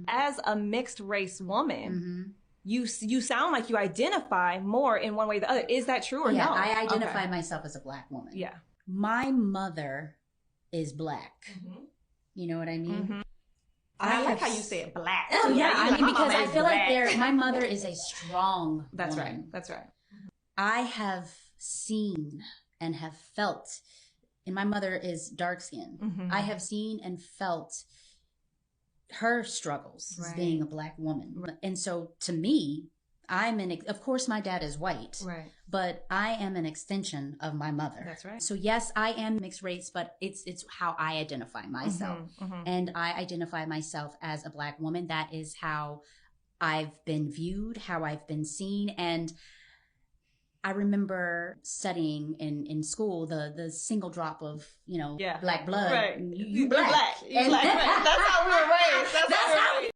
as a mixed race woman, you sound like you identify more in one way or the other. Is that true or no? I identify myself as a Black woman. Yeah. My mother is Black. You know what I mean? I like how you say it, Black. Oh, yeah. I mean, because I feel like my mother is a strong That's woman. right. That's right. I have seen and have felt, and my mother is dark skinned. I have seen and felt her struggles as being a Black woman. And so to me, of course my dad is white, but I am an extension of my mother. That's right. So yes, I am mixed race, but it's how I identify myself. And I identify myself as a Black woman. That is how I've been viewed, how I've been seen. And I remember studying in school the single drop of, Black blood. Right. You Black. You Black. Right. That's how we were raised. That's how we were raised.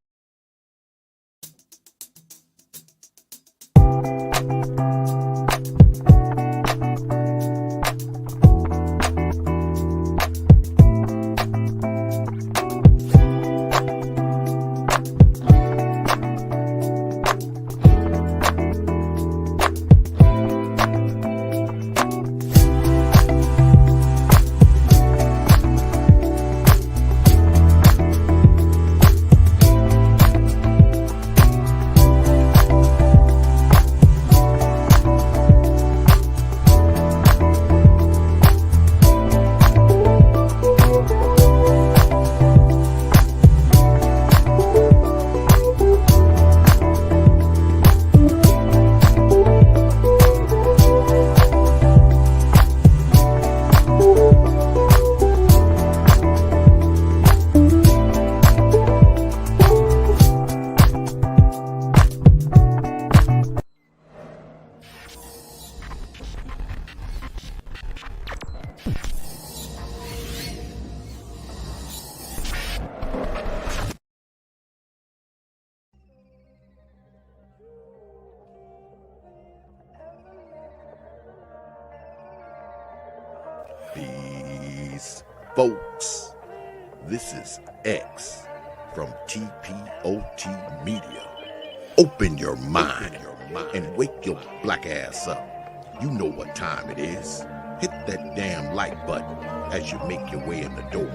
Peace, folks. This is X from TPOT Media. Open your mind and wake your Black ass up. You know what time it is. Hit that damn like button as you make your way in the door.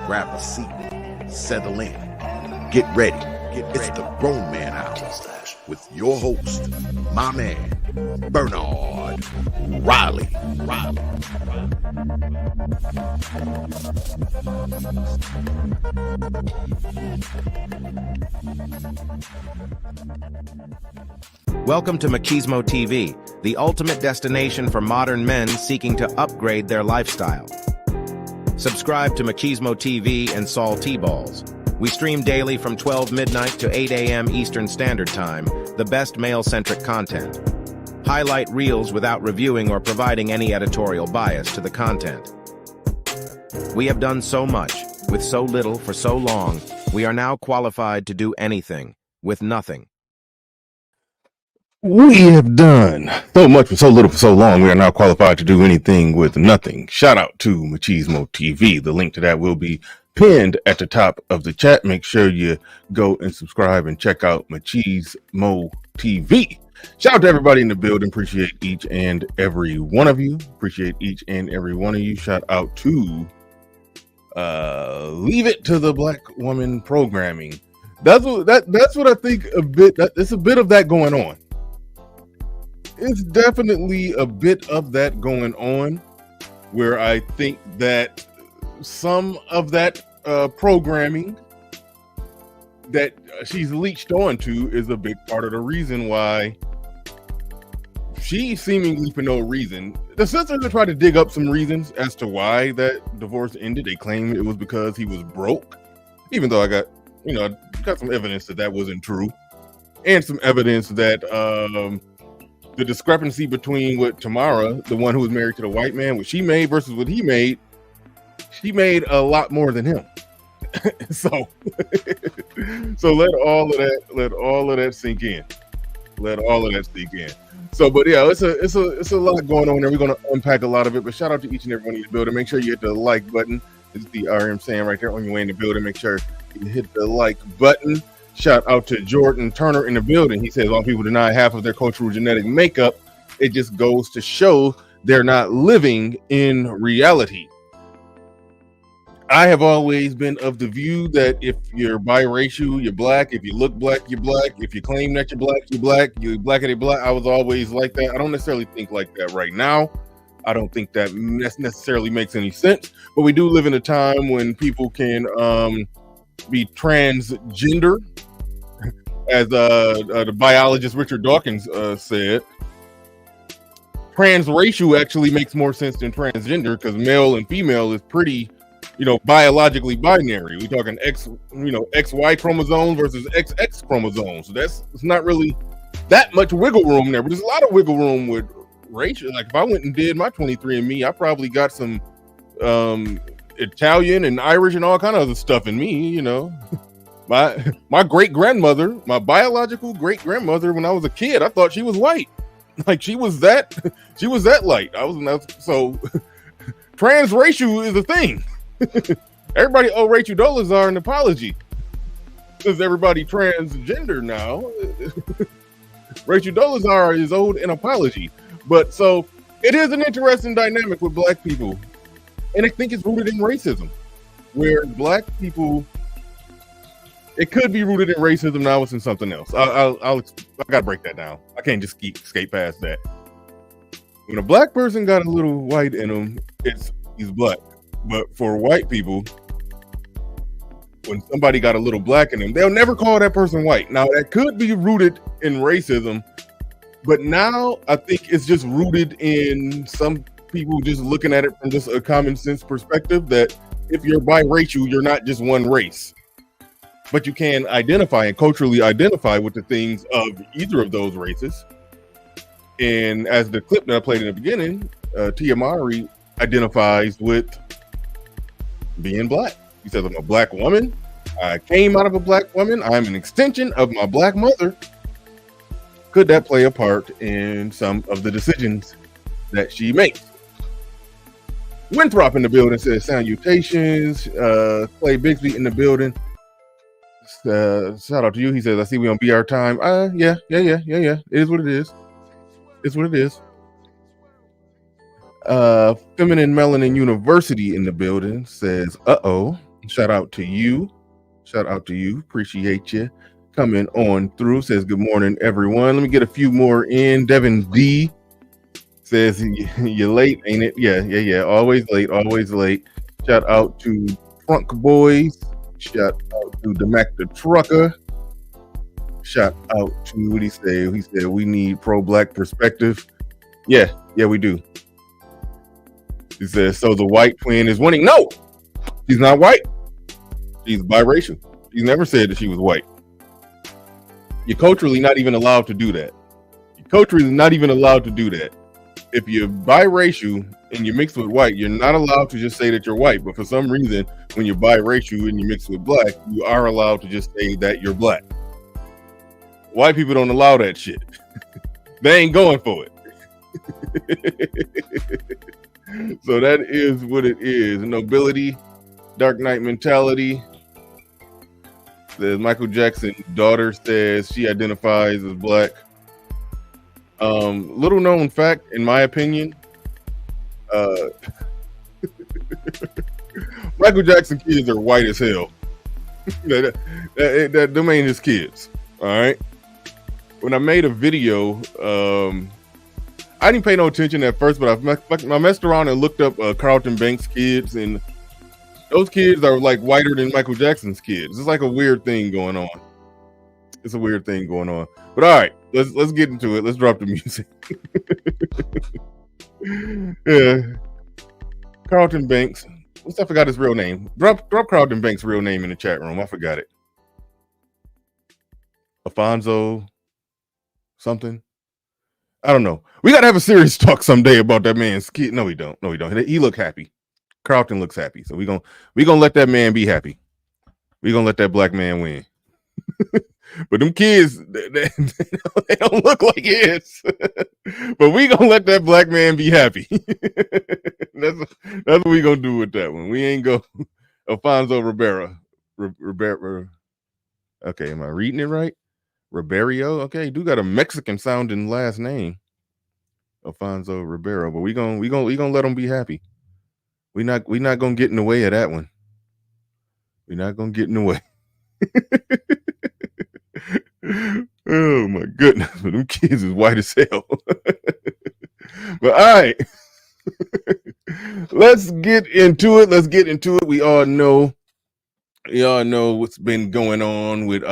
Grab a seat, settle in, get ready. It's the Grown Man Hour with your host, my man, Bernard Riley. Welcome to Machismo TV, the ultimate destination for modern men seeking to upgrade their lifestyle. Subscribe to Machismo TV and Saul T-Balls. We stream daily from 12 midnight to 8 a.m. Eastern Standard Time, the best male-centric content. Highlight reels without reviewing or providing any editorial bias to the content. We have done so much, with so little for so long, we are now qualified to do anything, with nothing. We have done so much for so little for so long, we are now qualified to do anything with nothing. Shout out to Machismo TV. The link to that will be pinned at the top of the chat. Make sure you go and subscribe and check out Machismo TV. Shout out to everybody in the building. Appreciate each and every one of you. Shout out to Leave It to the Black Woman Programming. That's what I think a bit. It's a bit of that going on. It's definitely a bit of that going on, where I think that some of that programming that she's leached onto is a big part of the reason why she, seemingly for no reason, the sisters have tried to dig up some reasons as to why that divorce ended. They claim it was because he was broke, even though I got some evidence that wasn't true, and some evidence that the discrepancy between what Tamara, the one who was married to the white man, what she made versus what he made, she made a lot more than him. so let all of that sink in. So, but yeah, it's a lot going on there. We're gonna unpack a lot of it. But shout out to each and every one in the building. Make sure you hit the like button. It's the RM saying right there on your way in the building. Make sure you hit the like button. Shout out to Jordan Turner in the building. He says all people deny half of their cultural genetic makeup. It just goes to show they're not living in reality. I have always been of the view that if you're biracial, you're black. If you look black, you're black. If you claim that you're black, you're black. You're blackity black. I was always like that. I don't necessarily think like that right now. I don't think that necessarily makes any sense. But we do live in a time when people can be transgender, as the biologist Richard Dawkins said. Transracial actually makes more sense than transgender because male and female is pretty, biologically binary. We're talking XY chromosome versus XX chromosome. So it's not really that much wiggle room there, but there's a lot of wiggle room with racial. Like if I went and did my 23andMe, I probably got some Italian and Irish and all kind of other stuff in me, My great grandmother, my biological great grandmother, when I was a kid, I thought she was white. Like she was that light. So transracial is a thing. Everybody owe Rachel Dolezal an apology. Since everybody transgender now, Rachel Dolezal is owed an apology. But so it is an interesting dynamic with black people. And I think it's rooted in racism, where black people, it could be rooted in racism. Now it's in something else. I gotta break that down. I can't just skate past that. When a black person got a little white in him, he's black. But for white people, when somebody got a little black in them, they'll never call that person white. Now that could be rooted in racism, but now I think it's just rooted in some people just looking at it from just a common sense perspective that if you're biracial, you're not just one race. But you can identify and culturally identify with the things of either of those races. And as the clip that I played in the beginning, Tia Mowry identifies with being black. He says, I'm a black woman. I came out of a black woman. I'm an extension of my black mother. Could that play a part in some of the decisions that she makes? Winthrop in the building says, salutations. Clay Bixby in the building. Shout out to you. He says, I see we on BR time. Yeah. It is what it is. It's what it is. Feminine Melanin University in the building says, shout out to you. Appreciate you coming on through. Says, good morning, everyone. Let me get a few more in. Devin D says, you're late, ain't it? Yeah. Always late. Shout out to Trunk Boys. Shout out to the Mac the Trucker. Shout out to what he said. He said we need pro-black perspective. Yeah, we do. He says, so the white twin is winning. No, she's not white. She's biracial. She's never said that she was white. You're culturally not even allowed to do that. If you're biracial and you mix with white, you're not allowed to just say that you're white. But for some reason, when you're biracial and you mix with black, you are allowed to just say that you're black. White people don't allow that shit. They ain't going for it. So that is what it is. Nobility, Dark Knight mentality. Says Michael Jackson's daughter says she identifies as black. Little known fact, in my opinion, Michael Jackson kids are white as hell. Them ain't his kids. All right. When I made a video, I didn't pay no attention at first, but I messed around and looked up Carlton Banks' kids, and those kids are like whiter than Michael Jackson's kids. It's like a weird thing going on. But all right, let's get into it. Let's drop the music. Yeah, Carlton Banks. I forgot his real name. Drop Carlton Banks' real name in the chat room. I forgot it. Alfonso something. I don't know. We got to have a serious talk someday about that man's kid. No, we don't. He look happy. Carlton looks happy. So we gonna let that man be happy. We gonna let that black man win. But them kids, they don't look like his. But we gonna let that black man be happy. That's what we gonna do with that one. We ain't go Alfonso Ribeiro. Okay, am I reading it right? Ribeiro. Okay, do got a Mexican sounding last name, Alfonso Ribeiro. But we gonna let him be happy. We not gonna get in the way of that one. We're not gonna get in the way. Oh my goodness, but them kids is white as hell. But all right, let's get into it. We all know what's been going on with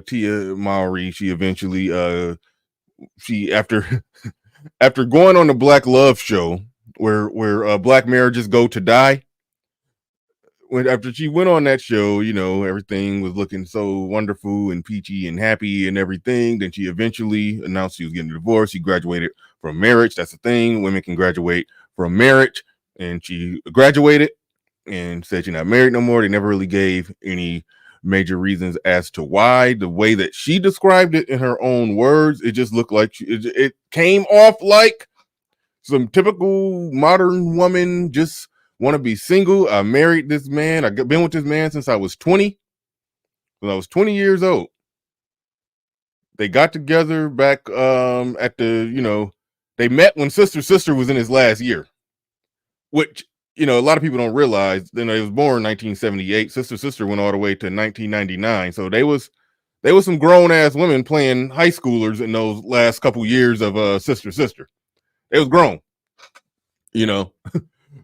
Tia Mowry. She eventually she after going on the Black Love show where black marriages go to die. After she went on that show, everything was looking so wonderful and peachy and happy and everything. Then she eventually announced she was getting a divorce. She graduated from marriage. That's the thing. Women can graduate from marriage. And she graduated and said she's not married no more. They never really gave any major reasons as to why. The way that she described it in her own words, it just looked like it came off like some typical modern woman just want to be single. I married this man. I've been with this man since I was 20. When I was 20 years old. They got together back at the, they met when Sister was in his last year. Which, a lot of people don't realize. Then they was born in 1978. Sister went all the way to 1999. So they was some grown ass women playing high schoolers in those last couple years of Sister. They was grown.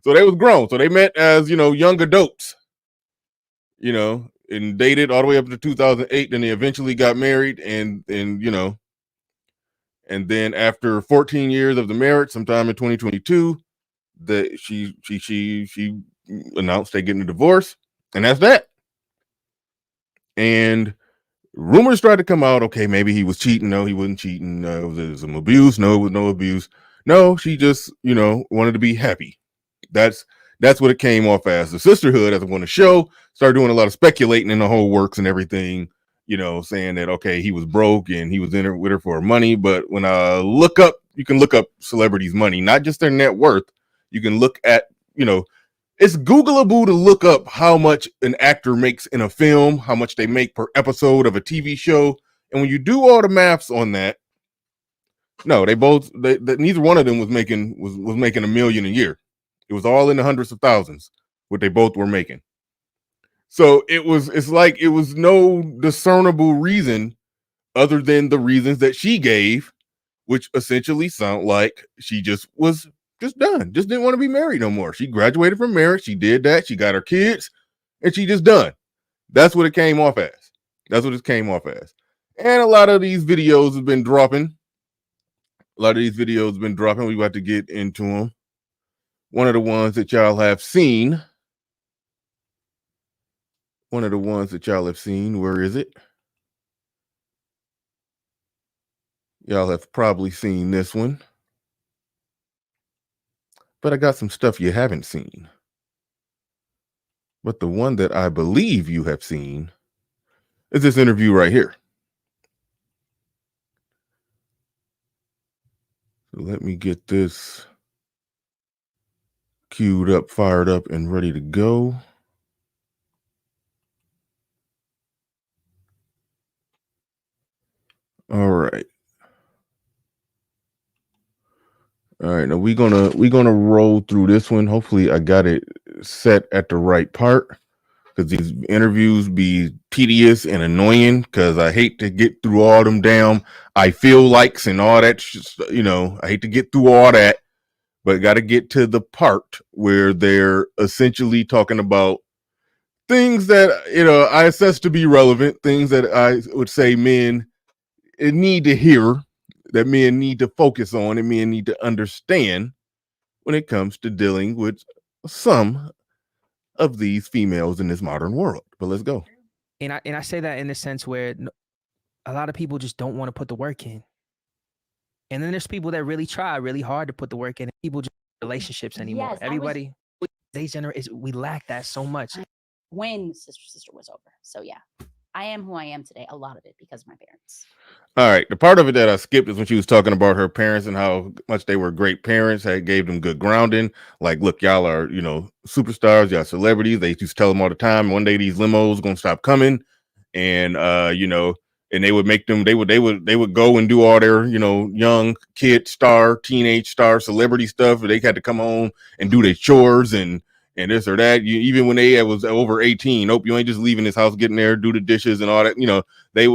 So they was grown. So they met as, young adults, and dated all the way up to 2008. Then they eventually got married and then after 14 years of the marriage, sometime in 2022, that she announced they getting a divorce, and that's that. And rumors tried to come out. Okay, maybe he was cheating. No, he wasn't cheating. It was some abuse. No, it was no abuse. No, she just, wanted to be happy. That's what it came off as. The sisterhood, as I want to show, started doing a lot of speculating in the whole works and everything, saying that, okay, he was broke and he was in it with her for her money. But when I you can look up celebrities' money, not just their net worth. You can look at, it's Googleable to look up how much an actor makes in a film, how much they make per episode of a TV show. And when you do all the maths on that, no, neither one of them was making $1 million a year. It was all in the hundreds of thousands, what they both were making. So it's like it was no discernible reason other than the reasons that she gave, which essentially sound like she just was just done, just didn't want to be married no more. She graduated from marriage. She did that. She got her kids and she just done. That's what it came off as. And a lot of these videos have been dropping. We about to get into them. One of the ones that y'all have seen. Where is it? Y'all have probably seen this one. But I got some stuff you haven't seen. But the one that I believe you have seen is this interview right here. So let me get this queued up, fired up, and ready to go. All right. Now we're gonna roll through this one. Hopefully I got it set at the right part, because these interviews be tedious and annoying, because I hate to get through all them damn I feel likes and all that. I hate to get through all that, but got to get to the part where they're essentially talking about things that I assess to be relevant, things that I would say men need to hear, that men need to focus on, and men need to understand when it comes to dealing with some of these females in this modern world. But let's go. And I say that in the sense where a lot of people just don't want to put the work in. And then there's people that really try really hard to put the work in. And people just relationships anymore. Yes, everybody, we lack that so much. When Sister was over. So yeah. I am who I am today. A lot of it because of my parents. All right. The part of it that I skipped is when she was talking about her parents and how much they were great parents. They gave them good grounding. Like, look, y'all are, superstars, y'all celebrities. They used to tell them all the time, one day these limos gonna stop coming. And and they would make them, they would go and do all their, young kid star, teenage star, celebrity stuff. They had to come home and do their chores and this or that. Even when they was over 18, nope, you ain't just leaving this house, getting there, do the dishes and all that. They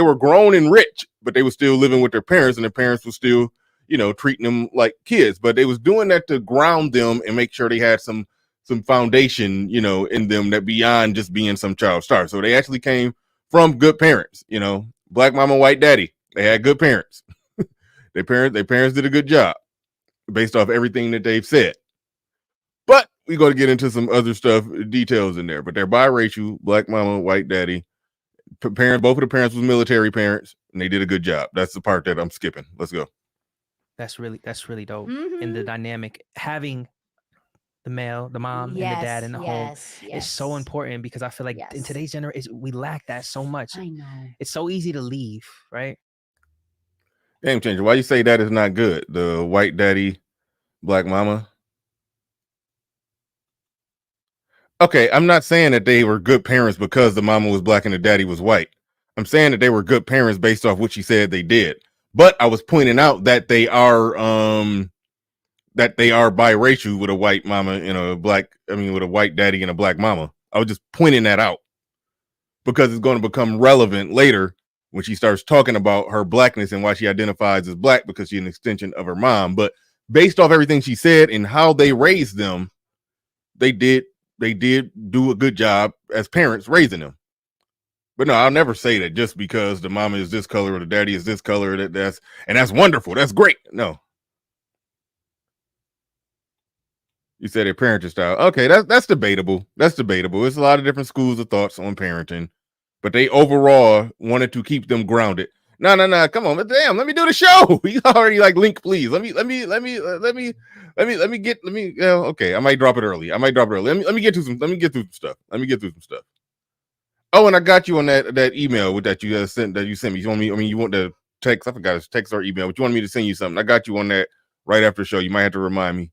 were grown and rich, but they were still living with their parents, and their parents were still, treating them like kids. But they was doing that to ground them and make sure they had some foundation, in them that beyond just being some child star. So they actually came from good parents, black mama, white daddy. They had good parents. Their parents did a good job based off everything that they've said. But we got to get into some other stuff, details in there. But they're biracial, black mama, white daddy. Parents, both of the parents was military parents, and they did a good job. That's the part that I'm skipping. Let's go. That's really dope. In the dynamic, having the mom, and the dad in the home is so important, because I feel like in today's generation, we lack that so much. I know. It's so easy to leave, right? Game changer. Why you say that is not good? The white daddy, black mama. Okay, I'm not saying that they were good parents because the mama was black and the daddy was white. I'm saying that they were good parents based off what she said they did. But I was pointing out that they are biracial with a white mama and with a white daddy and a black mama. I was just pointing that out because it's going to become relevant later when she starts talking about her blackness and why she identifies as black, because she's an extension of her mom. But based off everything she said and how they raised them, they did do a good job as parents raising them. But no, I'll never say that just because the mama is this color or the daddy is this color, that's wonderful. That's great. No. You said their parenting style. Okay, that's debatable. That's debatable. There's a lot of different schools of thoughts on parenting, but they overall wanted to keep them grounded. No. Come on, damn. Let me do the show. He's already like, link, please. Let me. Okay, I might drop it early. Let me get through some stuff. Oh, and I got you on that email with that you sent me. You want the text? I forgot it's text or email, but you want me to send you something. I got you on that right after the show. You might have to remind me,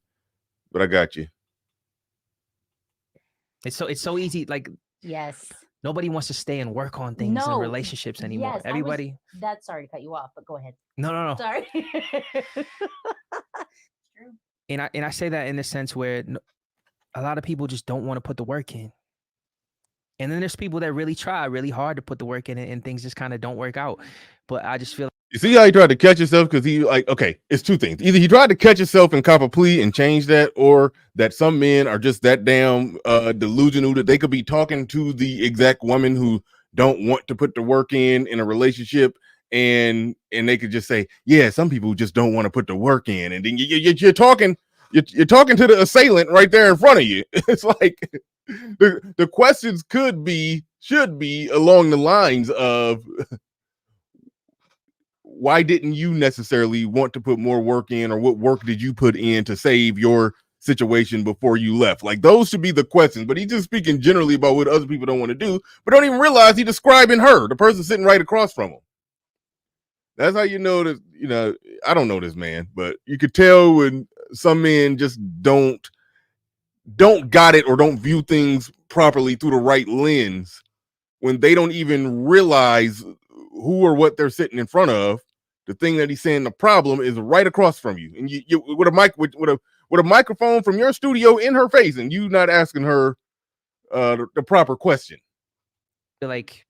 but I got you. It's so easy. Like, yes, nobody wants to stay and work on things in relationships anymore. Yes, everybody. That's sorry to cut you off, but go ahead. No. Sorry. True. And I say that in the sense where a lot of people just don't want to put the work in. And then there's people that really try really hard to put the work in, and things just kind of don't work out. But I just feel like, you see how he tried to catch himself, because he it's two things. Either he tried to catch himself and cop a plea and change that, or that some men are just that damn delusional that they could be talking to the exact woman who don't want to put the work in a relationship, and they could just say, yeah, some people just don't want to put the work in, and then you're talking to the assailant right there in front of you. It's like the questions should be along the lines of, why didn't you necessarily want to put more work in, or what work did you put in to save your situation before you left? Like, those should be the questions. But he's just speaking generally about what other people don't want to do, but don't even realize he's describing her, the person sitting right across from him. That's how you know that, I don't know this man, but you could tell when some men just don't got it, or don't view things properly through the right lens, when they don't even realize who or what they're sitting in front of. The thing that he's saying, the problem is right across from you, and you with a mic with a microphone from your studio in her face, and you not asking her the proper question. I feel like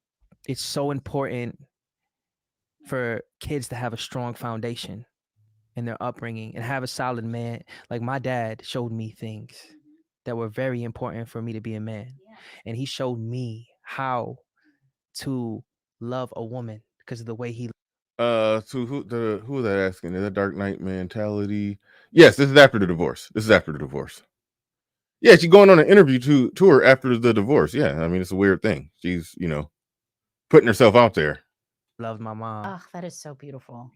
it's so important for kids to have a strong foundation in their upbringing and have a solid man. Like, my dad showed me things that were very important for me to be a man, and he showed me how to love a woman because of the way he. So who is that asking? Is that Dark Knight mentality? Yes, this is after the divorce. Yeah, she's going on an interview tour after the divorce. Yeah, I mean, it's a weird thing. She's putting herself out there. Loved my mom. Oh, that is so beautiful.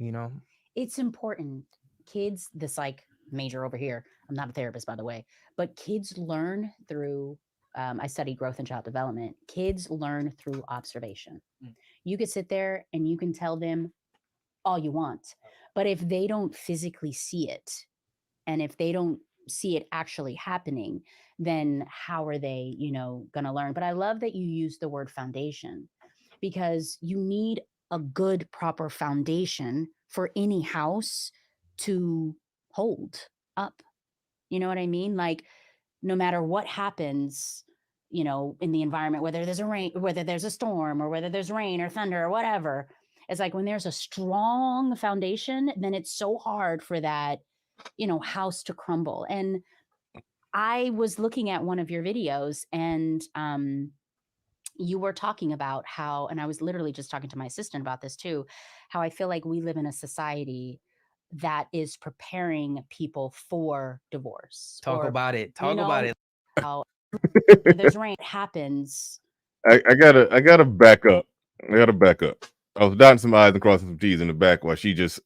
It's important. Kids, the psych major over here. I'm not a therapist, by the way, but kids learn through I study growth and child development. Kids learn through observation. You could sit there and you can tell them all you want, but if they don't physically see it, and if they don't see it actually happening, then how are they, going to learn? But I love that you use the word foundation, because you need a good, proper foundation for any house to hold up. You know what I mean? Like, no matter what happens, in the environment, whether there's a rain, whether there's a storm, or whether there's rain or thunder or whatever, it's like when there's a strong foundation, then it's so hard for that, house to crumble. And I was looking at one of your videos, and you were talking about how, and I was literally just talking to my assistant about this too, how I feel like we live in a society that is preparing people for divorce. Talk about it. Talk about it. How there's rain happens. I gotta back up. I was dotting some I's and crossing some T's in the back while she just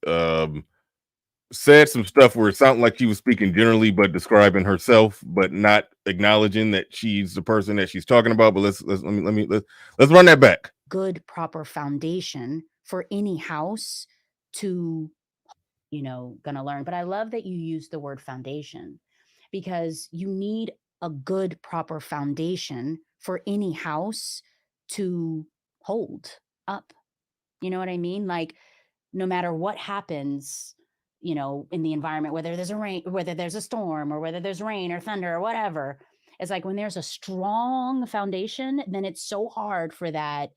said some stuff where it sounded like she was speaking generally, but describing herself, but not acknowledging that she's the person that she's talking about. But let's run that back. Good, proper foundation for any house to, gonna learn. But I love that you use the word foundation, because you need a good, proper foundation for any house to hold up. You know what I mean? Like, no matter what happens, in the environment, whether there's a rain, whether there's a storm, or whether there's rain or thunder or whatever, it's like when there's a strong foundation, then it's so hard for that,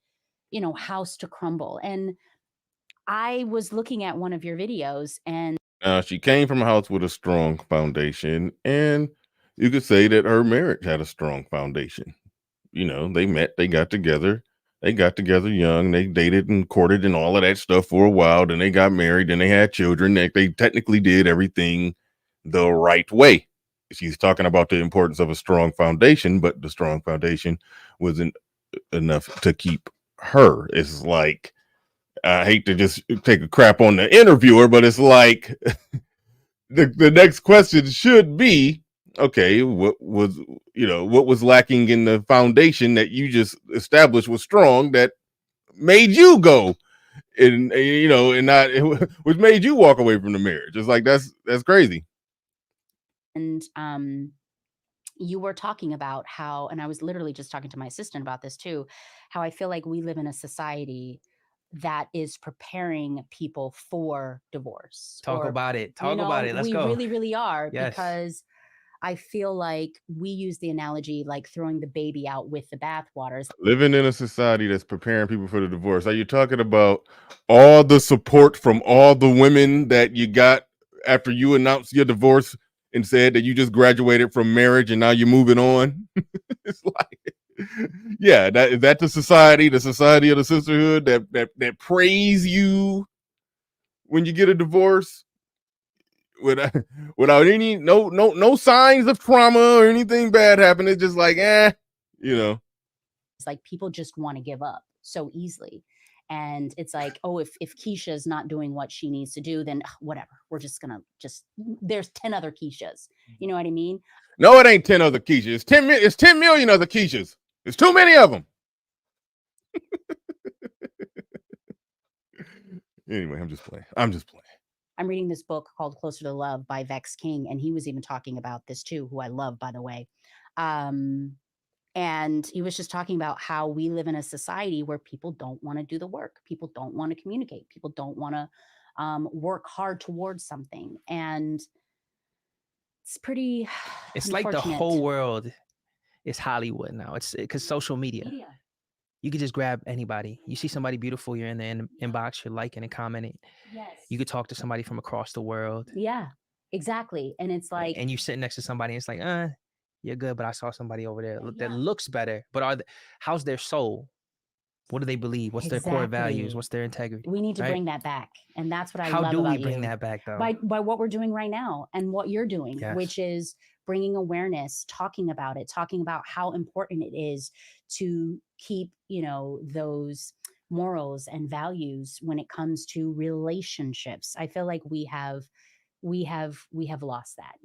house to crumble. And I was looking at one of your videos, and she came from a house with a strong foundation, and you could say that her marriage had a strong foundation. They met, they got together young, they dated and courted and all of that stuff for a while, then they got married, then they had children. They technically did everything the right way. She's talking about the importance of a strong foundation, but the strong foundation wasn't enough to keep her. It's like, I hate to just take a crap on the interviewer, but it's like the next question should be, okay, what was lacking in the foundation that you just established was strong that made you go and not which made you walk away from the marriage? It's like that's crazy. And you were talking about how, and I was literally just talking to my assistant about this too, how I feel like we live in a society that is preparing people for divorce. Talk about it. Talk about it. Let's go. We really, really are. Yes. Because I feel like we use the analogy like throwing the baby out with the bathwater. Living in a society that's preparing people for the divorce. Are you talking about all the support from all the women that you got after you announced your divorce and said that you just graduated from marriage and now you're moving on? It's like, yeah, that's the society of the sisterhood that praise you when you get a divorce without any no signs of trauma or anything bad happening. It's just like, It's like people just want to give up so easily. And it's like, oh, if Keisha's not doing what she needs to do, then whatever. We're just gonna there's 10 other Keishas. You know what I mean? No, it ain't 10 other Keishas. It's 10 million other Keishas. There's too many of them. Anyway, I'm just playing. I'm reading this book called Closer to Love by Vex King, and he was even talking about this too, who I love, by the way. And he was just talking about how we live in a society where people don't want to do the work. People don't want to communicate. People don't want to work hard towards something. And it's pretty It's like the whole world is Hollywood now. It's because social media. You could just grab anybody. You see somebody beautiful, you're in the inbox, you're liking and commenting. Yes. You could talk to somebody from across the world. Yeah, exactly. And it's like, and you sit next to somebody and it's like, you're good, but I saw somebody over there that looks better. But how's their soul? What do they believe? What's their core values? What's their integrity? We need to bring that back. And that's what I love about you. How do we bring that back, though? By what we're doing right now and what you're doing, which is bringing awareness, talking about it, talking about how important it is to keep, those morals and values when it comes to relationships. I feel like we have lost that,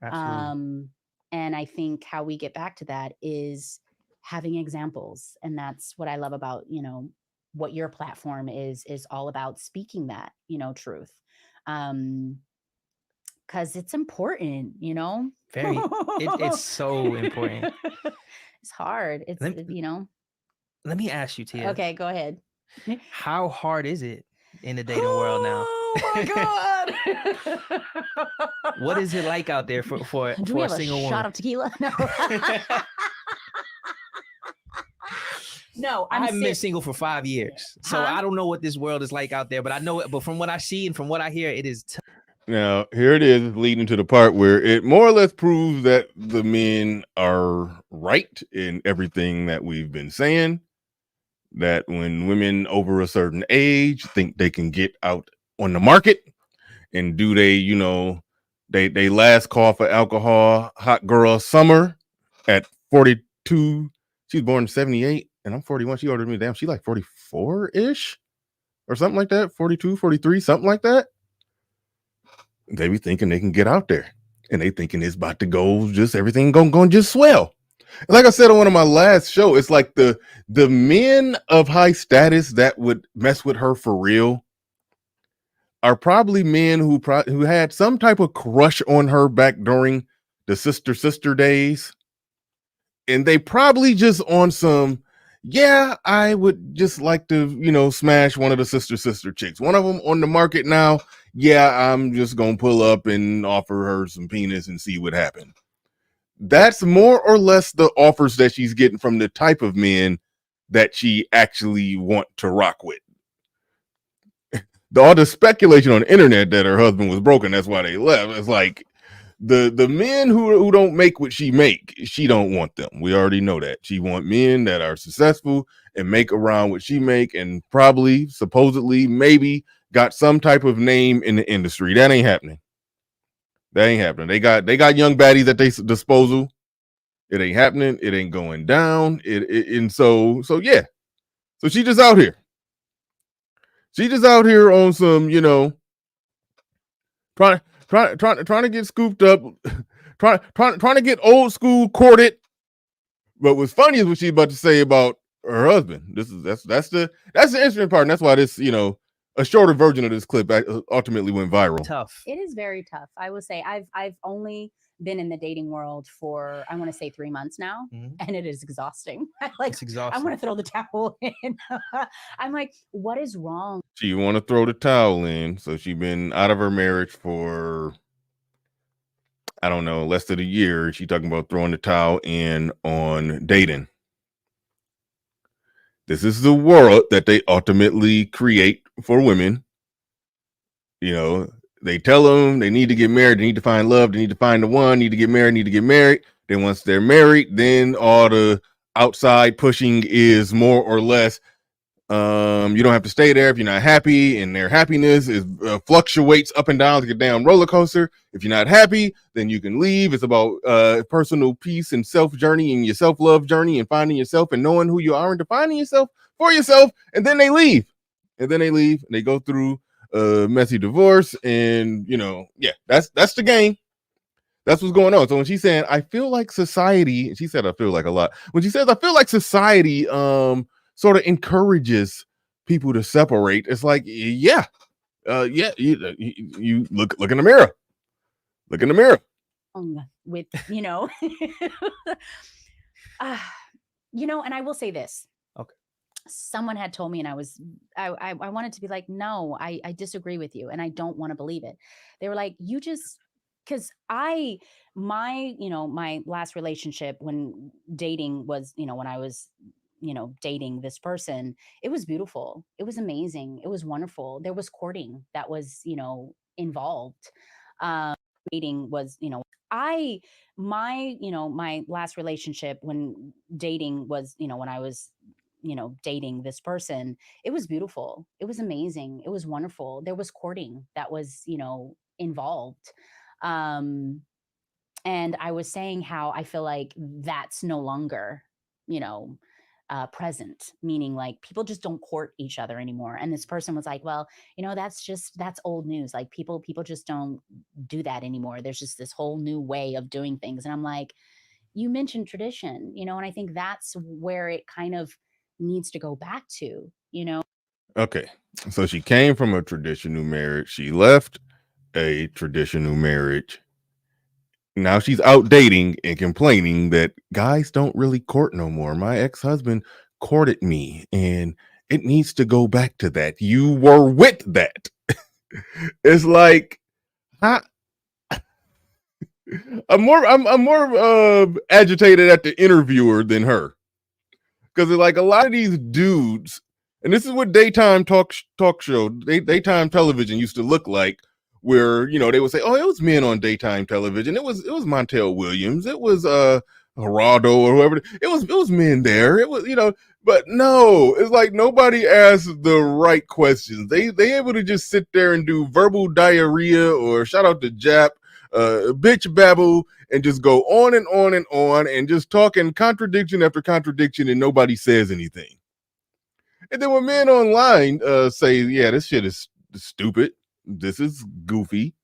Absolutely. And And I think how we get back to that is having examples. And that's what I love about, what your platform is all about, speaking that, truth. Because it's important, Very. It's so important. It's hard. It's, Let me ask you, Tia. Okay, go ahead. How hard is it in the dating world now? Oh my God. What is it like out there for Do we a have single a woman? shot of tequila? No. No, I haven't been single for 5 years, so I don't know what this world is like out there. But I know it. But from what I see and from what I hear, it is. Now, here it is leading to the part where it more or less proves that the men are right in everything that we've been saying. That when women over a certain age think they can get out on the market and do they last call for alcohol, hot girl summer at 42. She's born in 78 and I'm 41. She ordered me, damn, she like 44-ish or something like that. 42, 43, something like that. They be thinking they can get out there and they thinking it's about to go, just everything going just swell. Like I said on one of my last show, it's like the men of high status that would mess with her for real are probably men who had some type of crush on her back during the sister days. And they probably just on some, yeah, I would just like to, smash one of the sister chicks. One of them on the market now. Yeah, I'm just going to pull up and offer her some penis and see what happens. That's more or less the offers that she's getting from the type of men that she actually want to rock with. All the speculation on the internet that her husband was broken, that's why they left. It's like the men who don't make what she make, she don't want them. We already know that. She want men that are successful and make around what she make, and probably, supposedly, maybe got some type of name in the industry. That ain't happening. They got young baddies at their disposal. It ain't happening. It ain't going down. And so yeah. So she just out here. She just out here on some, trying to get scooped up, trying to get old school courted. But what's funny is what she's about to say about her husband. That's the interesting part, and that's why this, a shorter version of this clip ultimately went viral. Tough. It is very tough. I will say I've only been in the dating world for, I want to say 3 months now, and it is exhausting. It's exhausting. I want to throw the towel in. I'm like, what is wrong? She want to throw the towel in, so she's been out of her marriage for, I don't know, less than a year. She talking about throwing the towel in on dating. This is the world that they ultimately create for women. They tell them they need to get married, they need to find love, they need to find the one, need to get married. Then once they're married, then all the outside pushing is more or less, you don't have to stay there if you're not happy, and their happiness is fluctuates up and down like a damn roller coaster. If you're not happy, then you can leave. It's about personal peace and self journey and your self-love journey and finding yourself and knowing who you are and defining yourself for yourself. And then they leave. And they go through a messy divorce, and yeah, that's the game. That's what's going on. So when she's saying, I feel like society, and she said I feel like a lot. When she says I feel like society sort of encourages people to separate, it's like, yeah, you look in the mirror. Look in the mirror. With and I will say this. Okay. Someone had told me, and I wanted to be like, no, I disagree with you, and I don't want to believe it. They were like, you just, because my last relationship when dating was, when I was, dating this person, it was beautiful. It was amazing. It was wonderful. There was courting that was, involved. Dating was, my last relationship when dating was, when I was, dating this person, it was beautiful. It was amazing. It was wonderful. There was courting that was, involved. And I was saying how I feel like that's no longer, present, meaning like people just don't court each other anymore. And this person was like, well, that's old news. Like people just don't do that anymore. There's just this whole new way of doing things. And I'm like, you mentioned tradition, and I think that's where it kind of needs to go back to, Okay. So she came from a traditional marriage. She left a traditional marriage. Now she's out dating and complaining that guys don't really court no more. My ex-husband courted me and it needs to go back to that. You were with that. It's like I, I'm more agitated at the interviewer than her. Because like a lot of these dudes, and this is what daytime talk show, daytime television used to look like, where they would say, "Oh, it was men on daytime television. It was Montel Williams, it was Geraldo or whoever. It was men there. It was but no, it's like nobody asked the right questions. They able to just sit there and do verbal diarrhea or shout out to Jap, bitch babble, and just go on and on and on and just talking contradiction after contradiction and nobody says anything. And then when men online say, yeah, this shit is stupid, this is goofy,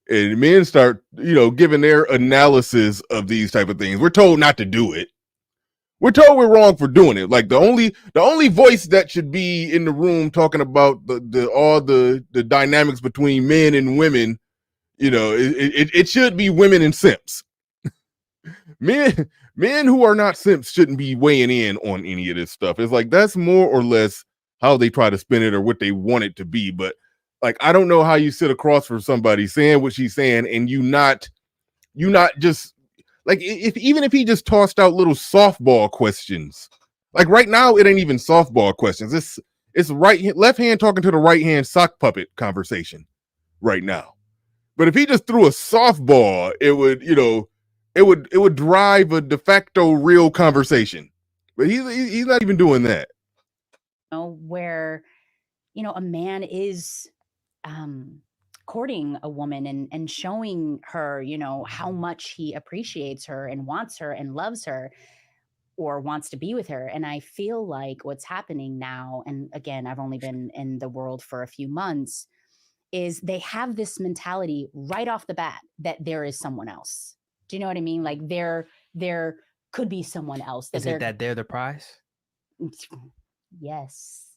and men start, giving their analysis of these type of things, we're told not to do it. We're told we're wrong for doing it. Like the only voice that should be in the room talking about the dynamics between men and women, it should be women and simps. Men who are not simps shouldn't be weighing in on any of this stuff. It's like that's more or less how they try to spin it or what they want it to be. But like I don't know how you sit across from somebody saying what she's saying and you not just like even if he just tossed out little softball questions. Like right now it ain't even softball questions. It's left hand talking to the right hand sock puppet conversation right now. But if he just threw a softball, it would drive a de facto real conversation. But he's not even doing that. Where a man is courting a woman and showing her how much he appreciates her and wants her and loves her or wants to be with her. And I feel like what's happening now, and again, I've only been in the world for a few months, is they have this mentality right off the bat that there is someone else. Do you know what I mean? Like there could be someone else. Is it that they're the prize? Yes.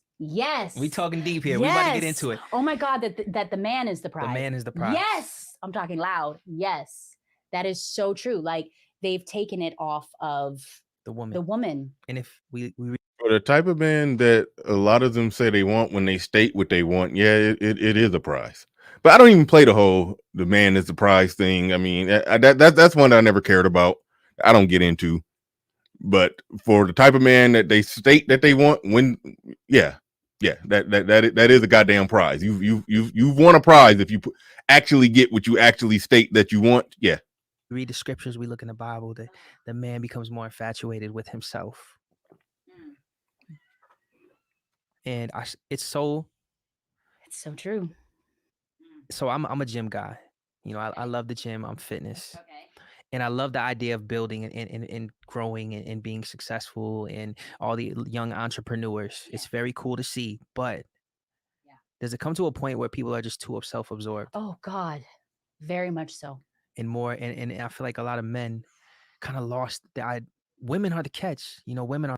We talking deep here. Yes. We about to get into it. Oh my God, that the man is the prize. The man is the prize. Yes. I'm talking loud. Yes. That is so true. Like they've taken it off of the woman. And if we for the type of man that a lot of them say they want when they state what they want, yeah, it is a prize. But I don't even play the man is the prize thing. I mean, that's one that I never cared about. I don't get into. But for the type of man that they state that they want, that is a goddamn prize. You've won a prize if you actually get what you actually state that you want. Yeah. Read the scriptures, we look in the Bible, the man becomes more infatuated with himself. And it's so true. So I'm a gym guy. I love the gym. I'm fitness. Okay. And I love the idea of building and growing and being successful and all the young entrepreneurs. Yeah. It's very cool to see. But does it come to a point where people are just too self-absorbed? Oh, God. Very much so. And more. And I feel like a lot of men kind of lost women are the catch. Women are.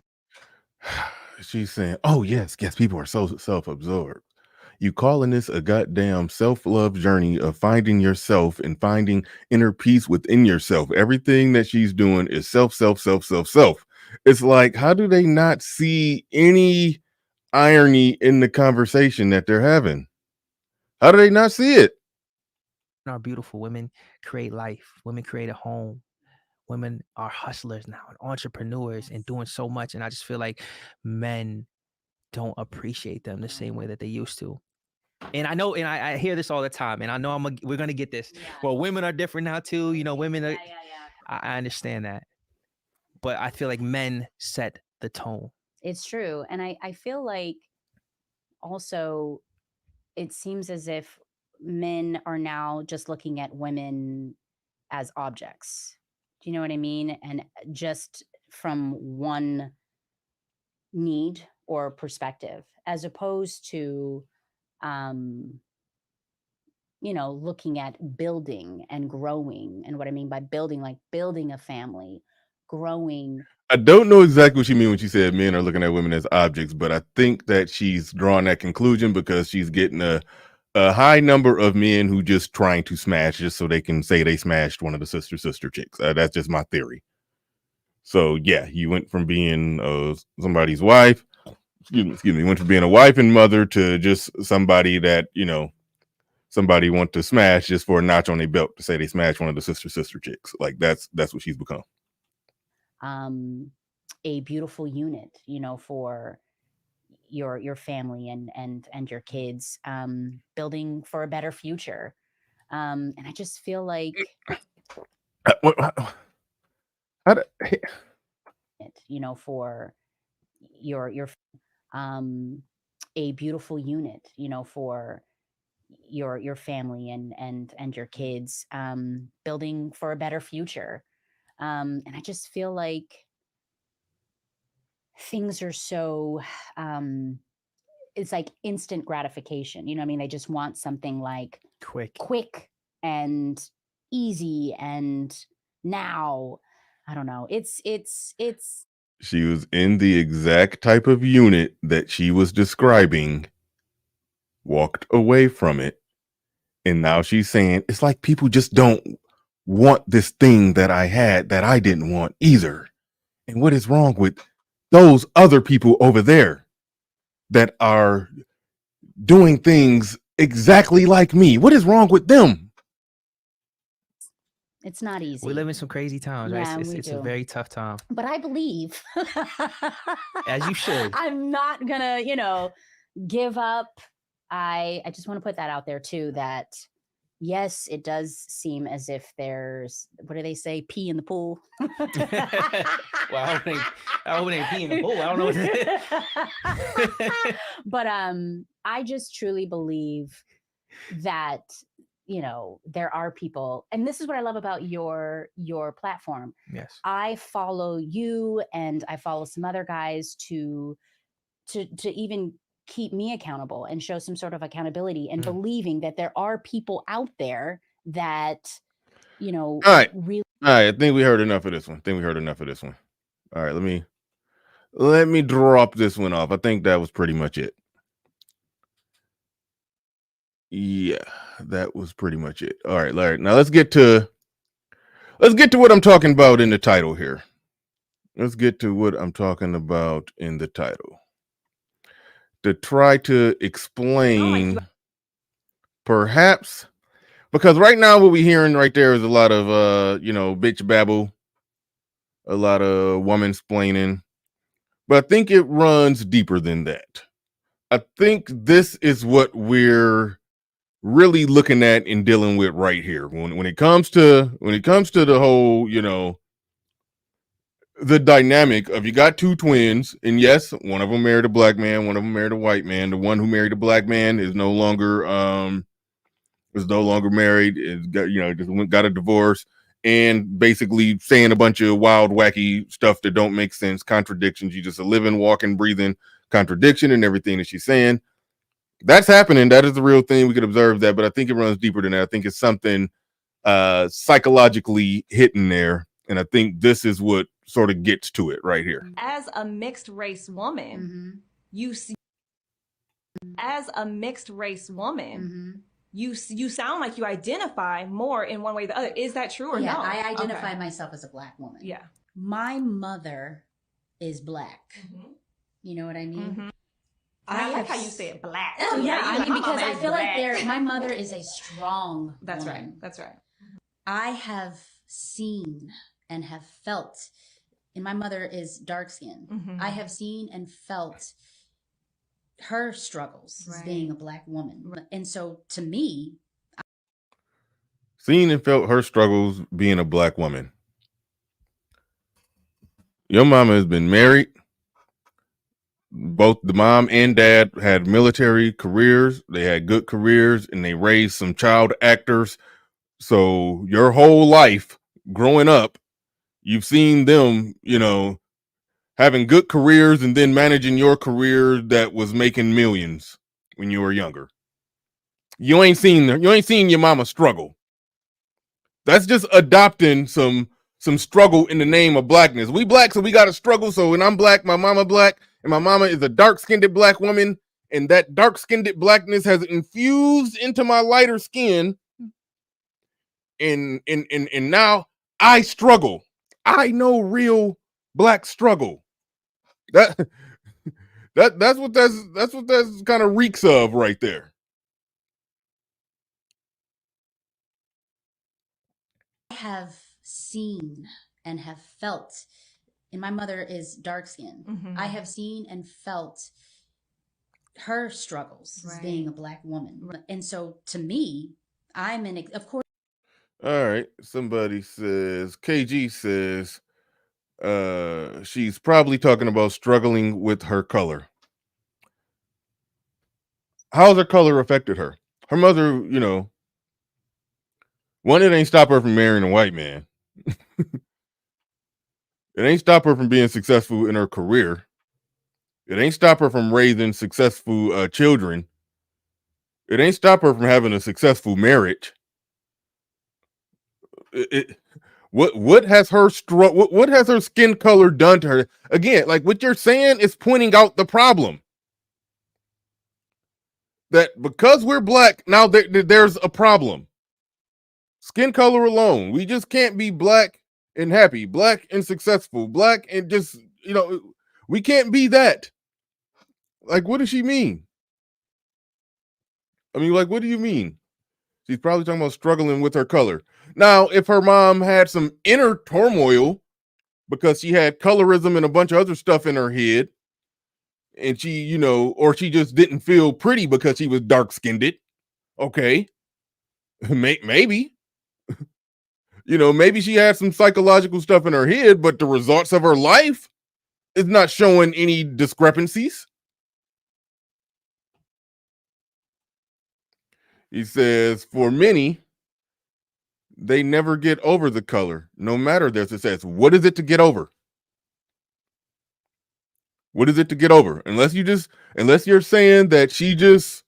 She's saying, oh, yes, people are so self-absorbed. You calling this a goddamn self-love journey of finding yourself and finding inner peace within yourself. Everything that she's doing is self. It's like, how do they not see any irony in the conversation that they're having? How do they not see it? Are beautiful. Women create life. Women create a home. Women are hustlers now and entrepreneurs and doing so much. And I just feel like men don't appreciate them the same way that they used to. And I know, and I hear this all the time, and I know we're going to get this. Yeah. Well, women are different now too. Women are, I understand that. But I feel like men set the tone. It's true. And I feel like also it seems as if men are now just looking at women as objects. Do you know what I mean? And just from one need or perspective, as opposed to, looking at building and growing. And what I mean by building, like building a family, growing. I don't know exactly what she means when she said men are looking at women as objects, but I think that she's drawn that conclusion because she's getting a high number of men who just trying to smash just so they can say they smashed one of the sister chicks. That's just my theory. So yeah, you went from being somebody's wife, excuse me, went from being a wife and mother to just somebody that, you know, somebody want to smash just for a notch on their belt to say they smashed one of the sister chicks. Like that's what she's become. A beautiful unit, you know, for your family and your kids, building for a better future. And I just feel like you know, for your a beautiful unit, you know, for your family and your kids, building for a better future. And I just feel like things are so it's like instant gratification. You know what I mean? They just want something like quick and easy and now. I don't know. It's She was in the exact type of unit that she was describing, walked away from it, and now she's saying it's like people just don't want this thing that I had that I didn't want either. And what is wrong with those other people over there that are doing things exactly like me? What is wrong with them? It's not easy. We live in some crazy times, Yeah, right? It's a very tough time. But I believe, as you should. I'm not gonna, you know, give up. I just want to put that out there too, that yes, it does seem as if there's, what do they say, pee in the pool? Well, I hope it ain't pee in the pool. I don't know what it is. But I just truly believe that, you know, there are people, and this is what I love about your platform. Yes. I follow you and I follow some other guys to even keep me accountable and show some sort of accountability and believing that there are people out there that, you know, all right. really. All right. I think we heard enough of this one. All right. Let me drop this one off. I think that was pretty much it. Yeah, that was pretty much it. All right. Now let's get to what I'm talking about in the title here. To try to explain, perhaps, because right now what we're hearing right there is a lot of you know, bitch babble, a lot of woman splaining, but I think it runs deeper than that. I think this is what we're really looking at and dealing with right here when it comes to the whole, you know, the dynamic of, you got two twins, and yes, one of them married a black man, one of them married a white man. The one who married a black man is no longer married, got a divorce, and basically saying a bunch of wild, wacky stuff that don't make sense, contradictions. You just a living, walking, breathing contradiction in everything that she's saying. That's happening. That is the real thing. We could observe that, but I think it runs deeper than that. I think it's something psychologically hidden there, and I think this is what sort of gets to it right here. As a mixed race woman, you sound like you identify more in one way or the other. Is that true or no? I identify myself as a black woman. Yeah. My mother is black. You know what I mean? I like how you said black. Oh, yeah. I mean, because I feel like my mother is a strong That's woman. right. That's right. I have seen and have felt, and my mother is dark skinned. I have seen and felt her struggles as being a black woman. And so to me, seen and felt her struggles being a black woman. Your mama has been married. Both the mom and dad had military careers. They had good careers, and they raised some child actors. So your whole life growing up, you've seen them, you know, having good careers and then managing your career that was making millions when you were younger. You ain't seen your mama struggle. That's just adopting some some struggle in the name of blackness. We black, so we got to struggle. So when I'm black, my mama black, and my mama is a dark-skinned black woman, and that dark-skinned blackness has infused into my lighter skin. And now I struggle. I know real black struggle. That's what that's kind of reeks of right there. I have seen and have felt, and my mother is dark skinned. I have seen and felt her struggles as being a black woman. And so to me, of course. All right. Somebody says, KG says, she's probably talking about struggling with her color. How's her color affected her? Her mother, one, it ain't stop her from marrying a white man. It ain't stop her from being successful in her career. It ain't stop her from raising successful children. It ain't stop her from having a successful marriage. What has her what has her skin color done to her? Again, like what you're saying is pointing out the problem. That because we're black, now there's a problem. Skin color alone. We just can't be black and happy, black and successful, black and just, we can't be that. Like, what does she mean? I mean, like, what do you mean? She's probably talking about struggling with her color. Now, if her mom had some inner turmoil because she had colorism and a bunch of other stuff in her head, and she, or she just didn't feel pretty because she was dark-skinned, okay, maybe. Maybe she had some psychological stuff in her head, but the results of her life is not showing any discrepancies. He says, for many, they never get over the color, no matter their success. What is it to get over? What is it to get over? Unless you're saying that she just,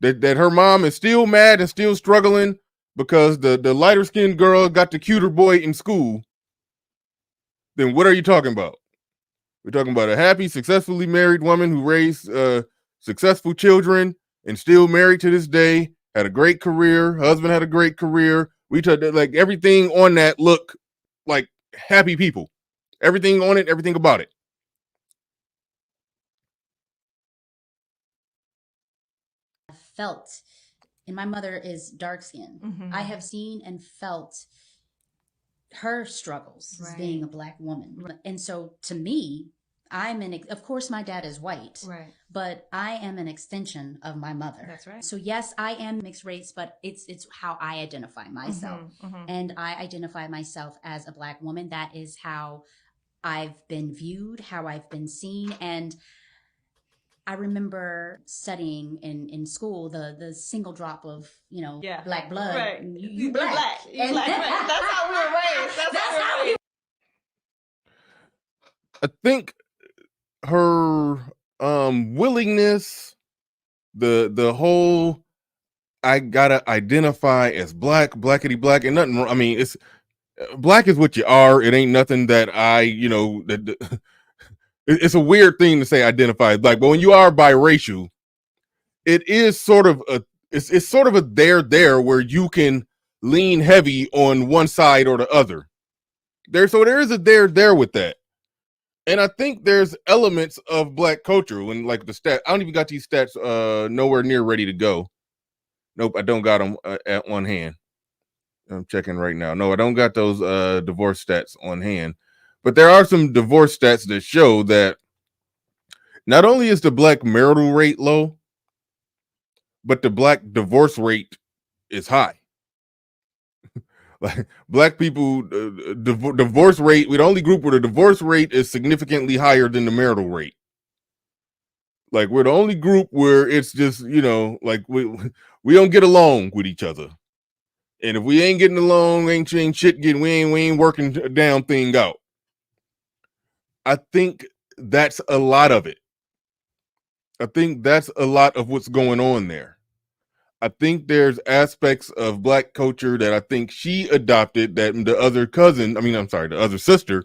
that her mom is still mad and still struggling because the lighter skinned girl got the cuter boy in school, then what are you talking about? We're talking about a happy, successfully married woman who raised successful children and still married to this day, had a great career, husband had a great career. We took like everything on that look like happy people. Everything on it, everything about it. Felt, and my mother is dark skinned. I have seen and felt her struggles as being a black woman. And so to me, of course my dad is white, but I am an extension of my mother. That's right. So yes, I am mixed race, but it's how I identify myself. And I identify myself as a black woman. That is how I've been viewed, how I've been seen. And I remember studying in school the single drop of black blood. Right. You black. You black. Right. That's how we were raised. That's how we were raised. I think her willingness, the whole I gotta identify as blackity black, and nothing. I mean, it's black is what you are. It ain't nothing that it's a weird thing to say identify as black, but when you are biracial, it is sort of it's sort of a there where you can lean heavy on one side or the other. There is a there with that. And I think there's elements of black culture when like the stat. I don't even got these stats nowhere near ready to go. Nope, I don't got them at one hand. I'm checking right now. No, I don't got those divorce stats on hand. But there are some divorce stats that show that not only is the black marital rate low, but the black divorce rate is high. Like black people divorce rate, we're the only group where the divorce rate is significantly higher than the marital rate. Like we're the only group where it's just, like we don't get along with each other. And if we ain't getting along, ain't shit getting, we ain't working a damn thing out. I think that's a lot of it. I think that's a lot of what's going on there. I think there's aspects of black culture that I think she adopted that the other sister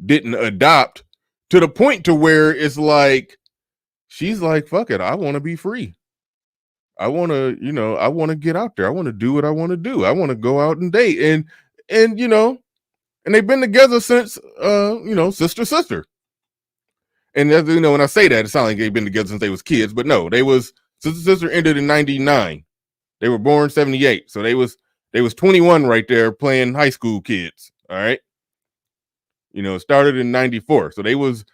didn't adopt, to the point to where it's like, she's like, fuck it, I want to be free. I want to get out there. I want to do what I want to do. I want to go out and date. And they've been together since, sister. And when I say that, it sounds like they've been together since they was kids, but no, sister ended in 99. They were born 78. So they was 21 right there playing high school kids. All right. It started in 94. So they was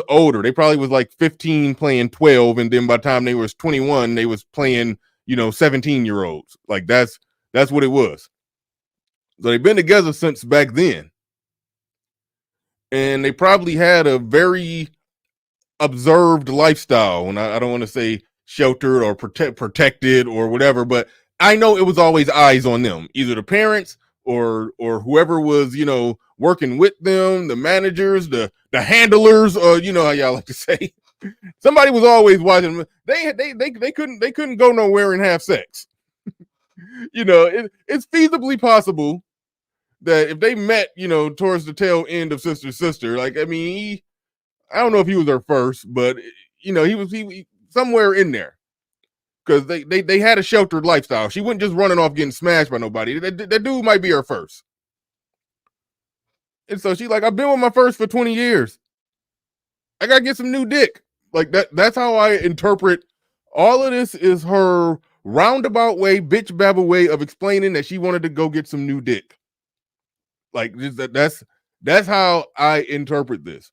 older. They probably was like 15 playing 12. And then by the time they was 21, they was playing, 17-year-olds. Like that's what it was. So they've been together since back then. And they probably had a very observed lifestyle. And I don't want to say sheltered or protected or whatever, but I know it was always eyes on them, either the parents or whoever was, working with them, the managers, the handlers, or how y'all like to say. Somebody was always watching them. They couldn't go nowhere and have sex. It's feasibly possible that if they met, towards the tail end of sister, like, I mean, I don't know if he was her first, but he was somewhere in there, because they had a sheltered lifestyle. She wasn't just running off getting smashed by nobody. That dude might be her first. And so she's like, I've been with my first for 20 years. I gotta get some new dick. Like that's how I interpret all of this, is her roundabout way, bitch babble way of explaining that she wanted to go get some new dick. Like that's how I interpret this.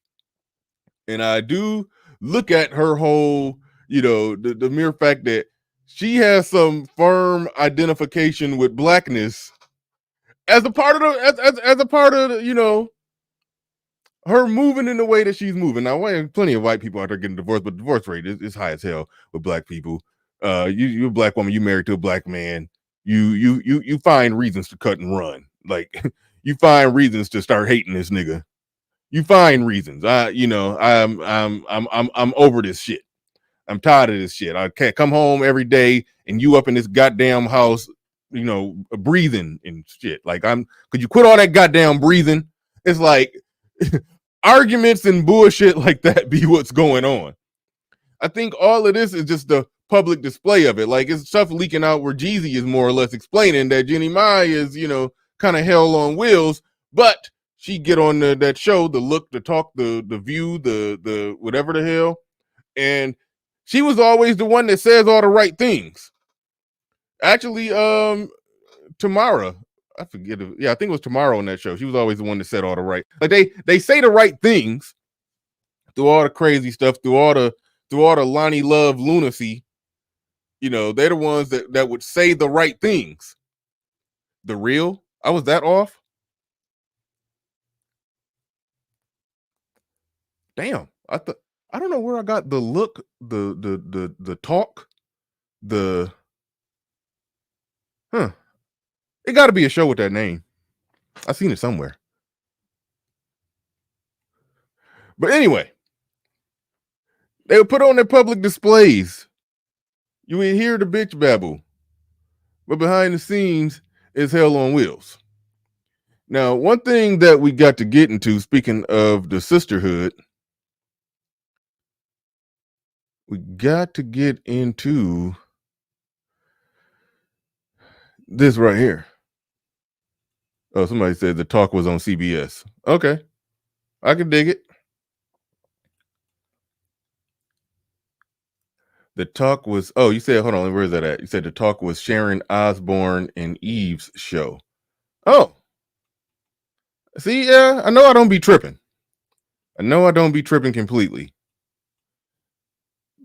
And I do look at her whole, the mere fact that she has some firm identification with blackness as a part of her moving in the way that she's moving. Now, plenty of white people out there getting divorced, but the divorce rate is high as hell with black people. You're a black woman, you married to a black man, you find reasons to cut and run. Like, you find reasons to start hating this nigga. You find reasons. I'm over this shit. I'm tired of this shit. I can't come home every day and you up in this goddamn house, breathing and shit. Like, could you quit all that goddamn breathing? It's like arguments and bullshit like that be what's going on. I think all of this is just the public display of it. Like, it's stuff leaking out where Jeezy is more or less explaining that Jenny Mai is, kind of hell on wheels, but she get on that show, the Look, the Talk, the View, the whatever the hell, and she was always the one that says all the right things. Actually, Tamara, I forget. I think it was Tamara on that show. She was always the one that said all the right. Like, they say the right things through all the crazy stuff, through all the Lonnie Love lunacy. They're the ones that would say the right things. The real? I was that off? Damn. I don't know where I got the look, the talk, It got to be a show with that name. I've seen it somewhere. But anyway, they would put on their public displays. You would hear the bitch babble, but behind the scenes is hell on wheels. Now, one thing that we got to get into, speaking of the sisterhood, we got to get into this right here. Oh, somebody said the talk was on CBS. Okay, I can dig it. The talk was, you said, hold on, where is that at? You said the talk was Sharon Osbourne and Eve's show. Oh. See, yeah, I know I don't be tripping. Completely.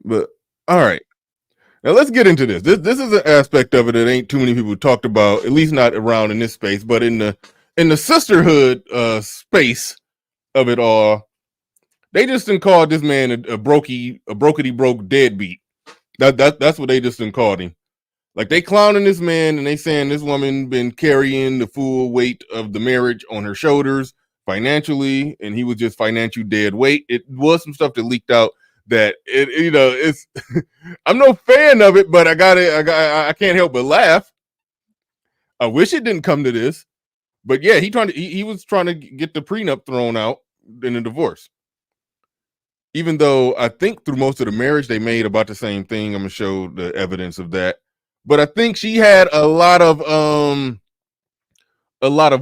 But, all right. Now, let's get into this. This is an aspect of it that ain't too many people talked about, at least not around in this space, but in the sisterhood space of it all, they just done called this man a brokety broke deadbeat. That's what they just done called him. Like, they clowning this man and they saying this woman been carrying the full weight of the marriage on her shoulders financially, and he was just financially dead weight. It was some stuff that leaked out that it's I'm no fan of it, but I can't help but laugh. I wish it didn't come to this, but yeah, he was trying to get the prenup thrown out in a divorce. Even though I think through most of the marriage they made about the same thing. I'm gonna show the evidence of that. But I think she had a lot of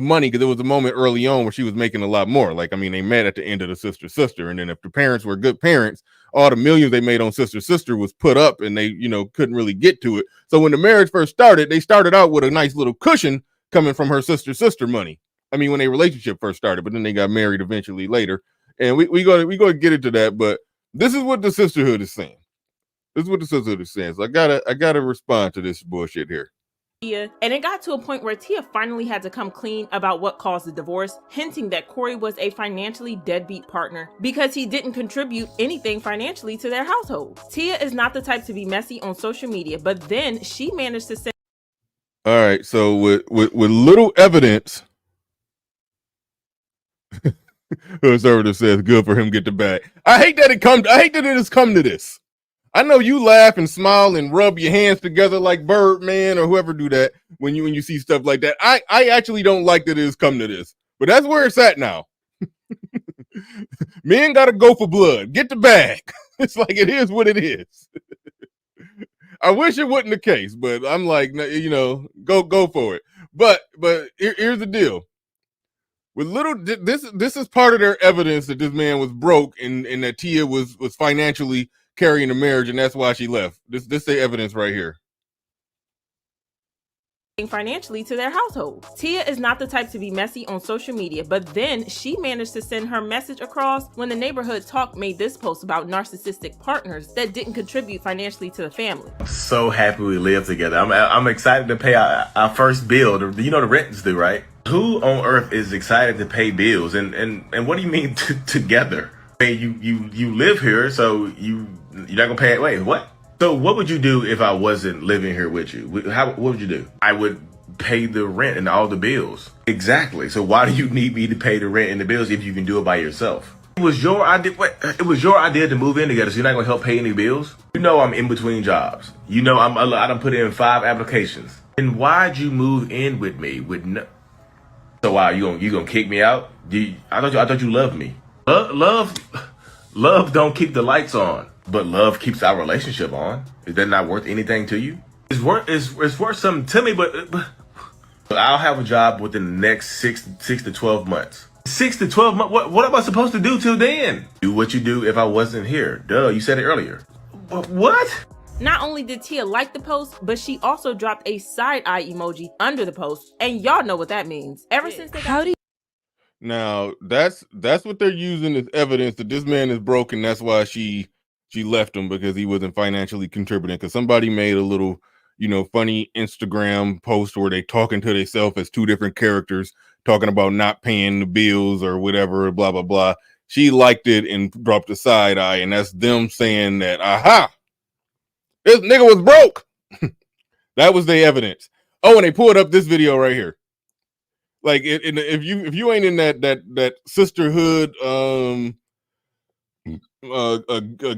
money, because there was a moment early on where she was making a lot more. Like, I mean, they met at the end of the Sister, and then if the parents were good parents, all the millions they made on Sister was put up, and they couldn't really get to it. So when the marriage first started, they started out with a nice little cushion coming from her sister money. I mean, when their relationship first started, but then they got married eventually later. And we go to get into that, but this is what the sisterhood is saying. So I gotta respond to this bullshit here. And it got to a point where Tia finally had to come clean about what caused the divorce, hinting that Corey was a financially deadbeat partner because he didn't contribute anything financially to their household. Tia is not the type to be messy on social media, but then she managed to say, all right, so with little evidence, conservative says good for him to get the bag. I hate that it has come to this. I know you laugh and smile and rub your hands together like Birdman or whoever do that when you see stuff like that. I actually don't like that it has come to this, but that's where it's at now. Men gotta go for blood. Get the bag. It's like, it is what it is. I wish it wasn't the case, but I'm like, go for it. But here's the deal. With little, this is part of their evidence that this man was broke and that Tia was financially carrying the marriage, and that's why she left. This the evidence right here. Financially to their household. Tia is not the type to be messy on social media, but then she managed to send her message across when the Neighborhood Talk made this post about narcissistic partners that didn't contribute financially to the family. I'm so happy we live together. I'm excited to pay our first bill. The rent's due, right? Who on earth is excited to pay bills? And what do you mean together? Hey, you live here, so you're not gonna pay it. Wait, what? So what would you do if I wasn't living here with you? What would you do? I would pay the rent and all the bills. Exactly. So why do you need me to pay the rent and the bills if you can do it by yourself? It was your idea. It was your idea to move in together, so you're not gonna help pay any bills. I'm in between jobs. I done put in 5 applications. And why'd you move in with me with no? So why you gonna kick me out? I thought you loved me. Love don't keep the lights on, but love keeps our relationship on. Is that not worth anything to you? It's worth something to me, but I'll have a job within the next 6 to 12 months. 6 to 12 months? What am I supposed to do till then? Do what you do if I wasn't here. Duh, you said it earlier. What? Not only did Tia like the post, but she also dropped a side eye emoji under the post, and y'all know what that means. Ever since they got Now that's what they're using as evidence that this man is broken. That's why she left him, because he wasn't financially contributing. Because somebody made a little, funny Instagram post where they talking to themselves as 2 different characters, talking about not paying the bills or whatever, blah blah blah. She liked it and dropped a side eye, and that's them saying that, aha, this nigga was broke. That was the evidence. Oh, and they pulled up this video right here. Like, if you ain't in that sisterhood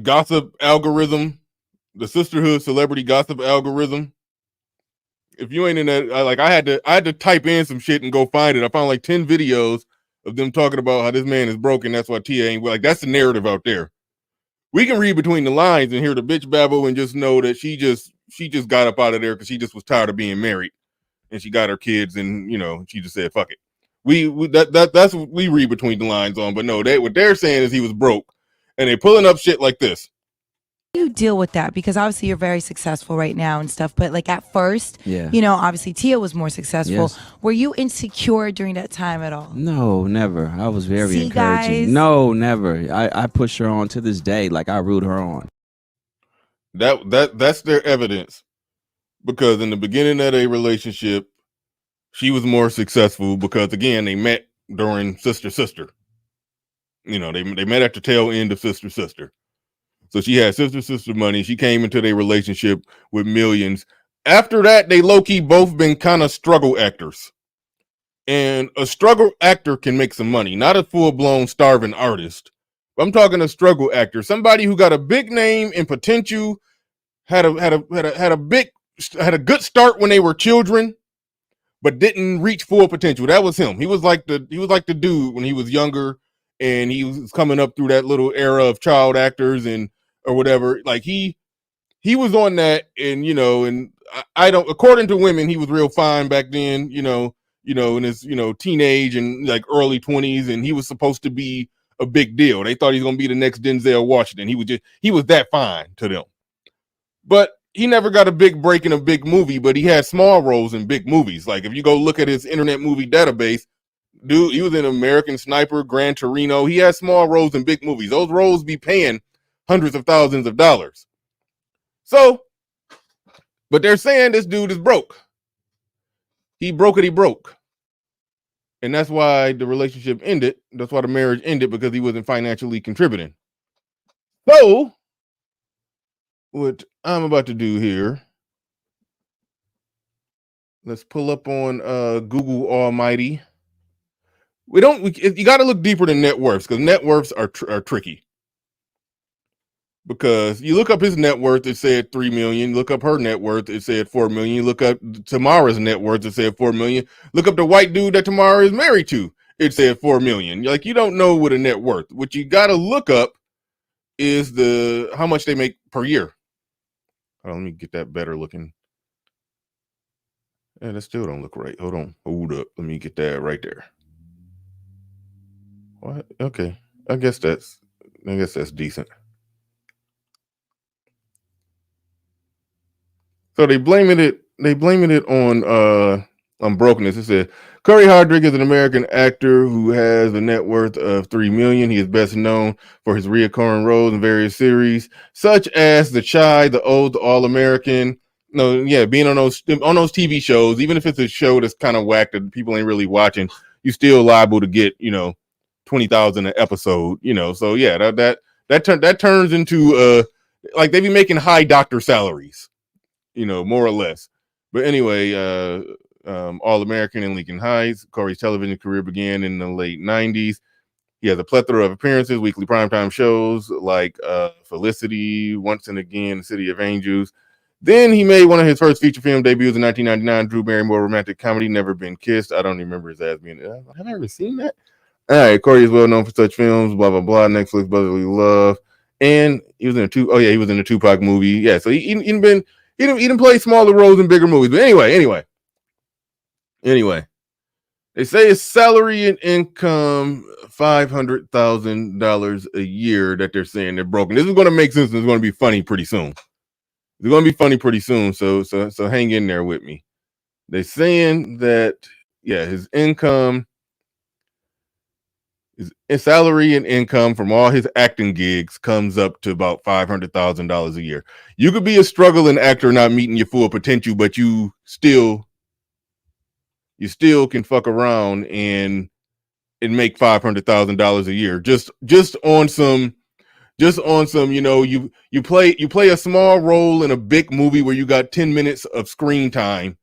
gossip algorithm, the sisterhood celebrity gossip algorithm, if you ain't in that, I had to type in some shit and go find it. I found like 10 videos of them talking about how this man is broken. That's why Tia ain't, like, that's the narrative out there. We can read between the lines and hear the bitch babble and just know that she just got up out of there because she just was tired of being married, and she got her kids, and she just said fuck it. That's what we read between the lines on. But no, what they're saying is he was broke, and they pulling up shit like this. You deal with that, because obviously you're very successful right now and stuff, but like at first, obviously Tia was more successful. Yes. Were you insecure during that time at all? No, never. I was very encouraging. Guys? No, never. I push her on to this day. Like, I root her on. That's their evidence, because in the beginning of their relationship, she was more successful because, again, they met during sister. They met at the tail end of sister. So she had sister money. She came into their relationship with millions. After that, they low-key both been kind of struggle actors. And a struggle actor can make some money. Not a full-blown starving artist, I'm talking a struggle actor, somebody who got a big name and potential, had a good start when they were children, but didn't reach full potential. That was him. He was like the dude when he was younger, and he was coming up through that little era of child actors and or whatever. Like he was on that, and and I don't. According to women, he was real fine back then. In his teenage and like early 20s, and he was supposed to be a big deal. They thought he was gonna be the next Denzel Washington. He was that fine to them, but he never got a big break in a big movie. But he had small roles in big movies. Like if you go look at his Internet Movie Database, dude, he was in American Sniper, Gran Torino. He had small roles in big movies. Those roles be paying hundreds of thousands of dollars. So, but they're saying this dude is broke. He broke. And that's why the relationship ended. That's why the marriage ended, because he wasn't financially contributing. So, what I'm about to do here, let's pull up on Google Almighty. You got to look deeper than net worths, because net worths are tricky. Because you look up his net worth, it said 3 million. Look up her net worth, it said 4 million. You look up Tamara's net worth, it said 4 million. Look up the white dude that Tamara is married to, it said 4 million. Like, you don't know what a net worth. What you got to look up is how much they make per year. Hold on, let me get that better looking. Yeah, that still don't look right. Hold up. Let me get that right there. What? Okay. I guess that's decent. So they blaming it on brokenness. It said Corey Hardrick is an American actor who has a net worth of 3 million. He is best known for his recurring roles in various series, such as The Chi, The Oath, All American. Being on those TV shows, even if it's a show that's kind of whack that people ain't really watching, you still liable to get 20,000 an episode. So yeah, that turns into like they be making high doctor salaries. More or less. But anyway, All American in Lincoln Heights. Corey's television career began in the late 90s. He has a plethora of appearances, weekly primetime shows like Felicity, Once and Again, City of Angels. Then he made one of his first feature film debuts in 1999, Drew Barrymore romantic comedy, Never Been Kissed. I don't remember his ass being there. Have I ever seen that? All right, Corey is well known for such films, blah, blah, blah, Netflix, Brotherly Love. And he was in he was in a Tupac movie. Yeah, so he didn't play smaller roles in bigger movies. But anyway, they say his salary and income $500,000 a year that they're saying they're broken. This is going to make sense. It's going to be funny pretty soon. So hang in there with me. They're saying that his income, his salary and income from all his acting gigs comes up to about $500,000 a year. You could be a struggling actor not meeting your full potential, but you still can fuck around and make $500,000 a year just on some you play a small role in a big movie where you got 10 minutes of screen time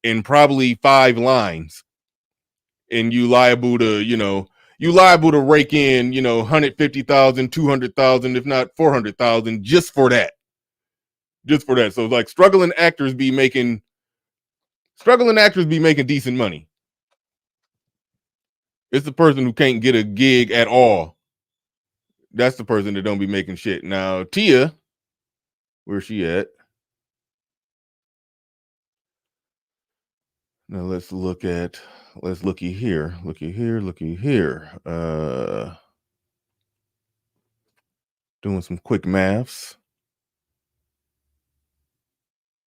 and probably 5 lines, and you liable to rake in, 150,000, 200,000, if not 400,000 just for that. So like struggling actors be making decent money. It's the person who can't get a gig at all. That's the person that don't be making shit. Now, Tia, where's she at? Now let's looky here. Doing some quick maths.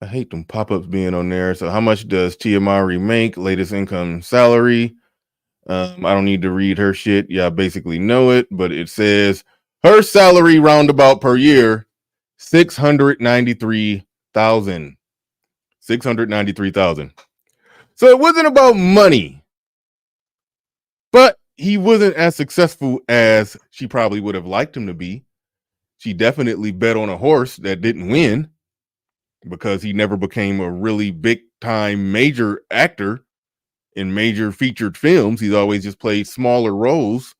I hate them pop-ups being on there. So how much does Tia Mowry make? Latest income salary. I don't need to read her shit. Yeah, I basically know it, but it says her salary roundabout per year, $693,000. $693,000. So it wasn't about money, but he wasn't as successful as she probably would have liked him to be. She definitely bet on a horse that didn't win, because he never became a really big time major actor in major featured films. He's always just played smaller roles.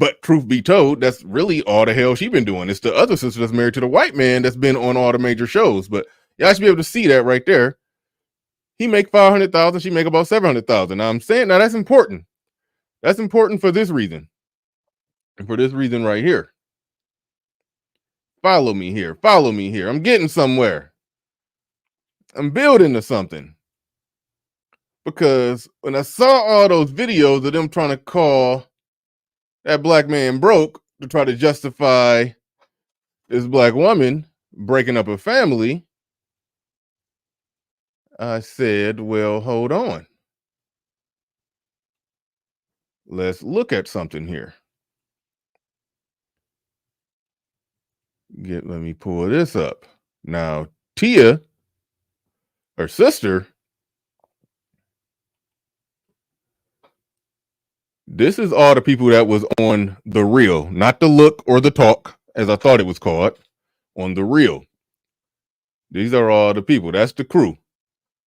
But truth be told, that's really all the hell she been doing. It's the other sister that's married to the white man that's been on all the major shows. But y'all should be able to see that right there. He make 500,000, she make about 700,000. Now I'm saying, now that's important. That's important for this reason. And for this reason right here. Follow me here. Follow me here. I'm getting somewhere. I'm building to something. Because when I saw all those videos of them trying to call that black man broke to try to justify this black woman breaking up a family, I said, well, hold on. Let's look at something here. Let me pull this up. Now, Tia, her sister, this is all the people that was on The Real, not The Look or The Talk, as I thought it was called, on The Real. These are all the people. That's the crew.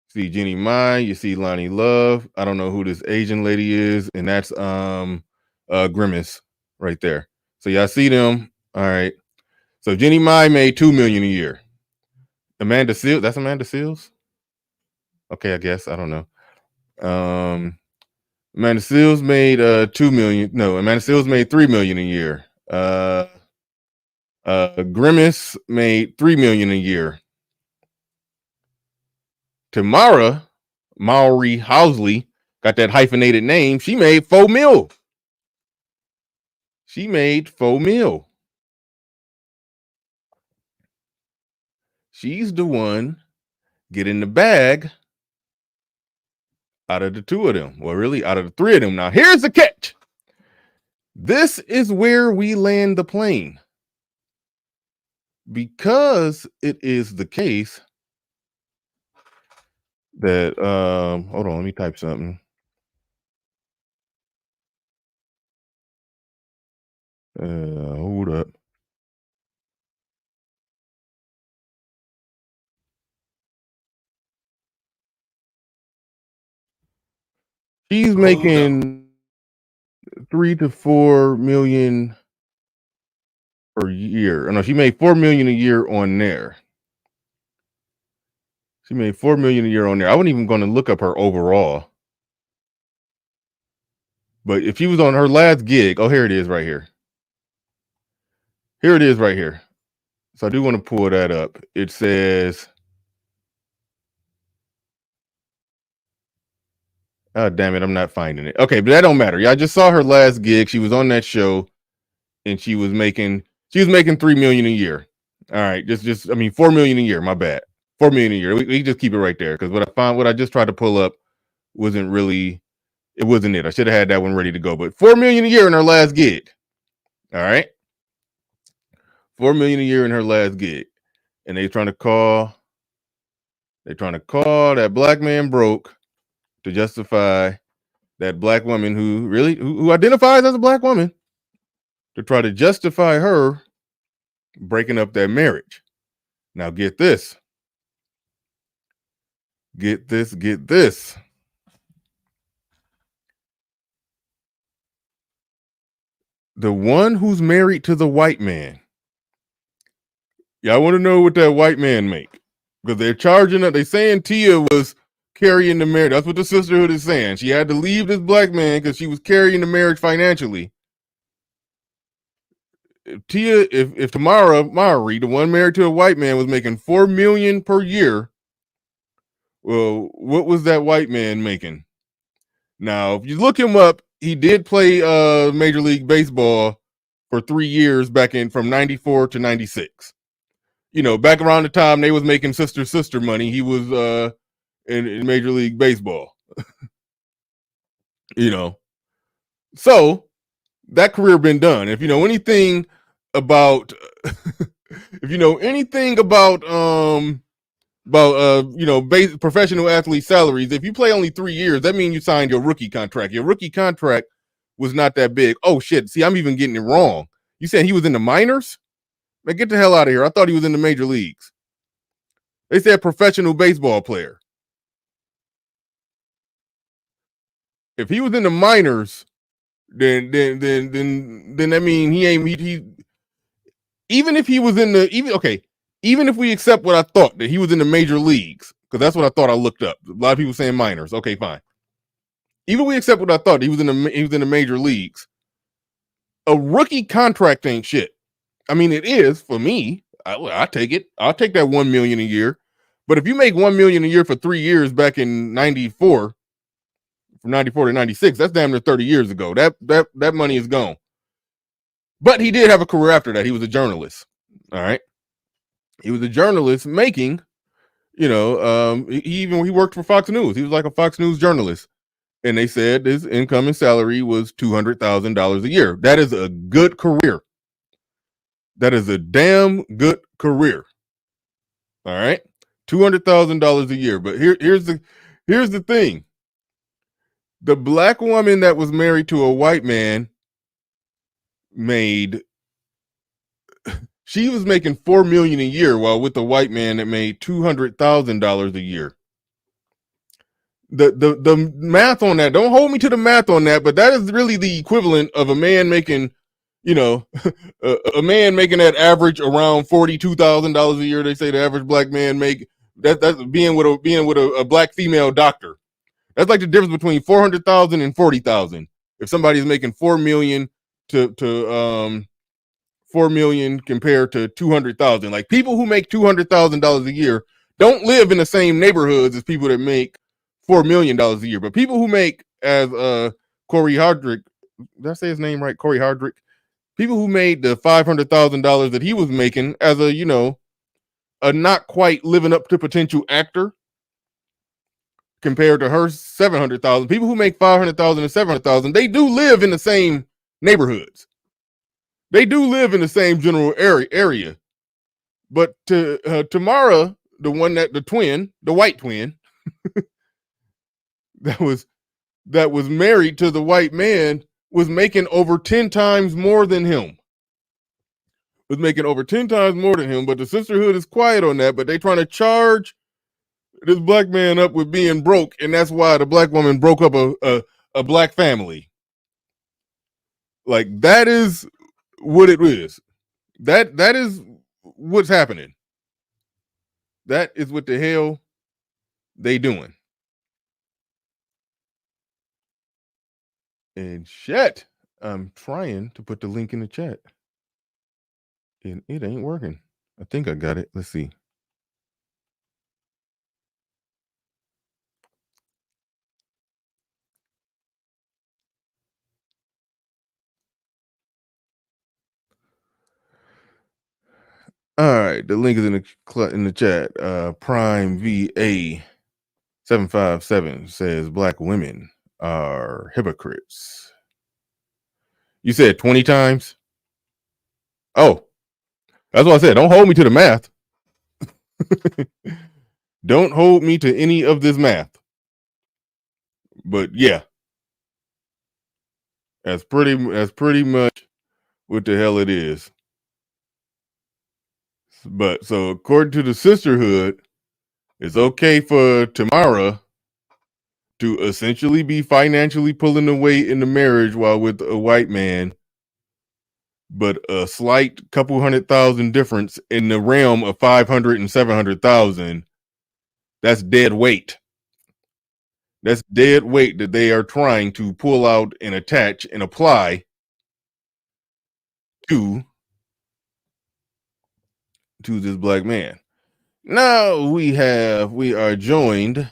See Jeannie Mai, you see Lonnie Love. I don't know who this Asian lady is, and that's Grimace right there. So y'all see them. All right. So Jeannie Mai made $2 million a year. Amanda Seales, that's Amanda Seales? Okay, I guess. I don't know. Amanda Seales made $2 million. No, Amanda Seales made $3 million a year. Grimace made $3 million a year. Tamara Maury Housley, got that hyphenated name. She made $4 million. She made $4 million. She's the one getting the bag out of the two of them. Well, really, out of the three of them. Now, here's the catch. This is where we land the plane. Because it is the case that, hold on, let me type something. Hold up. She's making 3 to 4 million per year. Oh, no, she made 4 million a year on there. She made 4 million a year on there. I wasn't even going to look up her overall. But if she was on her last gig, oh, here it is right here. Here it is right here. So I do want to pull that up. It says, oh, damn it, I'm not finding it. Okay, but that don't matter. Yeah, I just saw her last gig. She was on that show, and she was making 3 million a year. All right, just I mean 4 million a year. My bad, 4 million a year. We just keep it right there because what I just tried to pull up wasn't really, it wasn't it. I should have had that one ready to go. But 4 million a year in her last gig. All right, 4 million a year in her last gig, and they're trying to call that black man broke to justify that black woman who identifies as a black woman, to try to justify her breaking up that marriage. Now get this. Get this. The one who's married to the white man. Yeah, I want to know what that white man make. Because they're charging up, they saying Tia was carrying the marriage. That's what the sisterhood is saying. She had to leave this black man because she was carrying the marriage financially. If Tamara Maury, the one married to a white man, was making $4 million per year, well, what was that white man making? Now, if you look him up, he did play Major League Baseball for 3 years from 94 to 96. You know, back around the time they was making sister money, he was in Major League Baseball. You know, so that career been done. If you know anything about, professional athlete salaries, if you play only 3 years, that means you signed your rookie contract. Your rookie contract was not that big. Oh shit! See, I'm even getting it wrong. You said he was in the minors? Man, get the hell out of here! I thought he was in the major leagues. They said professional baseball player. If he was in the minors then that mean he ain't he even if he was in the even if we accept what I thought that he was in the major leagues, because that's what I thought I looked up. A lot of people saying minors. Okay, fine. Even if we accept what I thought, he was in the major leagues. A rookie contract ain't shit. I mean, it is for me. I take it. I'll take that $1 million a year. But if you make $1 million a year for 3 years back in '94, from '94 to '96, that's damn near 30 years ago. That money is gone. But he did have a career after that. He was a journalist. All right. He was a journalist making, he worked for Fox News. He was like a Fox News journalist. And they said his income and salary was $200,000 a year. That is a good career. That is a damn good career. All right. $200,000 a year. But here's the thing. The black woman that was married to a white man she was making $4 million a year, while with the white man that made $200,000 a year. The math on that, don't hold me to the math on that, but that is really the equivalent of a man making, a man making that average around $42,000 a year. They say the average black man make that's being with a black female doctor. That's like the difference between 400,000 and 40,000. If somebody's making 4 million to 4 million compared to 200,000, like people who make $200,000 a year don't live in the same neighborhoods as people that make $4 million a year. But people who make, as Corey Hardrick, did I say his name right? Corey Hardrick. People who made the $500,000 that he was making as a not quite living up to potential actor, compared to her 700,000. People who make 500,000 and 700,000, they do live in the same neighborhoods. They do live in the same general area. But Tamara, the white twin, that was married to the white man, was making over 10 times more than him. But the sisterhood is quiet on that, but they trying to charge this black man up with being broke, and that's why the black woman broke up a black family. Like, that is what it is. That is what's happening. That is what the hell they doing. And shit, I'm trying to put the link in the chat, and it ain't working. I think I got it. Let's see. All right, the link is in the chat. Prime VA 757 says black women are hypocrites. You said 20 times? Oh, that's what I said. Don't hold me to the math. Don't hold me to any of this math. But yeah, that's pretty much what the hell it is. But so according to the sisterhood, it's okay for Tamara to essentially be financially pulling the weight in the marriage while with a white man, but a slight couple 100,000 difference in the realm of 500 and 700,000. That's dead weight. That's dead weight that they are trying to pull out and attach and apply to this black man. Now we are joined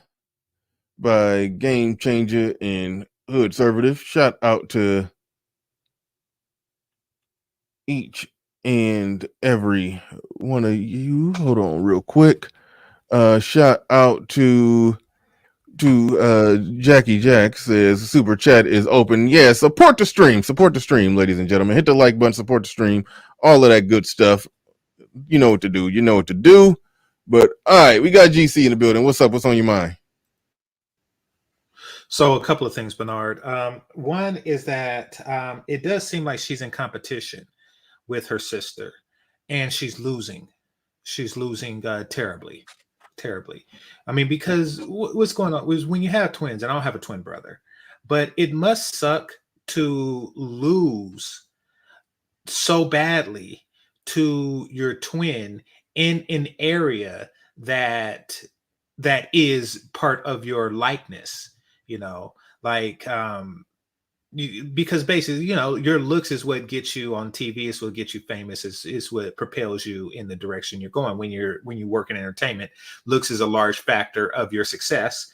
by Game Changer and Hood Conservative. Shout out to each and every one of you. Hold on real quick. Shout out to Jackie Jack says super chat is open. Yeah, support the stream, ladies and gentlemen. Hit the like button, support the stream, all of that good stuff. You know what to do. But all right, we got GC in the building. What's up? What's on your mind? So a couple of things, Bernard. One is that it does seem like she's in competition with her sister, and she's losing. She's losing terribly. I mean, because what's going on is when you have twins, and I don't have a twin brother, but it must suck to lose so badly to your twin in an area that is part of your likeness, you know, like because basically, you know, your looks is what gets you on TV, is what gets you famous, is what propels you in the direction you're going. When you work in entertainment, looks is a large factor of your success.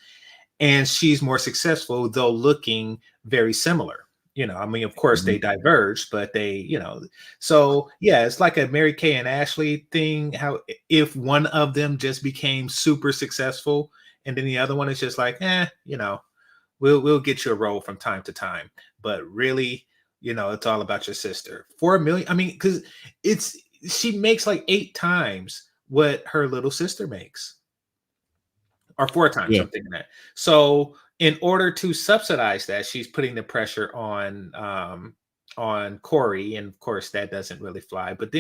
And she's more successful, though looking very similar. You know, I mean, of course they diverge, but they, you know, so yeah, it's like a Mary Kay and Ashley thing. How if one of them just became super successful and then the other one is just like, you know, we'll get you a role from time to time, but really, you know, it's all about your sister. 4 million. I mean, because she makes like 8 times what her little sister makes, or 4 times. Yeah. I'm thinking that. So in order to subsidize that, she's putting the pressure on Corey, and of course that doesn't really fly. But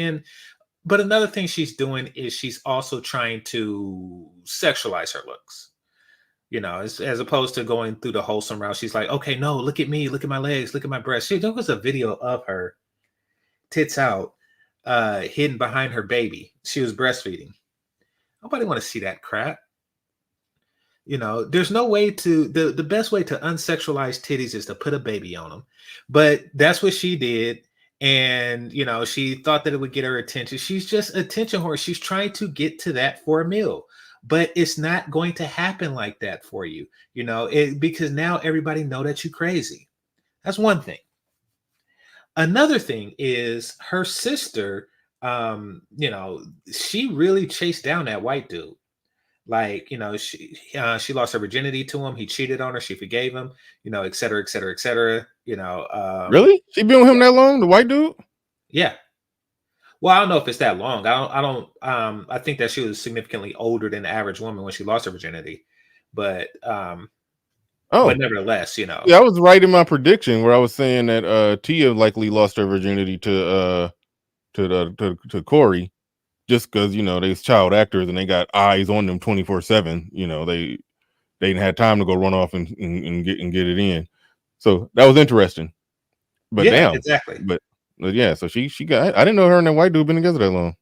another thing she's doing is she's also trying to sexualize her looks. You know, as opposed to going through the wholesome route, she's like, okay, no, look at me, look at my legs, look at my breasts. There was a video of her tits out, hidden behind her baby. She was breastfeeding. Nobody want to see that crap. You know, there's no way to the best way to unsexualize titties is to put a baby on them. But that's what she did. And, you know, she thought that it would get her attention. She's just attention whore. She's trying to get to that for a meal. But it's not going to happen like that for you, you know, because now everybody know that you're crazy. That's one thing. Another thing is her sister, you know, she really chased down that white dude. Like, you know, she lost her virginity to him. He cheated on her. She forgave him, you know, et cetera, et cetera, et cetera. You know, really? She been with him that long? The white dude? Yeah. Well, I don't know if it's that long. I think that she was significantly older than the average woman when she lost her virginity. But but nevertheless, you know. Yeah, I was right in my prediction where I was saying that Tia likely lost her virginity to Corey, just because, you know, they's child actors and they got eyes on them 24/7. You know, they didn't have time to go run off and get it in. So that was interesting. But yeah, damn, exactly. But yeah, so she got. I didn't know her and that white dude been together that long.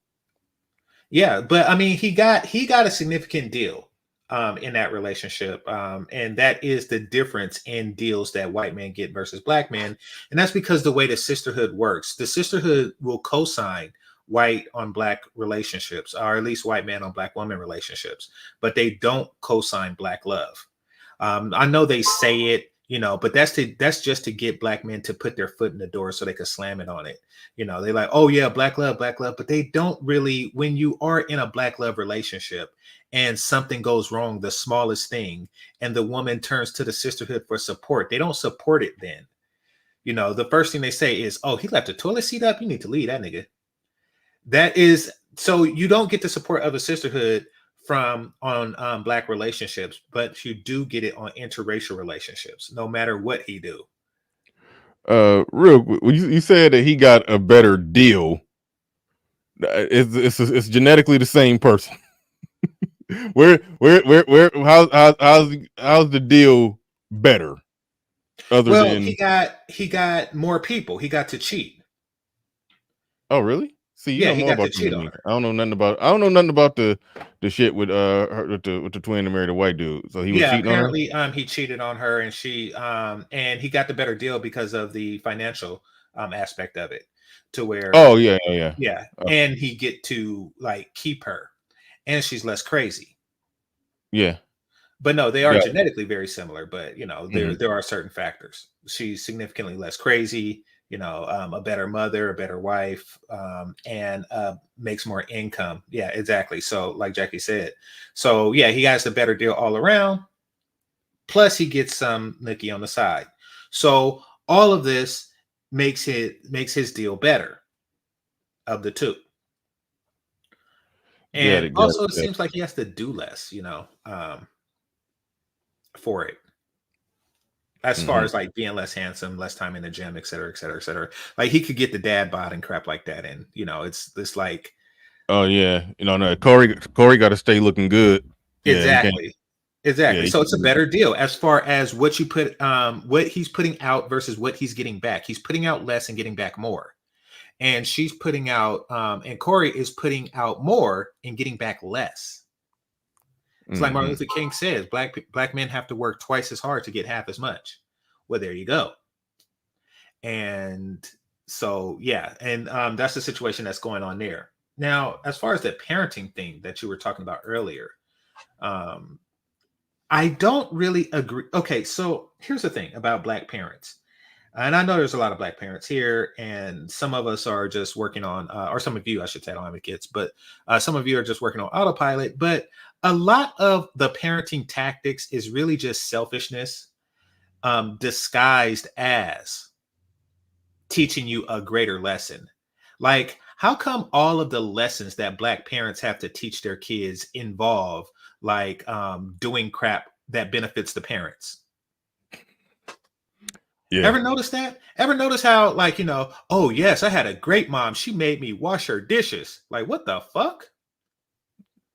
Yeah, but I mean, he got a significant deal in that relationship, and that is the difference in deals that white men get versus black men, and that's because the way the sisterhood works. The sisterhood will co-sign white on black relationships, or at least white man on black woman relationships, but they don't co-sign black love. I know they say it, you know, but that's just to get black men to put their foot in the door so they can slam it on it. You know, they're like, oh yeah, black love, but they don't really, when you are in a black love relationship and something goes wrong, the smallest thing, and the woman turns to the sisterhood for support, they don't support it then. You know, the first thing they say is, oh, he left the toilet seat up, you need to leave that nigga. That is, so you don't get the support of a sisterhood from on black relationships, but you do get it on interracial relationships, no matter what he do. Real quick, you said that he got a better deal. It's genetically the same person. where how's the deal better? Other than he got more people. He got to cheat. Oh really? See, you know more about cheat on her. I don't know nothing about the shit with with the twin that married a white dude. So he was cheating apparently, on her? He cheated on her, and she and he got the better deal because of the financial aspect of it, to where yeah, and he get to like keep her, and she's less crazy. Yeah. But no, they are genetically very similar, but you know, there are certain factors. She's significantly less crazy, you know, a better mother, a better wife, and makes more income. Yeah, exactly. So like Jackie said, so yeah, he has a better deal all around. Plus he gets some nookie on the side. So all of this makes his deal better of the two. And it seems like he has to do less, you know, for it. As far as like being less handsome, less time in the gym, et cetera, et cetera, et cetera. Like he could get the dad bod and crap like that. And, you know, it's this like. Oh, yeah. You know, no, Corey got to stay looking good. Exactly. Exactly. Yeah, So it's a better deal as far as what you put, what he's putting out versus what he's getting back. He's putting out less and getting back more. And she's putting out, and Corey is putting out more and getting back less. It's like Martin Luther King says, black men have to work twice as hard to get half as much. Well, there you go. And so, yeah, and that's the situation that's going on there. Now, as far as the parenting thing that you were talking about earlier, I don't really agree. Okay, so here's the thing about Black parents. And I know there's a lot of Black parents here, and some of us are just working on, or some of you, I should say, I don't have any kids, but some of you are just working on autopilot. But a lot of the parenting tactics is really just selfishness disguised as teaching you a greater lesson. Like, how come all of the lessons that Black parents have to teach their kids involve like doing crap that benefits the parents? Yeah. Ever notice that? Ever notice how, like, oh yes, I had a great mom. She made me wash her dishes. Like, what the fuck?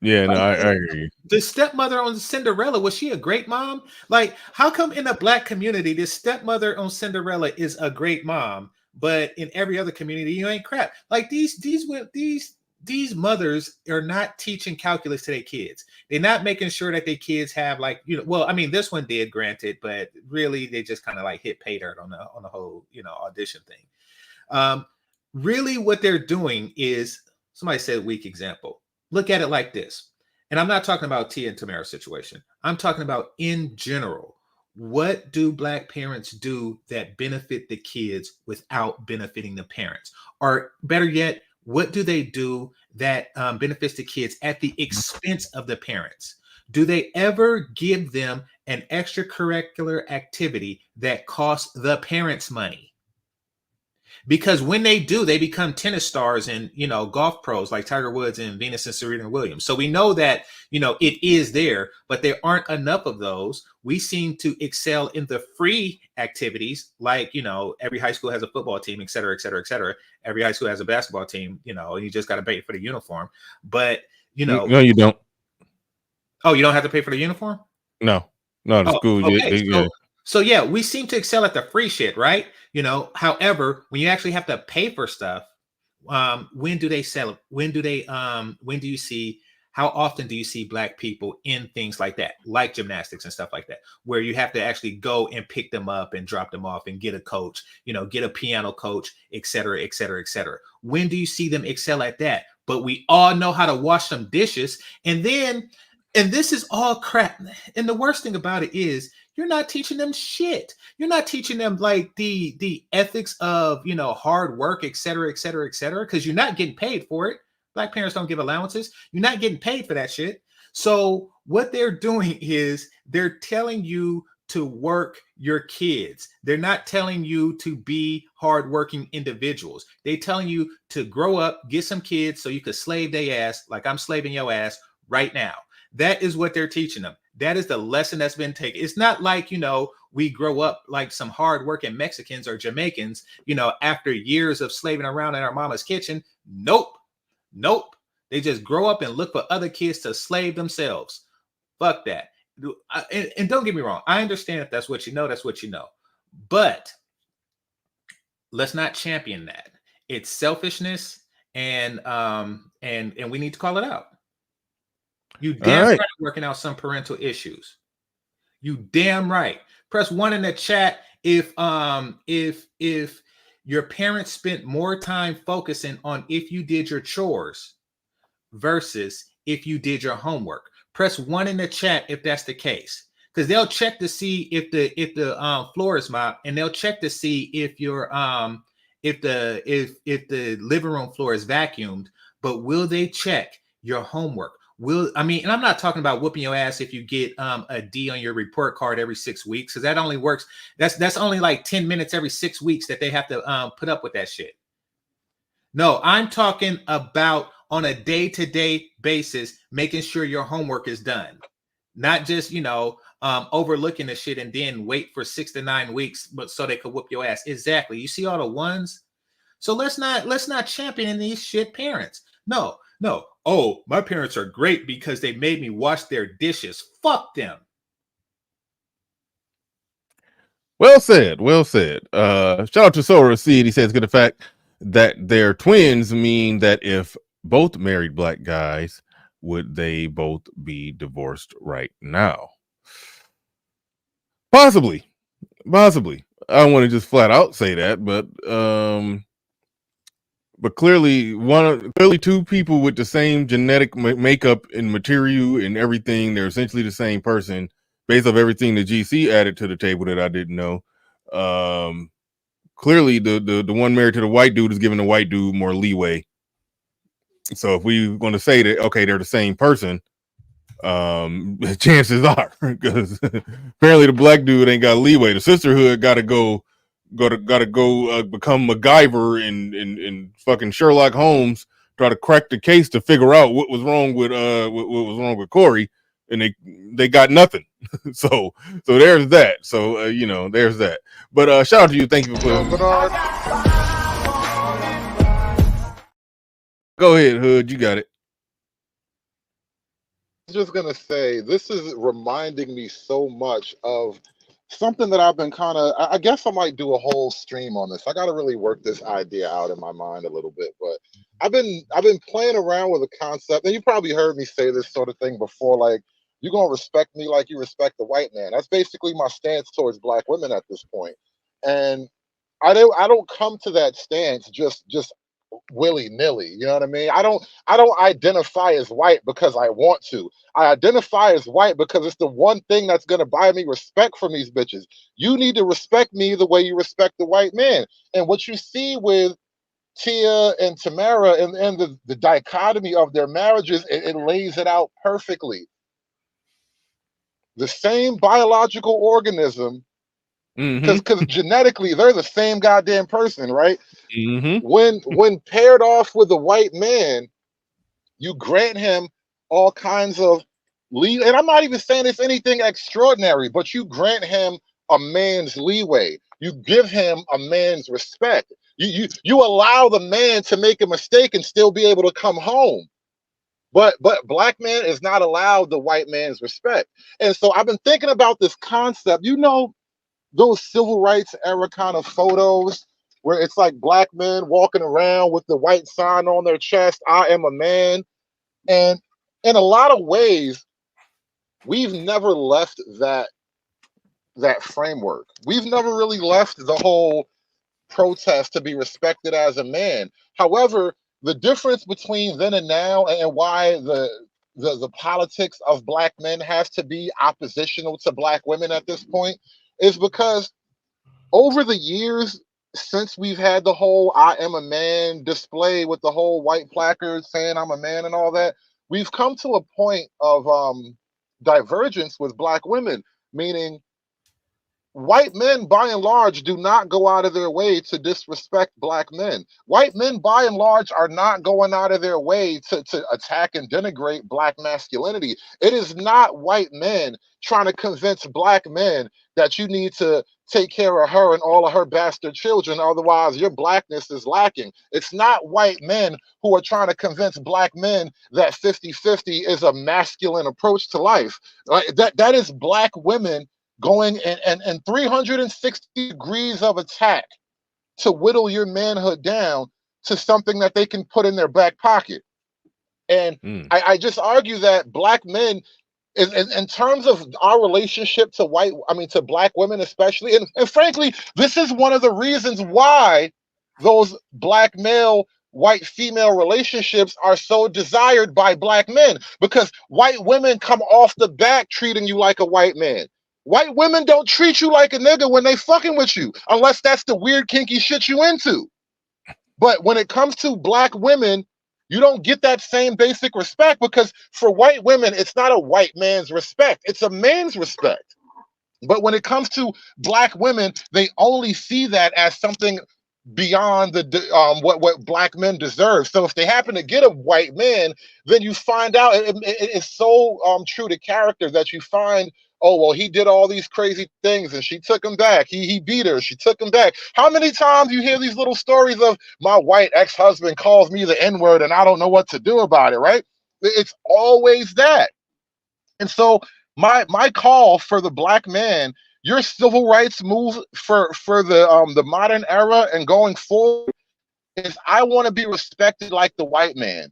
Yeah, no, Like, I hear you. the stepmother on Cinderella, was she a great mom? Like, how come in the Black community, this stepmother on Cinderella is a great mom, but in every other community, you ain't crap? Like, these mothers are not teaching calculus to their kids. They're not making sure that their kids have, like, well, I mean, this one did, granted, but really they just kind of like hit pay dirt on the whole, audition thing. Really what they're doing is, somebody said weak example. Look at it like this. And I'm not talking about Tia and Tamara's situation. I'm talking about in general. What do Black parents do that benefit the kids without benefiting the parents? Or better yet, what do they do that benefits the kids at the expense of the parents? Do they ever give them an extracurricular activity that costs the parents money? Because when they do, they become tennis stars and, golf pros like Tiger Woods and Venus and Serena Williams. So we know that, it is there, but there aren't enough of those. We seem to excel in the free activities, like, every high school has a football team, et cetera, et cetera, et cetera. Every high school has a basketball team, you just got to pay for the uniform. But, No, you don't. Oh, you don't have to pay for the uniform? No, the school. Okay. So yeah, we seem to excel at the free shit, right? However, when you actually have to pay for stuff, when do they sell it? When do you see, how often do you see Black people in things like that, like gymnastics and stuff like that, where you have to actually go and pick them up and drop them off and get a coach, get a piano coach, et cetera, et cetera, et cetera. When do you see them excel at that? But we all know how to wash some dishes. And this is all crap. And the worst thing about it is, you're not teaching them shit. You're not teaching them like the ethics of, hard work, et cetera, et cetera, et cetera, because you're not getting paid for it. Black parents don't give allowances. You're not getting paid for that shit. So what they're doing is they're telling you to work your kids. They're not telling you to be hardworking individuals. They're telling you to grow up, get some kids so you could slave their ass like I'm slaving your ass right now. That is what they're teaching them. That is the lesson that's been taken. It's not like, we grow up like some hardworking Mexicans or Jamaicans, after years of slaving around in our mama's kitchen. Nope. They just grow up and look for other kids to slave themselves. Fuck that. And don't get me wrong. I understand if that's what you know, that's what you know. But let's not champion that. It's selfishness, and we need to call it out. You damn right working out some parental issues. You damn right. Press 1 in the chat if your parents spent more time focusing on if you did your chores versus if you did your homework. Press 1 in the chat if that's the case, because they'll check to see if the floor is mopped, and they'll check to see if your if the living room floor is vacuumed. But will they check your homework? And I'm not talking about whooping your ass if you get a D on your report card every 6 weeks, because that only works. That's only like 10 minutes every 6 weeks that they have to put up with that shit. No, I'm talking about on a day-to-day basis, making sure your homework is done, not just overlooking the shit and then wait for 6 to 9 weeks, but so they could whoop your ass. Exactly. You see all the ones. So let's not champion these shit parents. No. Oh, my parents are great because they made me wash their dishes. Fuck them. Well said. Well said. Shout out to Sora Seed. He says, good the fact that they're twins mean that if both married black guys, would they both be divorced right now? Possibly. Possibly. I don't want to just flat out say that, but clearly two people with the same genetic makeup and material and everything, they're essentially the same person based off everything that GC added to the table that I didn't know. Clearly the one married to the white dude is giving the white dude more leeway. So if we want to say that, okay, they're the same person, chances are, because apparently the black dude ain't got leeway. The sisterhood gotta go become MacGyver and fucking Sherlock Holmes, try to crack the case to figure out what was wrong with what was wrong with Corey, and they got nothing. so there's that. So there's that. But shout out to you. Thank you for Bernard. Go ahead, Hood. You got it. I was just gonna say, this is reminding me so much of something that I've been kind of, I guess I might do a whole stream on this. I got to really work this idea out in my mind a little bit, but I've been playing around with a concept, and you probably heard me say this sort of thing before, like, you're going to respect me like you respect the white man. That's basically my stance towards black women at this point. And I don't come to that stance just willy-nilly. You know what I mean? I don't identify as white because I want to. I identify as white because it's the one thing that's going to buy me respect from these bitches. You need to respect me the way you respect the white man. And what you see with Tia and Tamara and the dichotomy of their marriages, it lays it out perfectly. The same biological organism, because genetically they're the same goddamn person, right? When paired off with a white man, you grant him all kinds of leeway. And I'm not even saying it's anything extraordinary, but you grant him a man's leeway. You give him a man's respect. You allow the man to make a mistake and still be able to come home. But black man is not allowed the white man's respect. And so I've been thinking about this concept. Those civil rights era kind of photos where it's like black men walking around with the white sign on their chest, I am a man. And in a lot of ways, we've never left that framework. We've never really left the whole protest to be respected as a man. However, the difference between then and now, and why the politics of black men has to be oppositional to black women at this point, is because over the years, since we've had the whole I am a man display with the whole white placard saying I'm a man and all that, we've come to a point of divergence with black women, meaning white men, by and large, do not go out of their way to disrespect black men. White men, by and large, are not going out of their way to attack and denigrate black masculinity. It is not white men trying to convince black men that you need to take care of her and all of her bastard children, otherwise your blackness is lacking. It's not white men who are trying to convince black men that 50-50 is a masculine approach to life. That is black women going and 360 degrees of attack to whittle your manhood down to something that they can put in their back pocket. And I just argue that black men, in terms of our relationship to to black women especially, and frankly, this is one of the reasons why those black male white female relationships are so desired by black men, because white women come off the back treating you like a white man. White women don't treat you like a nigga when they fucking with you, unless that's the weird kinky shit you into. But when it comes to black women, you don't get that same basic respect, because for white women, it's not a white man's respect, it's a man's respect. But when it comes to black women, they only see that as something beyond what black men deserve. So if they happen to get a white man, then you find out it's so true to character that you find, oh, well, he did all these crazy things and she took him back. He beat her. She took him back. How many times you hear these little stories of my white ex-husband calls me the N-word and I don't know what to do about it, right? It's always that. And so my call for the black man your civil rights move for the modern era and going forward is I want to be respected like the white man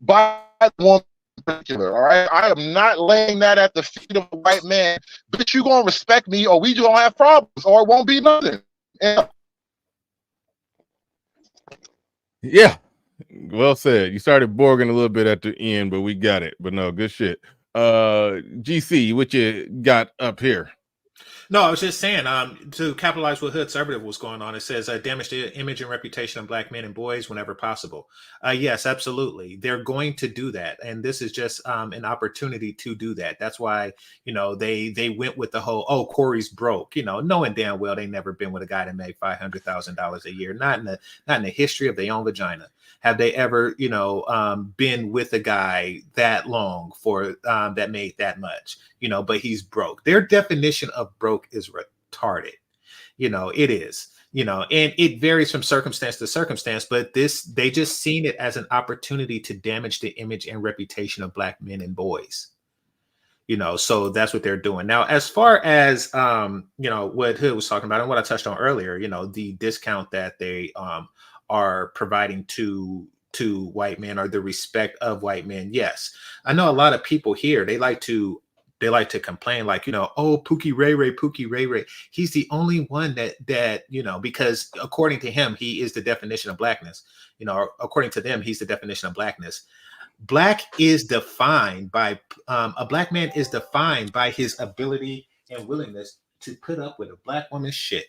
by one in particular. All right, I am not laying that at the feet of a white man. Bitch, you gonna respect me, or we gonna have problems, or it won't be nothing. Yeah, well said. You started borging a little bit at the end, but we got it. But no, good shit. GC, what you got up here? No, I was just saying, to capitalize what Hood Conservative was going on, it says damage the image and reputation of black men and boys whenever possible. Yes, absolutely. They're going to do that. And this is just an opportunity to do that. That's why, they went with the whole, oh, Corey's broke, knowing damn well they never been with a guy that made $500,000 a year. Not in the history of their own vagina. Have they ever, been with a guy that long for that made that much, but he's broke. Their definition of broke is retarded. It is, and it varies from circumstance to circumstance, but they just seen it as an opportunity to damage the image and reputation of black men and boys. So that's what they're doing. Now, as far as, what Hood was talking about and what I touched on earlier, the discount that they are providing to white men, or the respect of white men. Yes. I know a lot of people here, they like to complain, like, oh, Pookie Ray Ray. He's the only one that, because according to him, he is the definition of blackness. According to them, he's the definition of blackness. Black is defined by, a black man is defined by his ability and willingness to put up with a black woman's shit.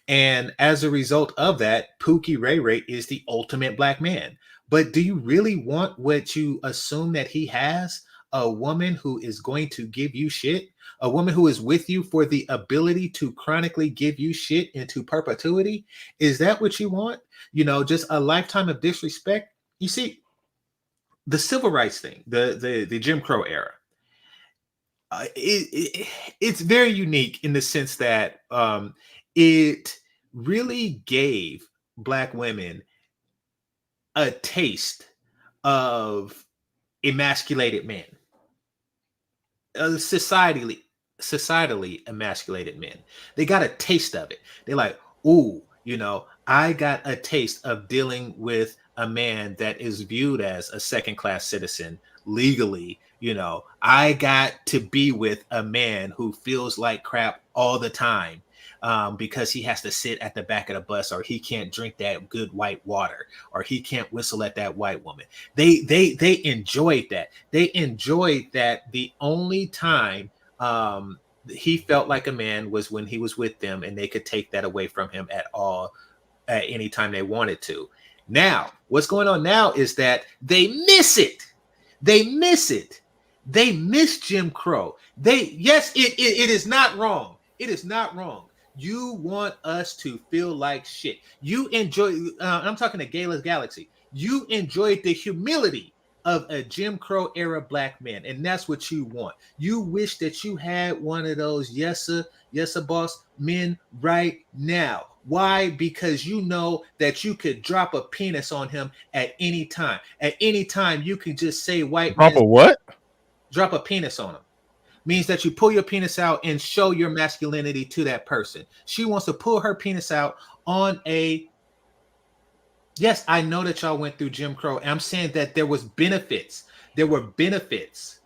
And as a result of that, Pookie Ray Ray is the ultimate black man. But do you really want what you assume that he has? A woman who is going to give you shit? A woman who is with you for the ability to chronically give you shit into perpetuity? Is that what you want? Just a lifetime of disrespect? You see, the civil rights thing, the Jim Crow era, it's very unique in the sense that it really gave black women a taste of emasculated men, societally emasculated men. They got a taste of it. They're like, ooh, I got a taste of dealing with a man that is viewed as a second-class citizen legally. I got to be with a man who feels like crap all the time. Because he has to sit at the back of the bus, or he can't drink that good white water, or he can't whistle at that white woman. They enjoyed that. They enjoyed that the only time he felt like a man was when he was with them, and they could take that away from him at any time they wanted to. Now, what's going on now is that they miss it. They miss it. They miss Jim Crow. Yes, it is not wrong. It is not wrong. You want us to feel like shit. You enjoy, I'm talking to Gala's Galaxy. You enjoyed the humility of a Jim Crow era black man. And that's what you want. You wish that you had one of those yes sir, boss men right now. Why? Because you know that you could drop a penis on him at any time. At any time, you can just say white man. Drop a what? Drop a penis on him. Means that you pull your penis out and show your masculinity to that person. She wants to pull her penis out on a... Yes, I know that y'all went through Jim Crow. And I'm saying that there was benefits. There were benefits.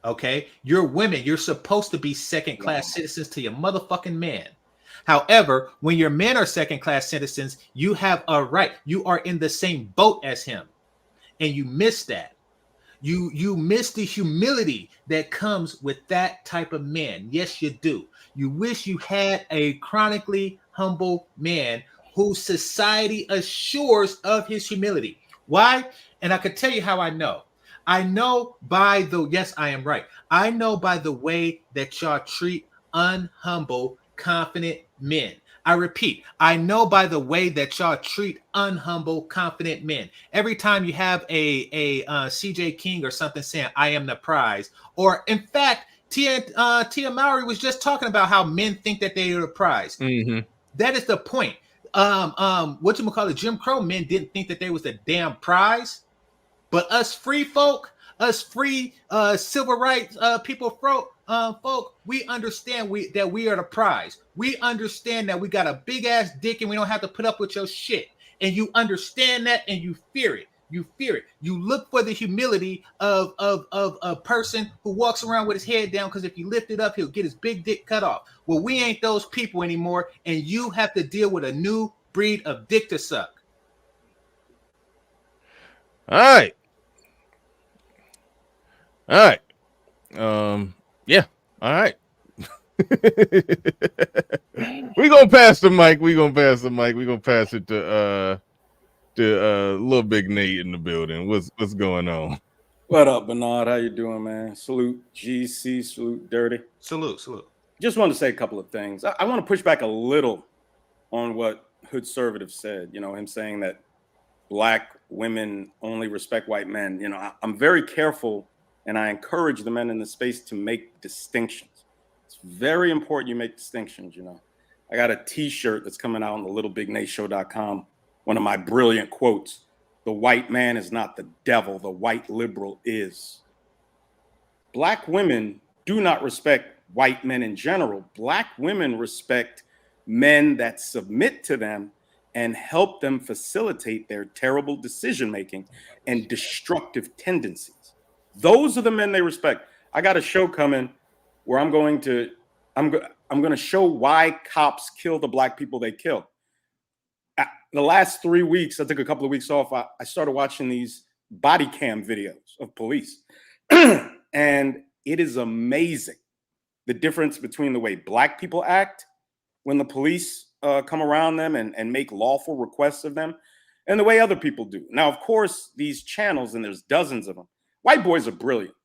Okay? You're women. You're supposed to be second-class citizens to your motherfucking man. However, when your men are second-class citizens, you have a right. You are in the same boat as him. And you miss that. You miss the humility that comes with that type of man. Yes, you do. You wish you had a chronically humble man who society assures of his humility. Why? And I could tell you how I know. I know by the, yes, I am right. I know by the way that y'all treat unhumble, confident men. I repeat, I know by the way that y'all treat unhumble, confident men. Every time you have a CJ King or something saying, I am the prize. Or in fact, Tia Mowry was just talking about how men think that they are the prize. Mm-hmm. That is the point. Jim Crow men didn't think that they was the damn prize. But us free folk us free civil rights people folk, we understand that we are the prize. We understand that we got a big ass dick and we don't have to put up with your shit. And you understand that and you fear it. You fear it. You look for the humility of a person who walks around with his head down, because if you lift it up, he'll get his big dick cut off. Well, we ain't those people anymore, and you have to deal with a new breed of dick to suck. All right. Yeah. All right. We're gonna pass the mic. We're gonna pass it to little big Nate in the building. What's going on? What up, Bernard? How you doing, man? Salute GC, salute Dirty. Salute. Just wanted to say a couple of things. I want to push back a little on what Hood Conservative said. You know, him saying that black women only respect white men. You know, I'm very careful, and I encourage the men in the space to make distinctions. It's very important you make distinctions, you know. I got a t-shirt that's coming out on the littlebignateshow.com. One of my brilliant quotes: the white man is not the devil, the white liberal is. Black women do not respect white men in general. Black women respect men that submit to them and help them facilitate their terrible decision-making and destructive tendencies. Those are the men they respect. I got a show coming where I'm going to show why cops kill the black people they kill. The last 3 weeks, I took a couple of weeks off. I started watching these body cam videos of police. And it is amazing the difference between the way black people act when the police come around them and make lawful requests of them, and the way other people do. Now, of course, these channels, and there's dozens of them, white boys are brilliant.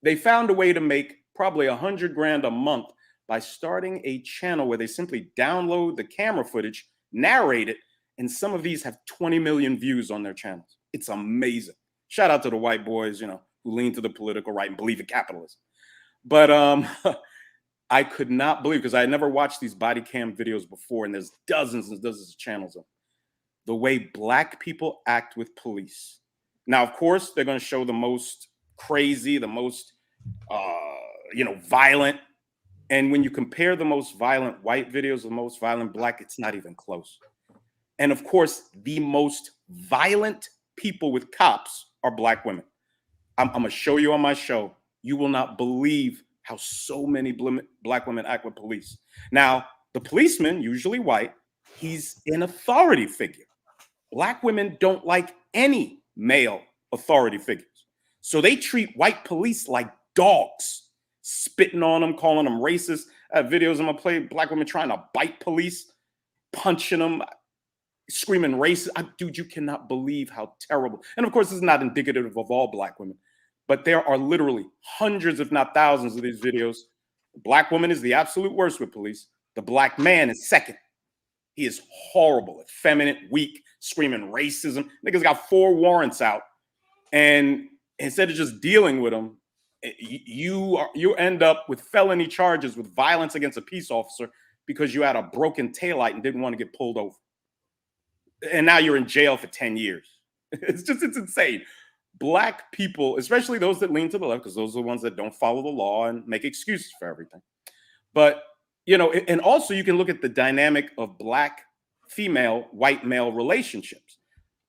They found a way to make probably $100,000 a month by starting a channel where they simply download the camera footage, narrate it, and some of these have 20 million views on their channels. It's amazing. Shout out to the white boys, you know, who lean to the political right and believe in capitalism. But I could not believe, because I had never watched these body cam videos before, and there's dozens and dozens of channels of them, the way black people act with police. Now, of course, they're going to show the most crazy, the most, violent. And when you compare the most violent white videos to the most violent black, it's not even close. And of course, the most violent people with cops are black women. I'm going to show you on my show. You will not believe how so many black women act with police. Now, the policeman, usually white, he's an authority figure. Black women don't like any male authority figures. So they treat white police like dogs, spitting on them, calling them racist. I have videos I'm going to play, black women trying to bite police, punching them, screaming racist. Dude, you cannot believe how terrible. And of course, this is not indicative of all black women, but there are literally hundreds, if not thousands, of these videos. The black woman is the absolute worst with police. The black man is second. He is horrible, effeminate, weak, screaming racism. Niggas got 4 warrants out. And instead of just dealing with them, you end up with felony charges with violence against a peace officer because you had a broken taillight and didn't want to get pulled over. And now you're in jail for 10 years. It's insane. Black people, especially those that lean to the left, because those are the ones that don't follow the law and make excuses for everything. But, you know, and also you can look at the dynamic of black female, white male relationships.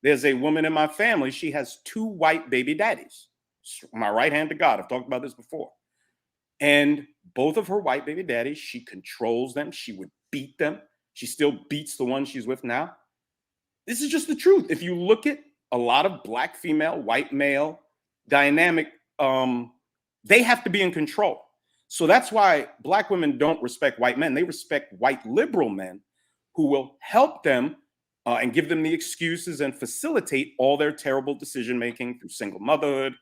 There's a woman in my family. She has 2 white baby daddies. My right hand to God. I've talked about this before. And both of her white baby daddies, she controls them. She would beat them. She still beats the one she's with now. This is just the truth. If you look at a lot of black female, white male dynamic, they have to be in control. So that's why black women don't respect white men. They respect white liberal men who will help them and give them the excuses and facilitate all their terrible decision-making through single motherhood,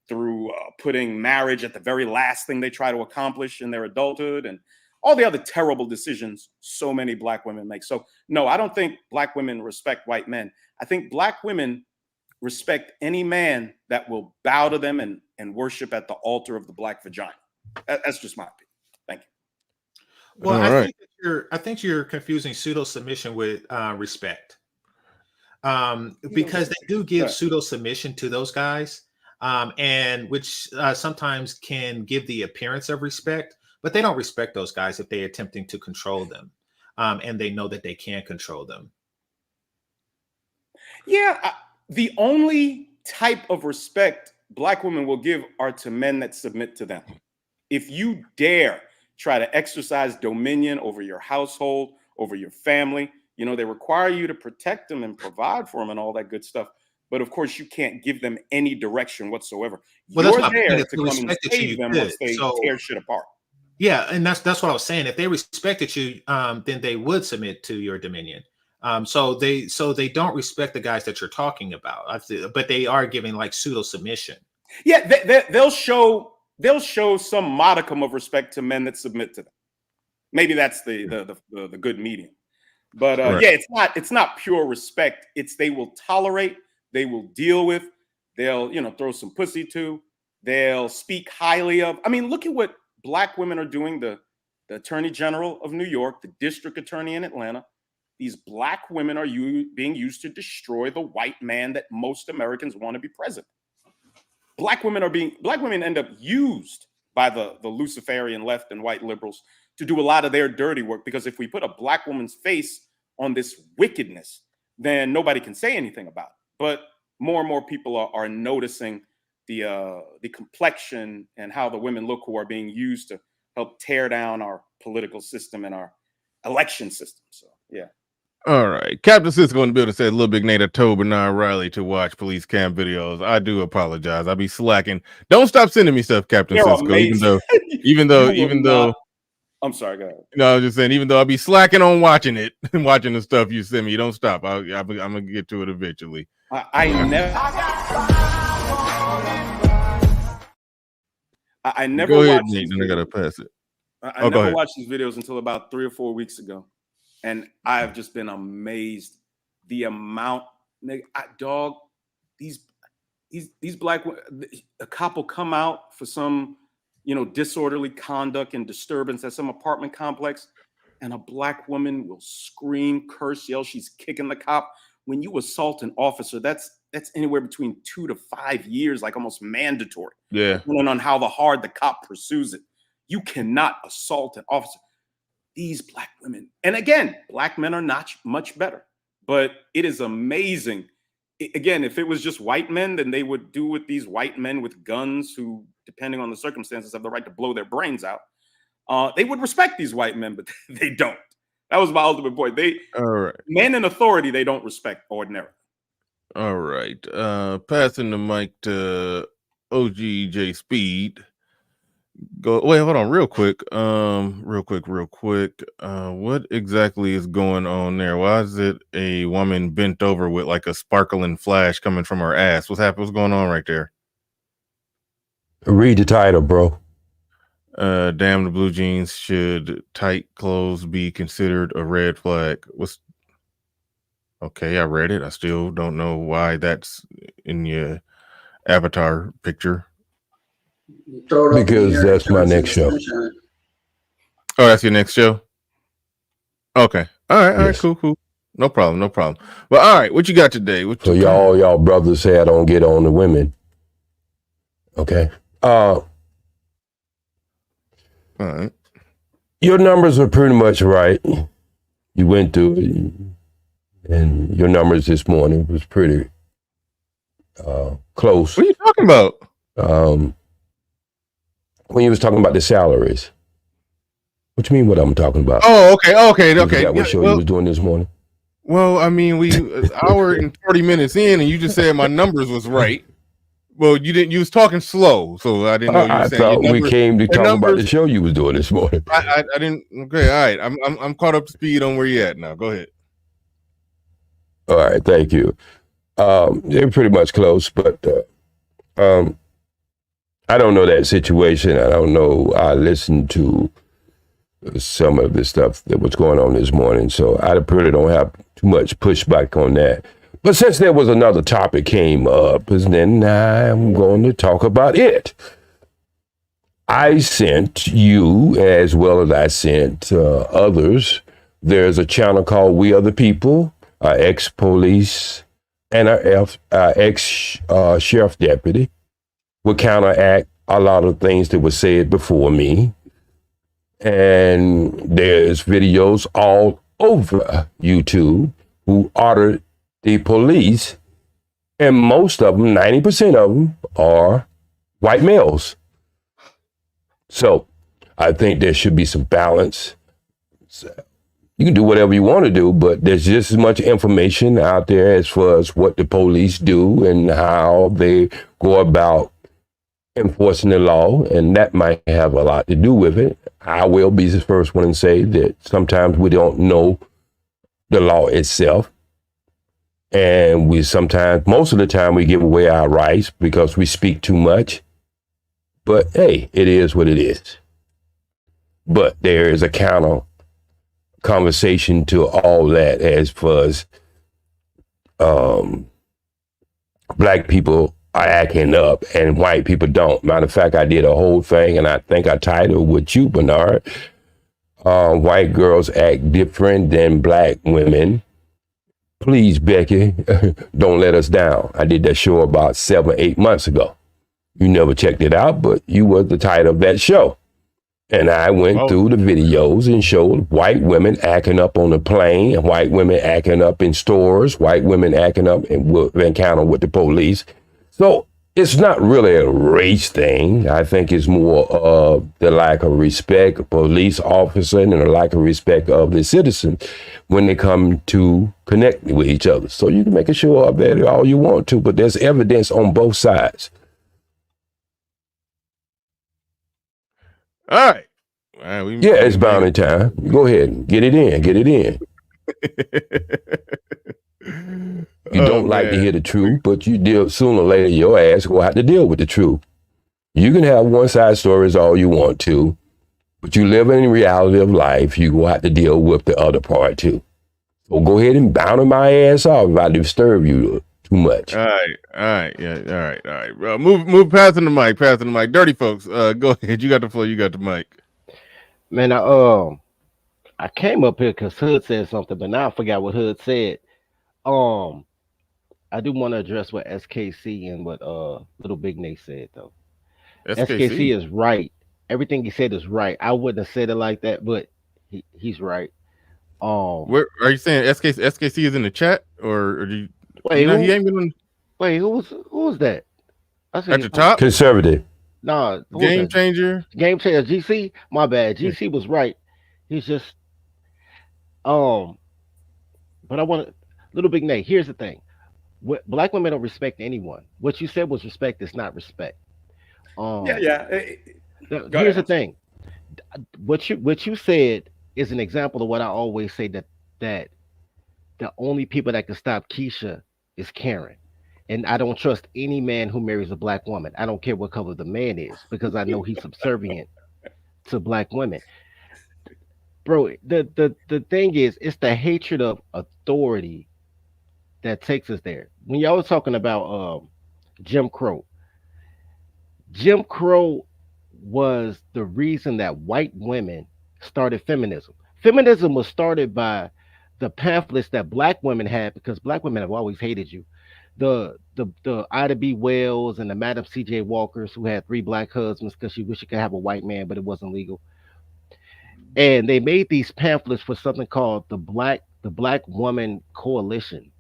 through putting marriage at the very last thing they try to accomplish in their adulthood, and all the other terrible decisions so many black women make. So no, I don't think black women respect white men. I think black women respect any man that will bow to them and worship at the altar of the black vagina. That's just my opinion. Thank you. Well, I think you're confusing pseudo submission with respect, because they do give pseudo submission to those guys. and which sometimes can give the appearance of respect, but they don't respect those guys if they're attempting to control them, and they know that they can't control them. Yeah, the only type of respect Black women will give are to men that submit to them. If you dare try to exercise dominion over your household, over your family, you know, they require you to protect them and provide for them and all that good stuff. But of course, you can't give them any direction whatsoever. Well, You're that's there if to they come and respected you, save you them could. once they tear shit apart. Yeah, and that's what I was saying. If they respected you, then they would submit to your dominion. So they don't respect the guys that you're talking about, but they are giving like pseudo submission. Yeah, they'll show some modicum of respect to men that submit to them. Maybe that's the good medium. But Right. yeah, it's not pure respect. It's they will tolerate, they will deal with, they'll throw some pussy to, they'll speak highly of. I mean, look at what Black women are doing. The Attorney General of New York, the District Attorney in Atlanta. These Black women are being used to destroy the white man that most Americans want to be president. Black women end up used by the Luciferian left and white liberals to do a lot of their dirty work, because if we put a Black woman's face on this wickedness, then nobody can say anything about it. But more and more people are noticing the complexion and how the women look who are being used to help tear down our political system and our election system. So yeah. All right. Captain Cisco in the building said, Lil Big Nate, I told Bernard Riley to watch police cam videos. I do apologize. I'll be slacking. Don't stop sending me stuff, Captain They're Cisco, amazing. even though I'm sorry, go ahead. No, I was just saying, even though I'll be slacking on watching it and watching the stuff you send me, don't stop. I'm gonna get to it eventually. I never Go ahead, watched Nate, then I gotta pass it. I never watched these videos until about 3 or 4 weeks ago, and I've just been amazed the amount. These Black, a cop will come out for some disorderly conduct and disturbance at some apartment complex, and a Black woman will scream, curse, yell. She's kicking the cop. When you assault an officer, that's anywhere between 2 to 5 years, like almost mandatory. Yeah. Depending on how hard the cop pursues it. You cannot assault an officer. These Black women, and again, Black men are not much better, but it is amazing. Again, if it was just white men, then they would do with these white men with guns who, depending on the circumstances, have the right to blow their brains out. They would respect these white men, but they don't. That was my ultimate point. All right. Men in authority, they don't respect ordinarily. All right. Passing the mic to OGJ Speed. Wait, hold on, real quick. Real quick. What exactly is going on there? Why is it a woman bent over with like a sparkling flash coming from her ass? What's happening? What's going on right there? Read the title, bro. Damn the blue jeans. Should tight clothes be considered a red flag? Okay, I read it. I still don't know why that's in your avatar picture. Because that's my next show. Oh, that's your next show? Okay. All right, cool. No problem. Well, all right, what you got today? So y'all brothers say I don't get on the women. Okay. All right. Your numbers are pretty much right. You went through it, and your numbers this morning was pretty close. What are you talking about? When you was talking about the salaries. What you mean what I'm talking about? Oh, okay. Is that what show you was doing this morning? Well, I mean, we an hour and 40 minutes in, and you just said my numbers was right. Well, you didn't. You was talking slow, so I didn't know you were saying. I thought we came to talk about the show you was doing this morning. I didn't. Okay, all right. I'm caught up to speed on where you at now. Go ahead. All right, thank you. They're pretty much close, but I don't know that situation. I don't know. I listened to some of the stuff that was going on this morning, so I really don't have too much pushback on that. But since there was another topic came up, then I'm going to talk about it. I sent you, as well as I sent others, there's a channel called We Are the People, our ex-police and our ex-sheriff deputy would counteract a lot of things that were said before me. And there's videos all over YouTube who ordered the police, and most of them, 90% of them, are white males. So I think there should be some balance. You can do whatever you want to do, but there's just as much information out there as far as what the police do and how they go about enforcing the law, and that might have a lot to do with it. I will be the first one to say that sometimes we don't know the law itself, and we sometimes, most of the time, we give away our rights because we speak too much. But hey, it is what it is. But there is a counter conversation to all that as far as black people are acting up and white people don't. Matter of fact, I did a whole thing, and I think I titled with you, Bernard, white girls act different than black women. Please, Becky, don't let us down. I did that show about 7-8 months ago. You never checked it out, but you were the title of that show. And I went through the videos and showed white women acting up on the plane, and white women acting up in stores, white women acting up in encounter with the police. So it's not really a race thing. I think it's more of the lack of respect of police officer and the lack of respect of the citizen when they come to connect with each other. So you can make a show of that all you want to, but there's evidence on both sides. All right. Yeah, it's bounty time. Go ahead and get it in. Get it in. You don't like to hear the truth, but you deal sooner or later. Your ass will have to deal with the truth. You can have one side stories all you want to, but you live in the reality of life. You will have to deal with the other part too. So go ahead and bounty my ass off if I disturb you too much. All right, yeah, all right, bro. Move, passing the mic. Dirty folks, go ahead. You got the floor. You got the mic. Man, I came up here because Hood said something, but now I forgot what Hood said. I do want to address what SKC and what Little Big Nate said though. SKC is right. Everything he said is right. I wouldn't have said it like that, but he's right. Where are you saying SKC is in the chat, or do you? Wait, he ain't been on. Wait, who was that? At the top, conservative. Nah, game changer. Game changer. GC. My bad. GC was right. He's just but I want to. Little Big Nate. Here's the thing. Black women don't respect anyone. What you said was respect is not respect. Here's the thing. What you said is an example of what I always say, that the only people that can stop Keisha is Karen. And I don't trust any man who marries a black woman. I don't care what color the man is, because I know he's subservient to black women. Bro, the thing is, it's the hatred of authority that takes us there. When y'all was talking about Jim Crow was the reason that white women started feminism. Feminism was started by the pamphlets that black women had, because black women have always hated you. The Ida B. Wells and the Madam C.J. Walkers, who had 3 black husbands because she wished she could have a white man, but it wasn't legal. And they made these pamphlets for something called the Black Woman Coalition.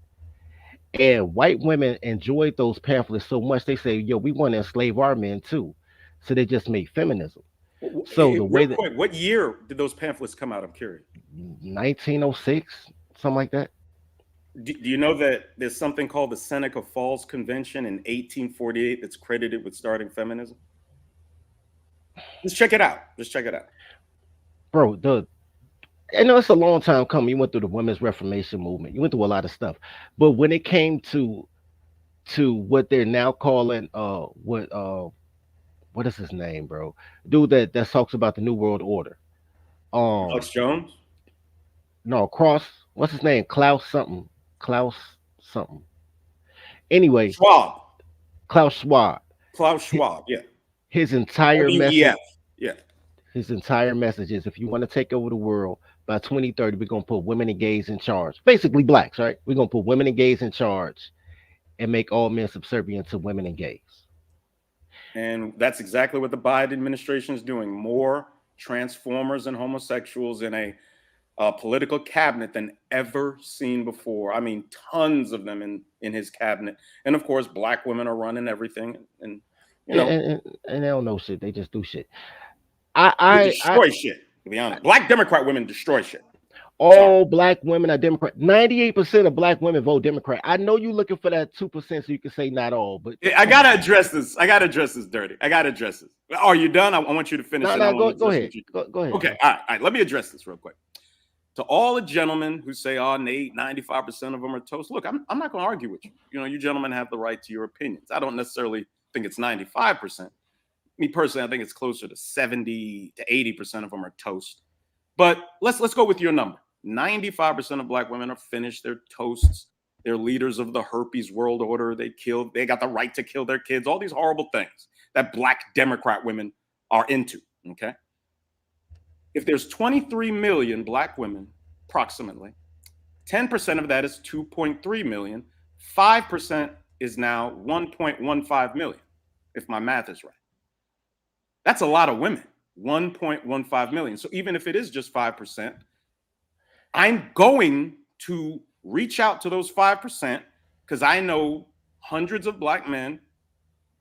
And white women enjoyed those pamphlets so much they say, "Yo, we want to enslave our men too." So they just made feminism. So the way that what year did those pamphlets come out? I'm curious. 1906, something like that. Do you know that there's something called the Seneca Falls Convention in 1848 that's credited with starting feminism? Let's check it out. Bro, I know it's a long time coming. You went through the women's Reformation movement. You went through a lot of stuff. But when it came to what they're now calling what is his name, bro? Dude that talks about the New World Order. Alex Jones? No, what's his name? Klaus something. Anyway. Schwab. Klaus Schwab, yeah. His entire message. Yeah. His entire message is, if you want to take over the world, by 2030, we're going to put women and gays in charge. Basically blacks, right? We're going to put women and gays in charge and make all men subservient to women and gays. And that's exactly what the Biden administration is doing. More transformers and homosexuals in a political cabinet than ever seen before. I mean, tons of them in his cabinet. And of course, black women are running everything. And you know, and they don't know shit. They just do shit. They destroy shit, to be honest. Black Democrat women destroy shit. All black women are Democrat. 98% of black women vote Democrat. I know you're looking for that 2% so you can say not all, but I gotta address this. Dirty. I gotta address this. Are you done? I want you to finish. No, go ahead. Go ahead. Okay, all right. Let me address this real quick. To all the gentlemen who say, oh, Nate, 95% of them are toast. Look, I'm not going to argue with you. You know, you gentlemen have the right to your opinions. I don't necessarily think it's 95%. Me personally, I think it's closer to 70 to 80% of them are toast. But let's go with your number. 95% of black women are finished. They're toasts. They're leaders of the herpes world order. They got the right to kill their kids. All these horrible things that black Democrat women are into. Okay. If there's 23 million black women, approximately, 10% of that is 2.3 million. 5% is now 1.15 million, if my math is right. That's a lot of women, 1.15 million. So even if it is just 5%, I'm going to reach out to those 5% because I know hundreds of black men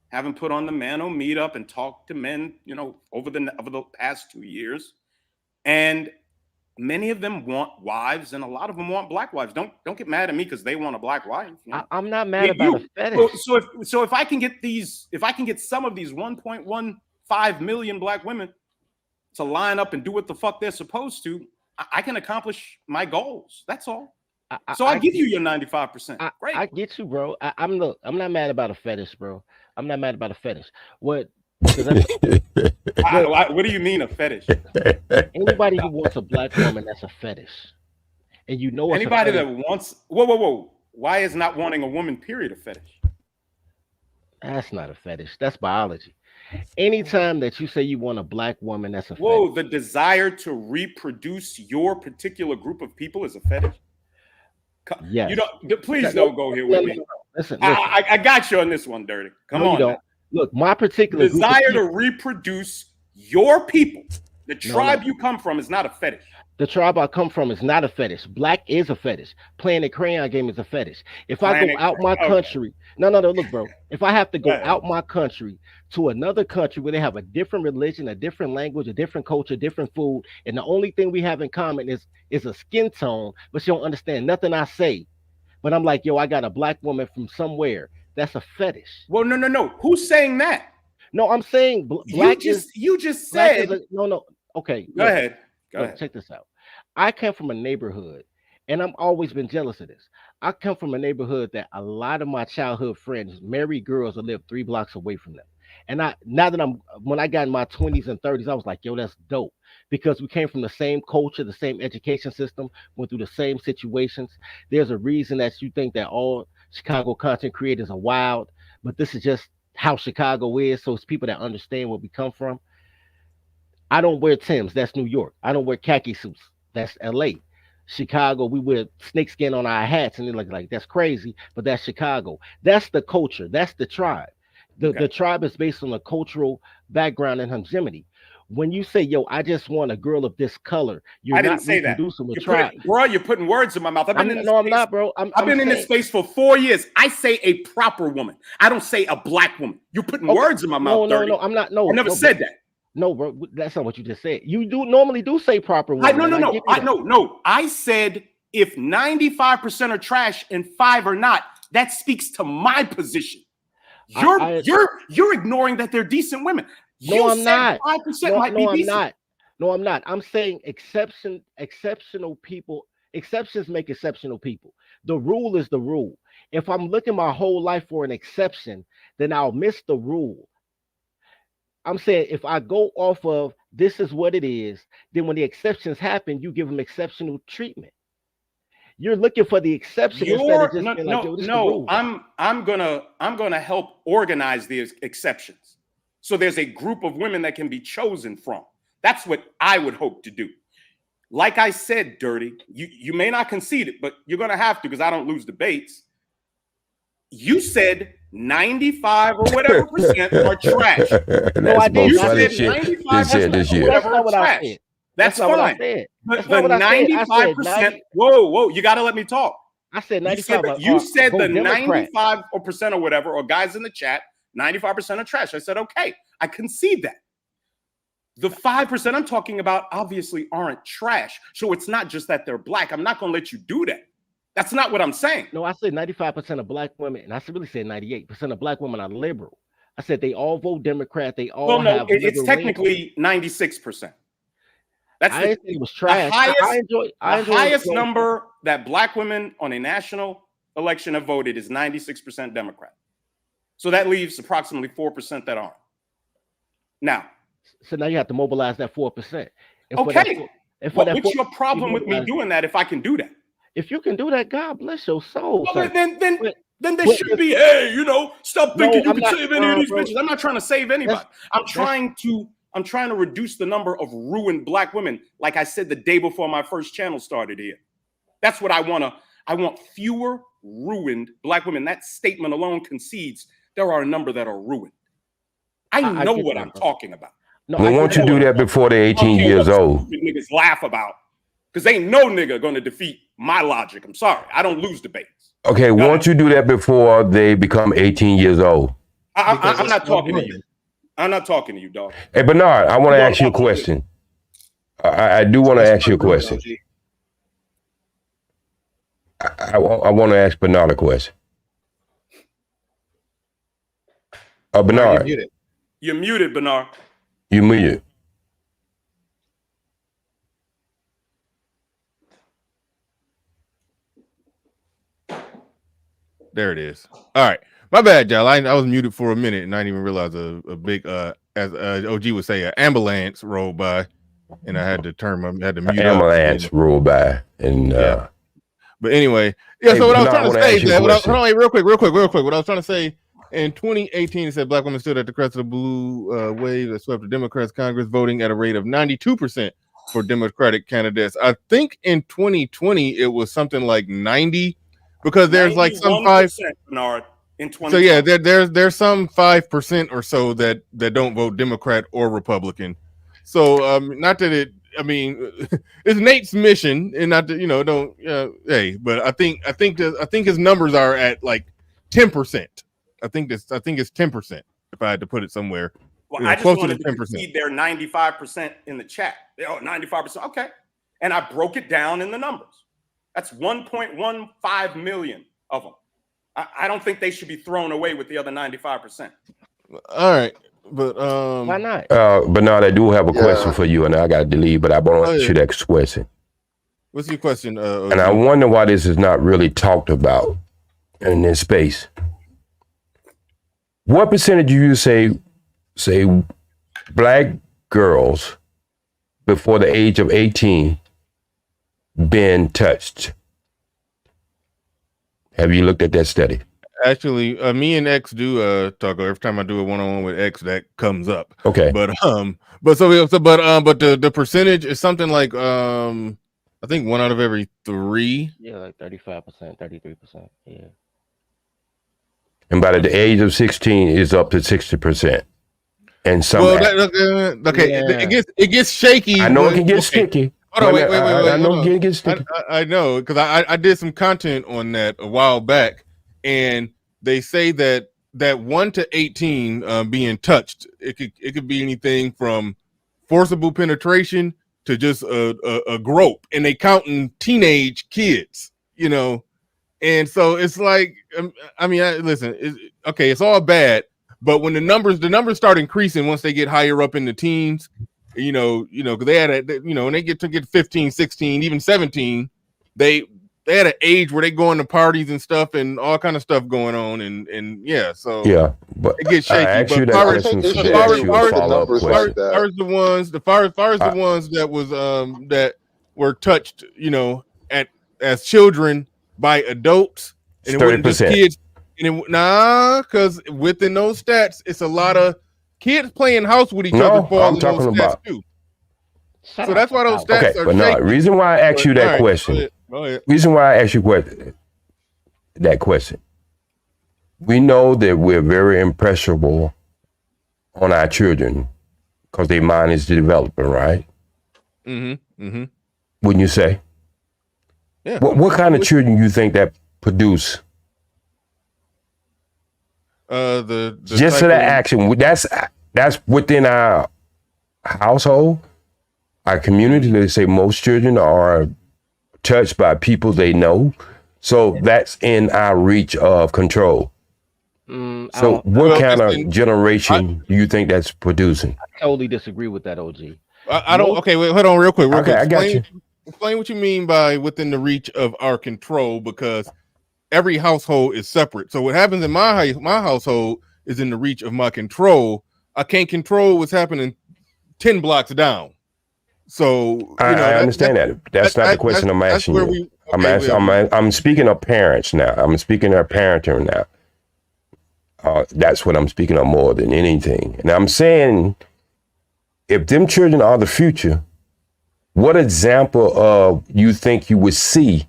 haven't put on the Mano meetup and talked to men, you know, over the past 2 years. And many of them want wives, and a lot of them want black wives. Don't get mad at me because they want a black wife. You know? I'm not mad about a fetish. So if I can get some of these 1.15 million black women to line up and do what the fuck they're supposed to, I can accomplish my goals. That's all. I give you your 95%. Great. I get you, bro. I'm not mad about a fetish, bro. I'm not mad about a fetish. What do you mean a fetish? Anybody who wants a black woman, that's a fetish. And you know, anybody that wants whoa. Why is not wanting a woman, period, a fetish? That's not a fetish. That's biology. Anytime that you say you want a black woman, that's a fetish. Whoa, the desire to reproduce your particular group of people is a fetish? Yes. You don't. Please don't go here with me. Listen. I got you on this one, Dirty. Come on. You don't. Look, my particular desire to reproduce your people, the tribe you come from, is not a fetish. The tribe I come from is not a fetish. Black is a fetish. Playing the crayon game is a fetish. If I go out my country, no, look, bro. If I have to go out my country to another country where they have a different religion, a different language, a different culture, different food, and the only thing we have in common is a skin tone, but you don't understand nothing I say. But I'm like, yo, I got a black woman from somewhere. That's a fetish. Well, no. Who's saying that? No, I'm saying black you just said no. Okay, go ahead. Check this out. I come from a neighborhood, and I've always been jealous of this. I come from a neighborhood that a lot of my childhood friends marry girls that live 3 blocks away from them. And when I got in my 20s and 30s, I was like, yo, that's dope. Because we came from the same culture, the same education system, went through the same situations. There's a reason that you think that all Chicago content creators are wild, but this is just how Chicago is. So it's people that understand where we come from. I don't wear Timbs. That's New York. I don't wear khaki suits. That's LA. Chicago, we wear snakeskin on our hats, and they're like that's crazy, but that's Chicago. That's the culture. That's the tribe. The tribe is based on a cultural background and hegemony. When you say, yo, I just want a girl of this color, I didn't say that. Bro, you're putting words in my mouth. I'm not, bro. I've been in this space for 4 years. I say a proper woman. I don't say a black woman. You're putting words in my mouth. No, I'm not. No, I never said that. No, bro, that's not what you just said. You normally say proper woman. No. I said if 95% are trash and 5 are not, that speaks to my position. You're ignoring that they're decent women. I'm not. 5% might be decent. No, I'm not. I'm saying exceptional people. Exceptions make exceptional people. The rule is the rule. If I'm looking my whole life for an exception, then I'll miss the rule. I'm saying if I go off of this is what it is, then when the exceptions happen, you give them exceptional treatment. You're looking for the exception instead of just being like, yo, this is the rule. I'm gonna help organize the exceptions. So there's a group of women that can be chosen from. That's what I would hope to do. Like I said, Dirty, you may not concede it, but you're gonna have to because I don't lose debates. You said 95 or whatever percent are trash. No, I didn't. You Funny said shit 95 said this year. whatever That's not what I trash. said. That's not what I fine. said. But That's the not what I said. 95%, whoa, you got to let me talk. I said You said 95. you said the Democrat. 95% or whatever, or guys in the chat, 95% are trash. I said, okay, I concede that. The 5% I'm talking about obviously aren't trash. So it's not just that they're black. I'm not going to let you do that. That's not what I'm saying. No, I said 95% of black women, and I really said 98% of black women are liberal. I said they all vote Democrat. They all have. It's technically 96%. That's I didn't say it was trash. The highest number that black women on a national election have voted is 96% Democrat. So that leaves approximately 4% that aren't. Now, so now you have to mobilize that 4%. Okay. What's your problem with me doing that if I can do that? If you can do that, God bless your soul. Well, then there should be, hey, stop thinking you can save any of these bitches. I'm not trying to save anybody. I'm trying to reduce the number of ruined black women. Like I said the day before my first channel started here. That's what I want. I want fewer ruined black women. That statement alone concedes there are a number that are ruined. I know what I'm talking about. No, well, won't you do that before they're 18 years old? Niggas laugh about, because ain't no nigga going to defeat my logic. I'm sorry. I don't lose debates. Okay, won't you do that before they become 18 years old? I'm not talking to you. I'm not talking to you, dog. Hey, Bernard, I want to ask you a question. I do want to ask you a question. I want to ask Bernard a question. Bernard. You're muted, Bernard. You muted. There it is. All right. My bad, y'all. I was muted for a minute and I didn't even realize a big as OG would say, an ambulance rolled by, and I had to mute ambulance rolled by, and yeah. But anyway, yeah. So what I was trying to say is that hold on, real quick. What I was trying to say, in 2018, it said black women stood at the crest of the blue wave that swept the Democrats Congress, voting at a rate of 92% for Democratic candidates. I think in 2020 it was something like 90, because there's like some 5%, Bernard, in 2020. So yeah, there's some 5% or so that don't vote Democrat or Republican. So not that it. I mean, it's Nate's mission, and not that don't. Hey, but I think his numbers are at like 10%. I think it's 10%. If I had to put it somewhere, well, I just wanted to concede their 95% in the chat. 95%. Okay, and I broke it down in the numbers. That's 1.15 million of them. I don't think they should be thrown away with the other 95%. All right. But why not? Bernard, I do have a question for you, and I got to leave, but I want to ask you that question. What's your question? And I wonder why this is not really talked about in this space. What percentage do you say black girls before the age of 18 been touched? Have you looked at that study? Actually, me and X do talk. Every time I do a one-on-one with X, that comes up. Okay. But the percentage is something like I think 1 out of every 3. Yeah, like 35%, 33%. Yeah. And by the age of 16, it's up to 60%. And some. Well, okay, yeah. It gets shaky. I know it can get sticky. Hold on, wait. I know it gets sticky. I know, because I did some content on that a while back. And they say that 1 to 18 being touched, it could be anything from forcible penetration to just a grope, and they counting teenage kids, and so it's like, I mean, listen, it's all bad, but when the numbers start increasing once they get higher up in the teens, because they had and they get 15, 16, even 17, they had an age where they go into parties and stuff and all kind of stuff going on, and yeah, so yeah, but it gets shaky. I asked you that question. As far as the ones that was that were touched, as children by adults, and it wasn't just kids. And because within those stats, it's a lot of kids playing house with each other. I'm talking about too. So that's why those stats are. But no, reason why I asked you that question. Go ahead. Reason why I asked you that question. we know that we're very impressionable on our children because their mind is developing, right? Mm-hmm. Mm-hmm. Wouldn't you say? Yeah. What kind of children you think that produce? The just for that action, that's within our household, our community. They say most children are touched by people they know, so that's in our reach of control. So what kind of generation do you think that's producing? I totally disagree with that, OG. I don't. Okay, wait, hold on, real quick. Okay, I got you. Explain what you mean by within the reach of our control, because every household is separate. So what happens in my household is in the reach of my control. I can't control what's happening 10 blocks down. So I understand that. That's not the question I'm asking you. I'm speaking of parents now. I'm speaking of parenting now. That's what I'm speaking of more than anything. And I'm saying, if them children are the future, what example of you think you would see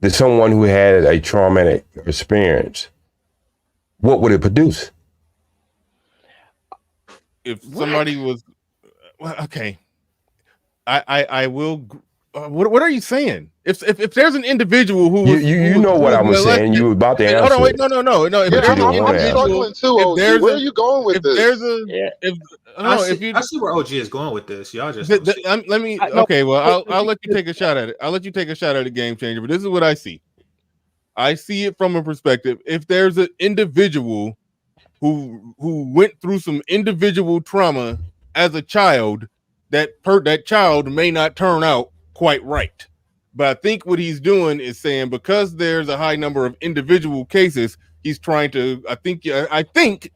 that someone who had a traumatic experience, what would it produce? If somebody was, well, okay, I will. What are you saying? If there's an individual who was, you know what I was saying, you were about to answer. Hold on, wait, no. If yeah, I'm struggling too, OG. Where are you going with this? I see where OG is going with this. Y'all just let me. Okay, well, I'll let you take a shot at it. I'll let you take a shot at a game changer. But this is what I see. I see it from a perspective. If there's an individual who went through some individual trauma as a child, that child may not turn out quite right. But I think what he's doing is saying, because there's a high number of individual cases, he's trying to, I think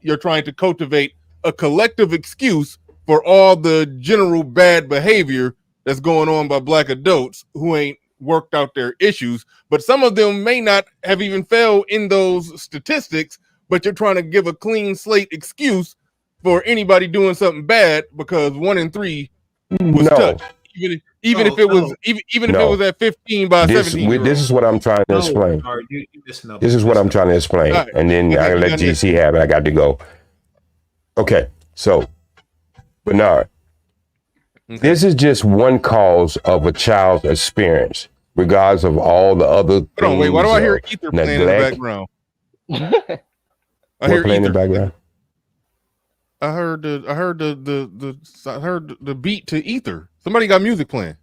you're trying to cultivate a collective excuse for all the general bad behavior that's going on by Black adults who ain't worked out their issues. But some of them may not have even fell in those statistics, but you're trying to give a clean slate excuse for anybody doing something bad because 1 in 3 was touched. Even if it was at 15 by 17. This is what I'm trying to explain. This is what I'm trying to explain. Right. And then I let GC have it. I got to go. Okay. So, Bernard, this is just one cause of a child's experience, regardless of all the other things. Hold on, wait. Why do I hear ether playing in the background? I hear playing in the background. I heard the beat to ether. Somebody got music playing.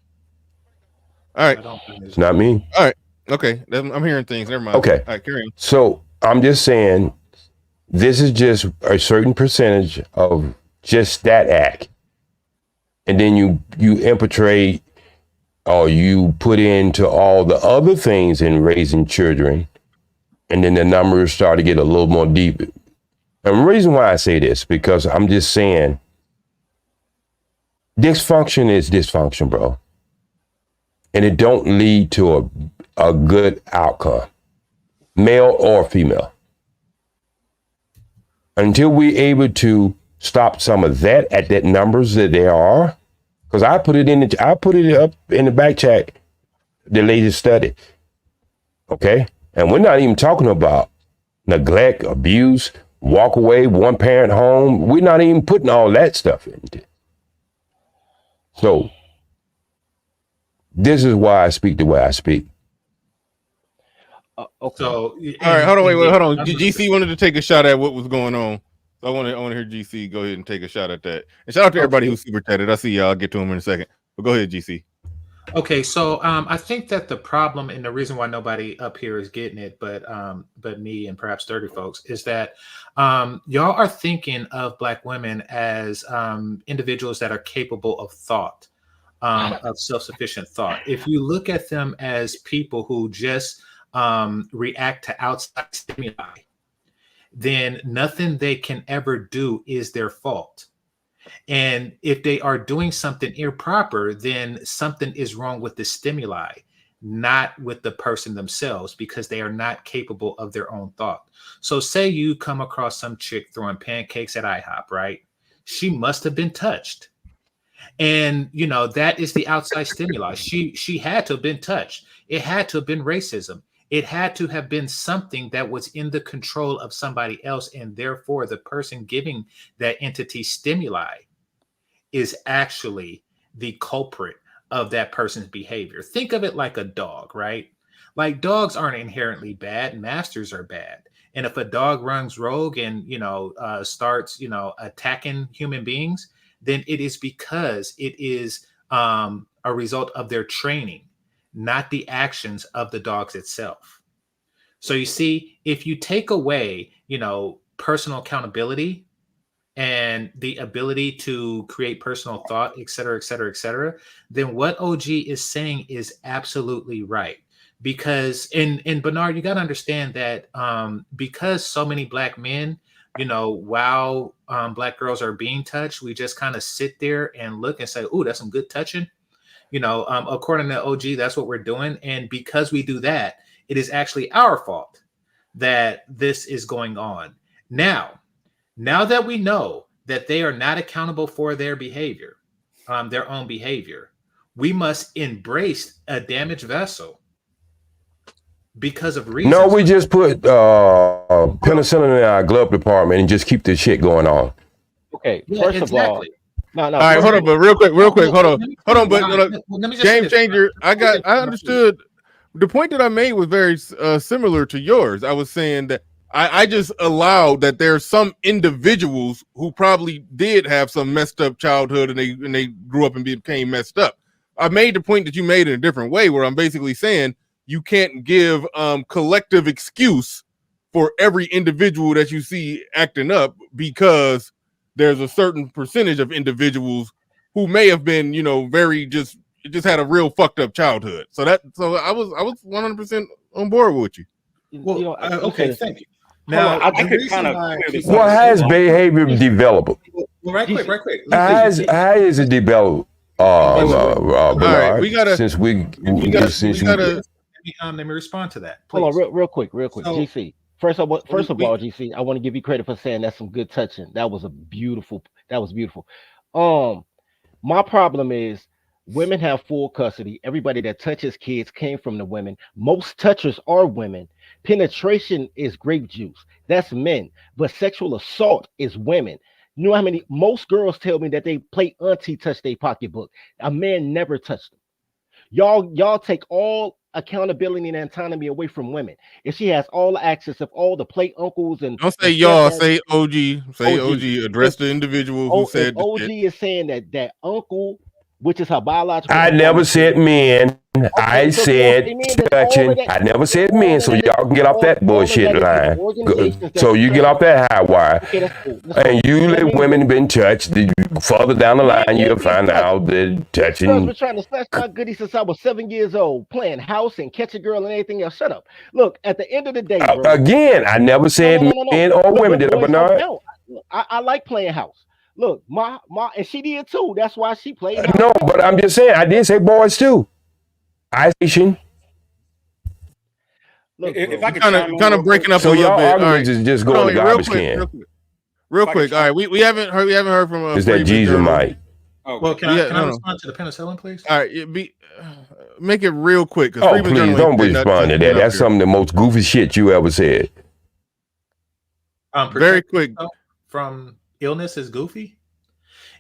All right. It's not me. All right. Okay. I'm hearing things. Never mind. Okay. All right, carry on. So I'm just saying, this is just a certain percentage of just that act. And then you infiltrate, or you put into all the other things in raising children. And then the numbers start to get a little more deep. And the reason why I say this, because I'm just saying, dysfunction is dysfunction, bro. And it don't lead to a good outcome, male or female. Until we're able to stop some of that at that numbers that there are, because I put it up in the back chat, the latest study. Okay? And we're not even talking about neglect, abuse, walk away, one parent home. We're not even putting all that stuff into it. So this is why I speak the way I speak. Okay. So, all right, hold on, hold on. GC wanted to take a shot at what was going on. So I want to hear GC go ahead and take a shot at that. And shout out to everybody who's super chatted. I see y'all. I'll get to him in a second. But go ahead, GC. Okay, so I think that the problem, and the reason why nobody up here is getting it, but me and perhaps 30 folks, is that y'all are thinking of Black women as individuals that are capable of thought, of self-sufficient thought. If you look at them as people who just react to outside stimuli, then nothing they can ever do is their fault. And if they are doing something improper, then something is wrong with the stimuli, not with the person themselves, because they are not capable of their own thought. So say you come across some chick throwing pancakes at IHOP, right? She must have been touched. And, that is the outside stimuli. She had to have been touched. It had to have been racism. It had to have been something that was in the control of somebody else, and therefore the person giving that entity stimuli is actually the culprit of that person's behavior. Think of it like a dog, right? Like dogs aren't inherently bad, masters are bad. And if a dog runs rogue and starts attacking human beings, then it is because it is a result of their training, not the actions of the dogs itself. So you see, if you take away, personal accountability and the ability to create personal thought, et cetera, et cetera, et cetera, then what OG is saying is absolutely right. Because, and Bernard, you got to understand that because so many Black men, while Black girls are being touched, we just kind of sit there and look and say, "Ooh, that's some good touching." According to OG, that's what we're doing. And because we do that, it is actually our fault that this is going on. Now that we know that they are not accountable for their behavior, their own behavior, we must embrace a damaged vessel because of reasons. No, we just put penicillin in our glove department and just keep this shit going on. Okay, first of all, no. All right, hold on, but real quick, hold on, but game changer. I understood the point that I made was very similar to yours. I was saying that I just allowed that there are some individuals who probably did have some messed up childhood and they grew up and became messed up. I made the point that you made in a different way, where I'm basically saying you can't give collective excuse for every individual that you see acting up, because there's a certain percentage of individuals who may have been, very just had a real fucked up childhood. So I was 100% on board with you. Well, okay, thank you. Now, I could kind of clear this up. Well, how is behavior developed? Well, right quick. How is it developed, Bernard? Right, we gotta let me respond to that. Please. Hold on, real quick. So, GC. First of all, GC, I want to give you credit for saying that's some good touching. That was beautiful. My problem is women have full custody. Everybody that touches kids came from the women. Most touchers are women. Penetration is grape juice. That's men. But sexual assault is women. You know how many? Most girls tell me that they play auntie touch their pocketbook. A man never touched them. Y'all take all accountability and autonomy away from women. If she has all the access of all the play uncles and don't say y'all, say OG. Say OG. Address the individual who said OG is saying that uncle, which is her biological. I never said men. Okay, I said touching. I never said men, so y'all can get off that bullshit line. So you get off that high wire. Okay, that's cool. And you let women been touched. Further down the line, you'll find out that touching. I've been trying to snatch my goodies since I was 7 years old, playing house and catch a girl and anything else. Shut up. Look, at the end of the day, bro, again, I never said men or women. Did I, Bernard? I like playing house. Look, my and she did too. That's why she played. No, but I'm just saying, I did say boys too. Look, if I could kind of breaking up so a little bit. Arguments is just going to the garbage can. Real quick. All right, we haven't heard from. Is that Jesus Mike? Oh, well, can I respond to the penicillin, please? All right, make it real quick. Oh, please don't respond to that. That's some of the most goofy shit you ever said. Very quick. From illness is goofy.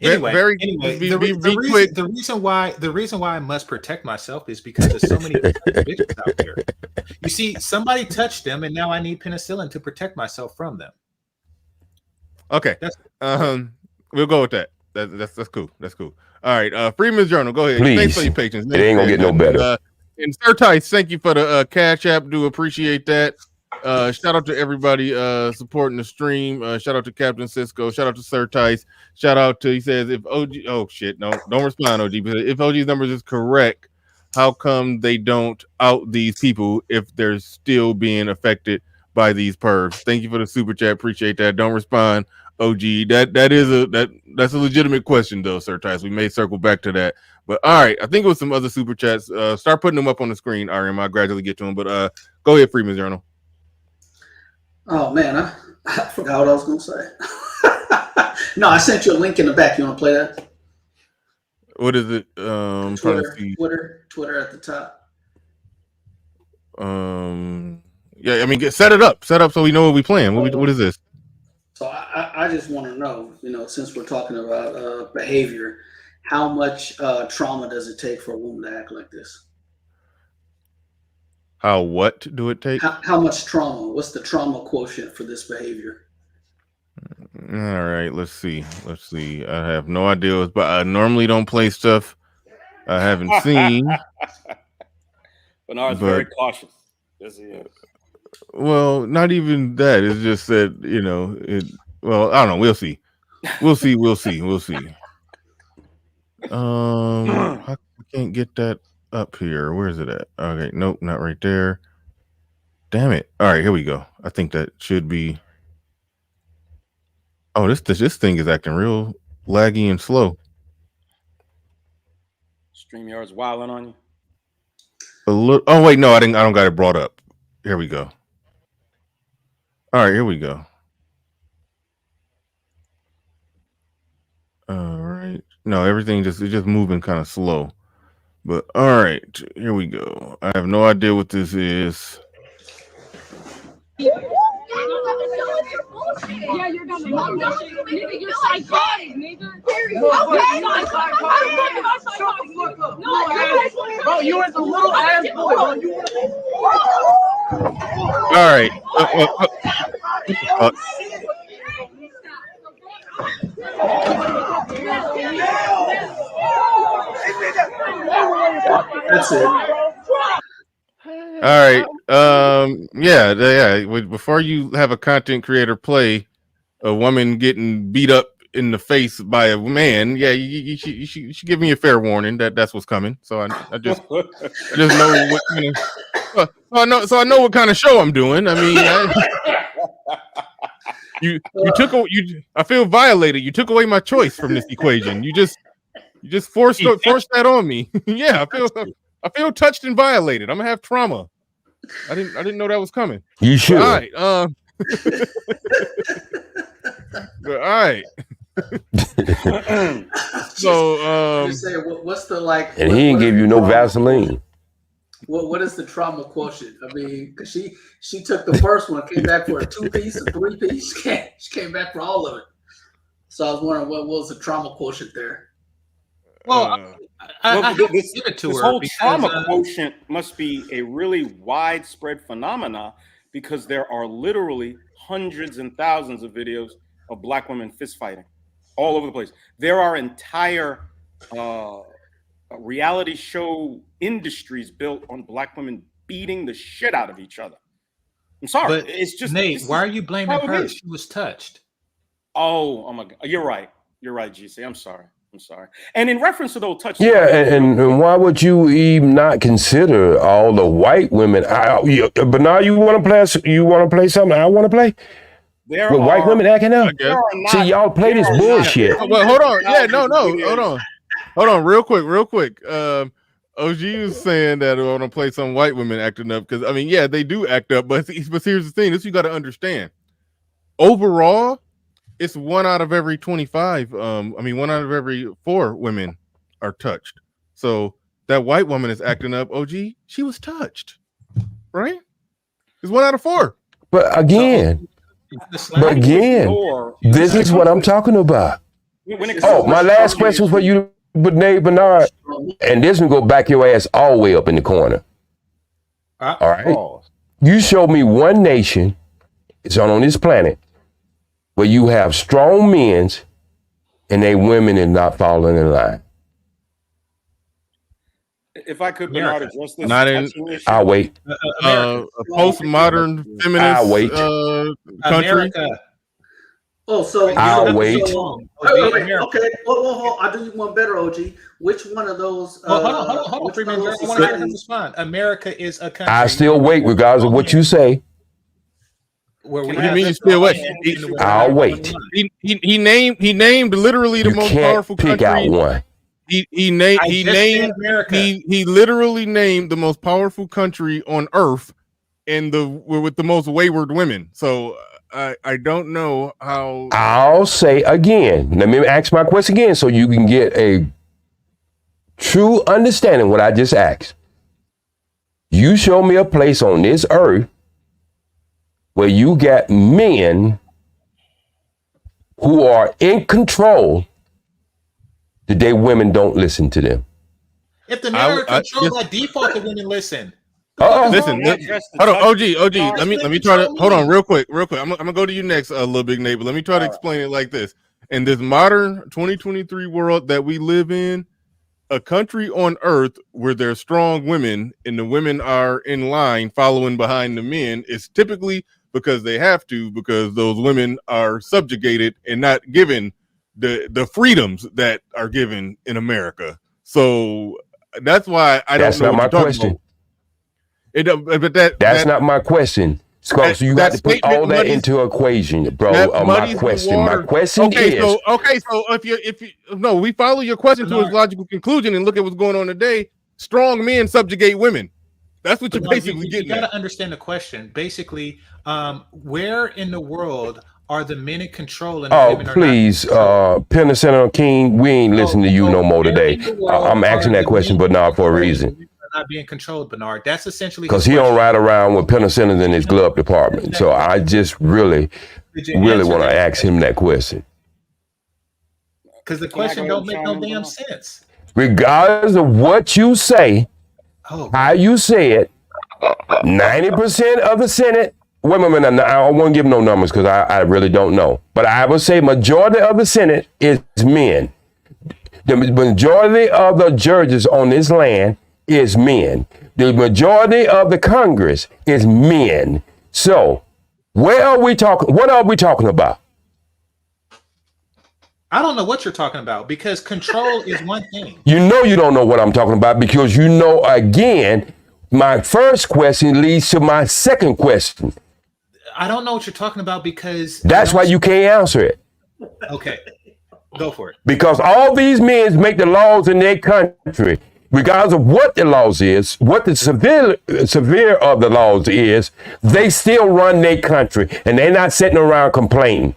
Anyway, the reason why I must protect myself is because there's so many bitches out there. You see, somebody touched them, and now I need penicillin to protect myself from them. Okay, we'll go with that. That's cool. That's cool. All right, Freeman's Journal. Go ahead. Please. Thanks for your patience. It ain't gonna get no better. And Sir Tice, thank you for the Cash App. Do appreciate that. Shout out to everybody supporting the stream. Shout out to Captain Cisco. Shout out to Sir Tice. Shout out to, he says, if OG, oh shit, no, don't respond, OG. Because if OG's numbers is correct, how come they don't out these people if they're still being affected by these pervs? Thank you for the super chat. Appreciate that. Don't respond, OG. That's a legitimate question though, Sir Tice. We may circle back to that. But all right, I think it was some other super chats. Start putting them up on the screen, RM. I'll gradually get to them. But go ahead, Freeman's Journal. Oh man, I forgot what I was gonna say. No, I sent you a link in the back. You want to play that? What is it? Twitter at the top. Yeah, I mean, set it up so we know what we playing. What is this? So I just want to know, since we're talking about behavior, how much trauma does it take for a woman to act like this? What do it take? How much trauma? What's the trauma quotient for this behavior? All right, let's see. I have no idea, but I normally don't play stuff I haven't seen. Bernard's very cautious. Yes, he is. Well, not even that. It's just that well, I don't know. We'll see. I can't get that up here. Where is it at? Okay, nope, not right there. Damn it! All right, here we go. I think that should be. Oh, this thing is acting real laggy and slow. StreamYard's wilding on you. Oh wait, no, I don't got it brought up. Here we go. All right, here we go. All right. No, everything just moving kind of slow. But all right, here we go. I have no idea what this is. Yeah, you're dumb. Nigga, you're psychotic, nigga. Bro, you was a little ass boy. All right. That's it. All right. Yeah. Before you have a content creator play a woman getting beat up in the face by a man, yeah, you should give me a fair warning that that's what's coming. So I just know what kind of. So I know what kind of show I'm doing. I mean, I feel violated. You took away my choice from this equation. You just forced that on me. Yeah, I feel touched and violated. I'm gonna have trauma. I didn't know that was coming. You should. All right. All right. So just say, what's the like? And he didn't give you no Vaseline. What is the trauma quotient? I mean, because she took the first one, came back for a 2-piece, a 3-piece. She came back for all of it. So I was wondering what was the trauma quotient there. Well, this whole trauma quotient must be a really widespread phenomena because there are literally hundreds and thousands of videos of Black women fist fighting all over the place. There are entire reality show industries built on Black women beating the shit out of each other. I'm sorry. But it's just Nate, why are you blaming her? She was touched. Oh my God. You're right, GC. I'm sorry. And in reference to those touches, yeah, and why would you even not consider all the white women? But now you want to play something I want to play. With white women acting up. See, y'all play this bullshit. Well, hold on. Yeah, no, hold on, real quick. OG was saying that I want to play some white women acting up because I mean, yeah, they do act up, but here's the thing: this you got to understand. Overall, it's 1 out of every 25. 1 out of every 4 women are touched. So that white woman is acting up. OG, she was touched, right? It's 1 out of 4. But again, this is what I'm talking about. My last question was for you, Bernard, and this will go back your ass all the way up in the corner. All right, you show me one nation is on this planet where you have strong men and they women is not following in line. If I could, Bernard, address this. Not in. I'll wait. A postmodern feminist I'll wait. Country. America. Oh, so I'll wait. Okay. Well, I'll do you one better, OG. Which one of those? Hold on. I want to respond. America is a country. I still wait, regardless of what you say. What do you mean you still wait? I'll wait. He named literally the most powerful country. Pick out one. He literally named the most powerful country on earth and with the most wayward women. So I don't know how. I'll say again. Let me ask my question again so you can get a true understanding of what I just asked. You show me a place on this earth where you got men who are in control, today women don't listen to them. If the men are in control, by default, the women listen. Listen, hold on, OG. Let me try to hold on real quick. I'm gonna go to you next, Little Big Neighbor. Let me try to explain it like this. In this modern 2023 world that we live in, a country on earth where there's strong women and the women are in line following behind the men is typically because they have to, because those women are subjugated and not given the freedoms that are given in America. So that's why I don't know. That's not my question. That's not my question. So you got to put all that into equation, bro. My question is. So if you no, we follow your question to its logical conclusion and look at what's going on today. Strong men subjugate women. That's what you're basically getting. You got to understand the question. Basically, where in the world are the men in control and the women please, Penn and Senator King, we ain't listening to you no more today. I'm asking that question, but not for a reason. Not being controlled, Bernard. That's essentially because he don't ride around with penicillin in his glove department. So I just really want to ask him that question. Because the question don't make no damn sense. Regardless of what you say, how you say it, 90% of the Senate. Wait a minute, I won't give no numbers because I really don't know. But I would say majority of the Senate is men. The majority of the judges on this land is men. The majority of the Congress is men. So, what are we talking about? I don't know what you're talking about because control is one thing. You know you don't know what I'm talking about because you know, again, my first question leads to my second question. I don't know what you're talking about because that's why you can't answer it. Okay, go for it. Because all these men make the laws in their country. Regardless of what the laws is, what the severe of the laws is, they still run their country and they're not sitting around complaining.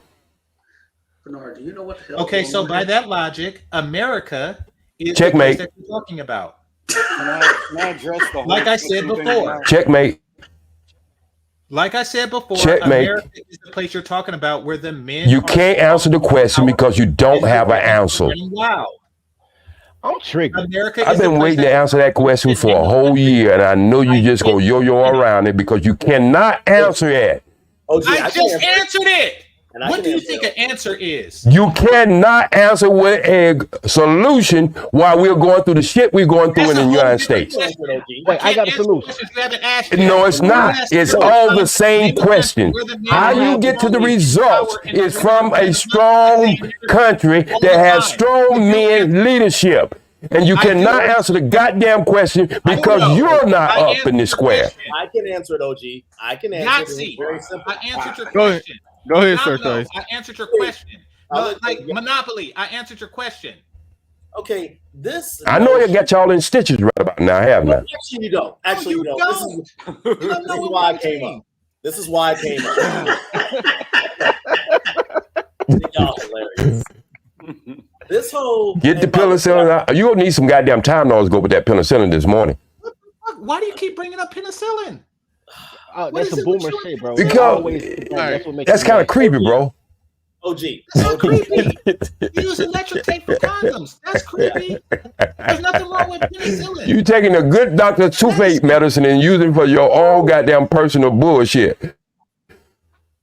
Bernard, do you know what the hell? Okay, so by that logic, America is checkmate. The place that you're talking about. Can I address the whole like I said before. Checkmate. Like I said before, checkmate. America is the place you're talking about where the men. You can't answer the question because you don't have an answer. Wow. I'm triggered. I've been waiting to answer that question for a whole year, and I know you just gonna yo-yo around it because you cannot answer it. I just answered it. What do you think an answer is? You cannot answer with a solution while we're going through the shit we're going through in the United States. Wait, I got a solution. No, it's not. It's all the same question. How you get to the results is from a strong country that has strong men leadership. And you cannot answer the goddamn question because you're not up in this square. I can answer it, OG. I can answer it. Very simple. I answered your question. Go ahead, sir. I answered your question. Like Monopoly, I answered your question. Okay, this. I know you got y'all in stitches right about now, haven't I? Actually, you don't. Actually, you don't. This is why I came up. This is why I came up. Y'all hilarious. This whole get the penicillin out. You gonna need some goddamn Tylenol to go with that penicillin this morning. Why do you keep bringing up penicillin? That's some boomer shit, bro. Because that's kind of creepy, bro. OG. That's not creepy. You use electric tape for condoms. That's creepy. There's nothing wrong with penicillin. You taking a good doctor toothache medicine and using it for your own goddamn personal bullshit.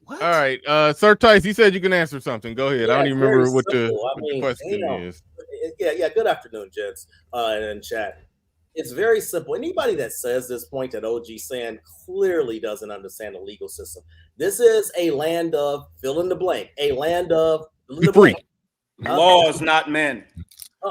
What? All right, Sir Tice, he said you can answer something. Go ahead. I don't even remember what the question is. Yeah. Good afternoon, gents, and chat. It's very simple. Anybody that says this point that OG saying clearly doesn't understand the legal system. This is a land of fill in the blank. A land of the free. Laws, not men.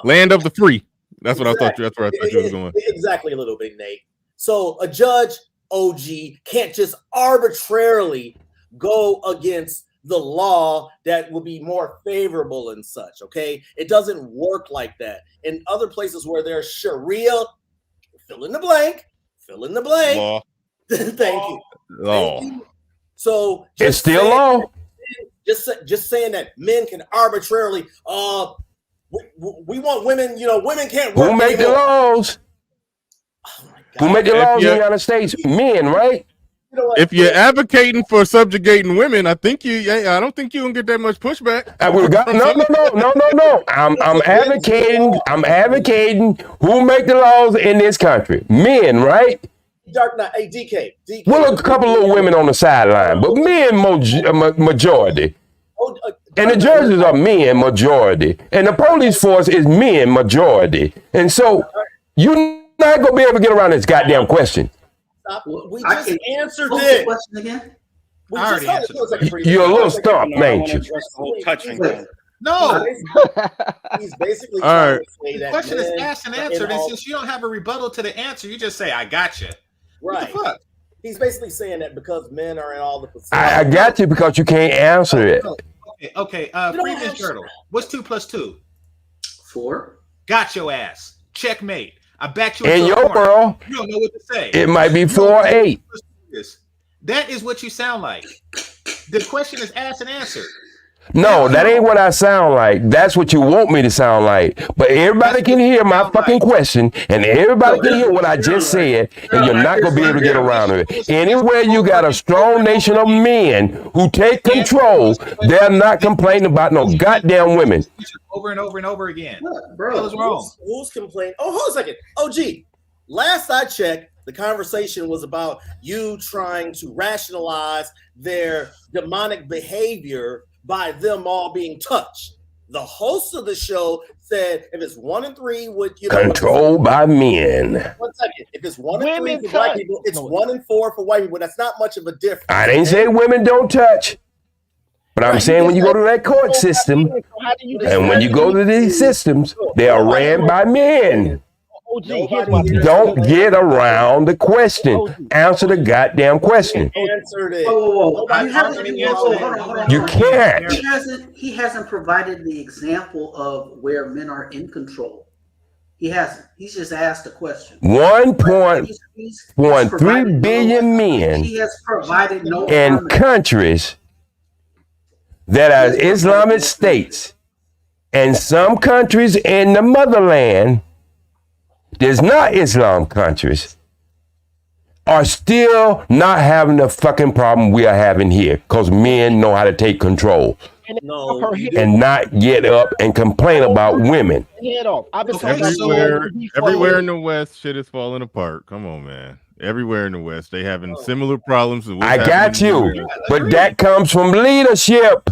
Land of the free. That's what I thought. That's where I thought you was going. Exactly, a little bit, Nate. So a judge, OG, can't just arbitrarily go against the law that will be more favorable and such. Okay, it doesn't work like that. In other places where there's Sharia. Fill in the blank. Law. Thank you. Law. Thank you. So it's still law. Just saying that men can arbitrarily. We want women. Women can't work. Who make the laws? Oh my Who make the laws in the United States? Men, right? If you're advocating for subjugating women, I think I don't think you can get that much pushback. No. I'm advocating. Who make the laws in this country? Men, right? Dark Knight, hey, DK. Well, a couple of little women on the sideline, but men majority. And the judges are men majority, and the police force is men majority, and so you're not gonna be able to get around this goddamn question. We just answered it. Question again? You're a little stumped, ain't you? No. He's basically trying to say the that question is men asked and are answered, in and all- since you don't have a rebuttal to the answer, you just say, "I got you." Right. What the fuck? He's basically saying that because men are in all the facilities. I got you because you can't answer it. Okay. Freeman's Journal. What's 2 + 2? 4. Got your ass. Checkmate. I backed you In into a your corner. world, You don't know what to say. it might be You don't 4 know or what 8. 2 + 2 is. That is what you sound like. The question is asked and answered. No, that ain't what I sound like. That's what you want me to sound like. But everybody can hear my fucking question, and everybody can hear what I just said, and you're not gonna be able to get around it. Anywhere you got a strong nation of men who take control, they're not complaining about no goddamn women. Over and over and over again. Bro, What is wrong? Who's complaining? Oh, hold on a second. OG, last I checked, the conversation was about you trying to rationalize their demonic behavior by them all being touched. The host of the show said if it's 1 and 3, Controlled by men. 1 second. If it's 1 and 3 for black people, it's 1 and 4 for white people. That's not much of a difference. I didn't say women don't touch. But I'm saying when you go to that court system, and when you go to these systems, they are ran by men. Don't get around the question. Answer the goddamn question. Answered it. You can't. He hasn't provided the example of where men are in control. He hasn't. He's just asked a question. 1.13 billion men He has provided no in countries that are Islamic states, and some countries in the motherland, there's not Islam countries, are still not having the fucking problem we are having here because men know how to take control and not get up and complain about women. Everywhere in the West, shit is falling apart. Come on, man. Everywhere in the West, they having similar problems. I got you, but that comes from leadership.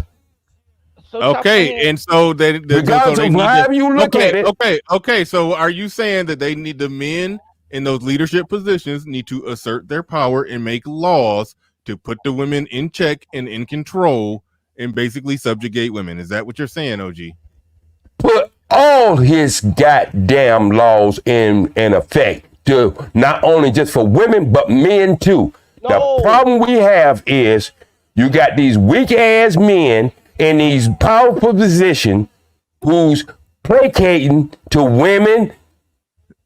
Okay, and so they Regardless of however you look at it. Okay. So are you saying that they need the men in those leadership positions need to assert their power and make laws to put the women in check and in control and basically subjugate women? Is that what you're saying, OG? Put all his goddamn laws in effect to not only just for women but men too. The problem we have is you got these weak ass men in these powerful positions who's placating to women,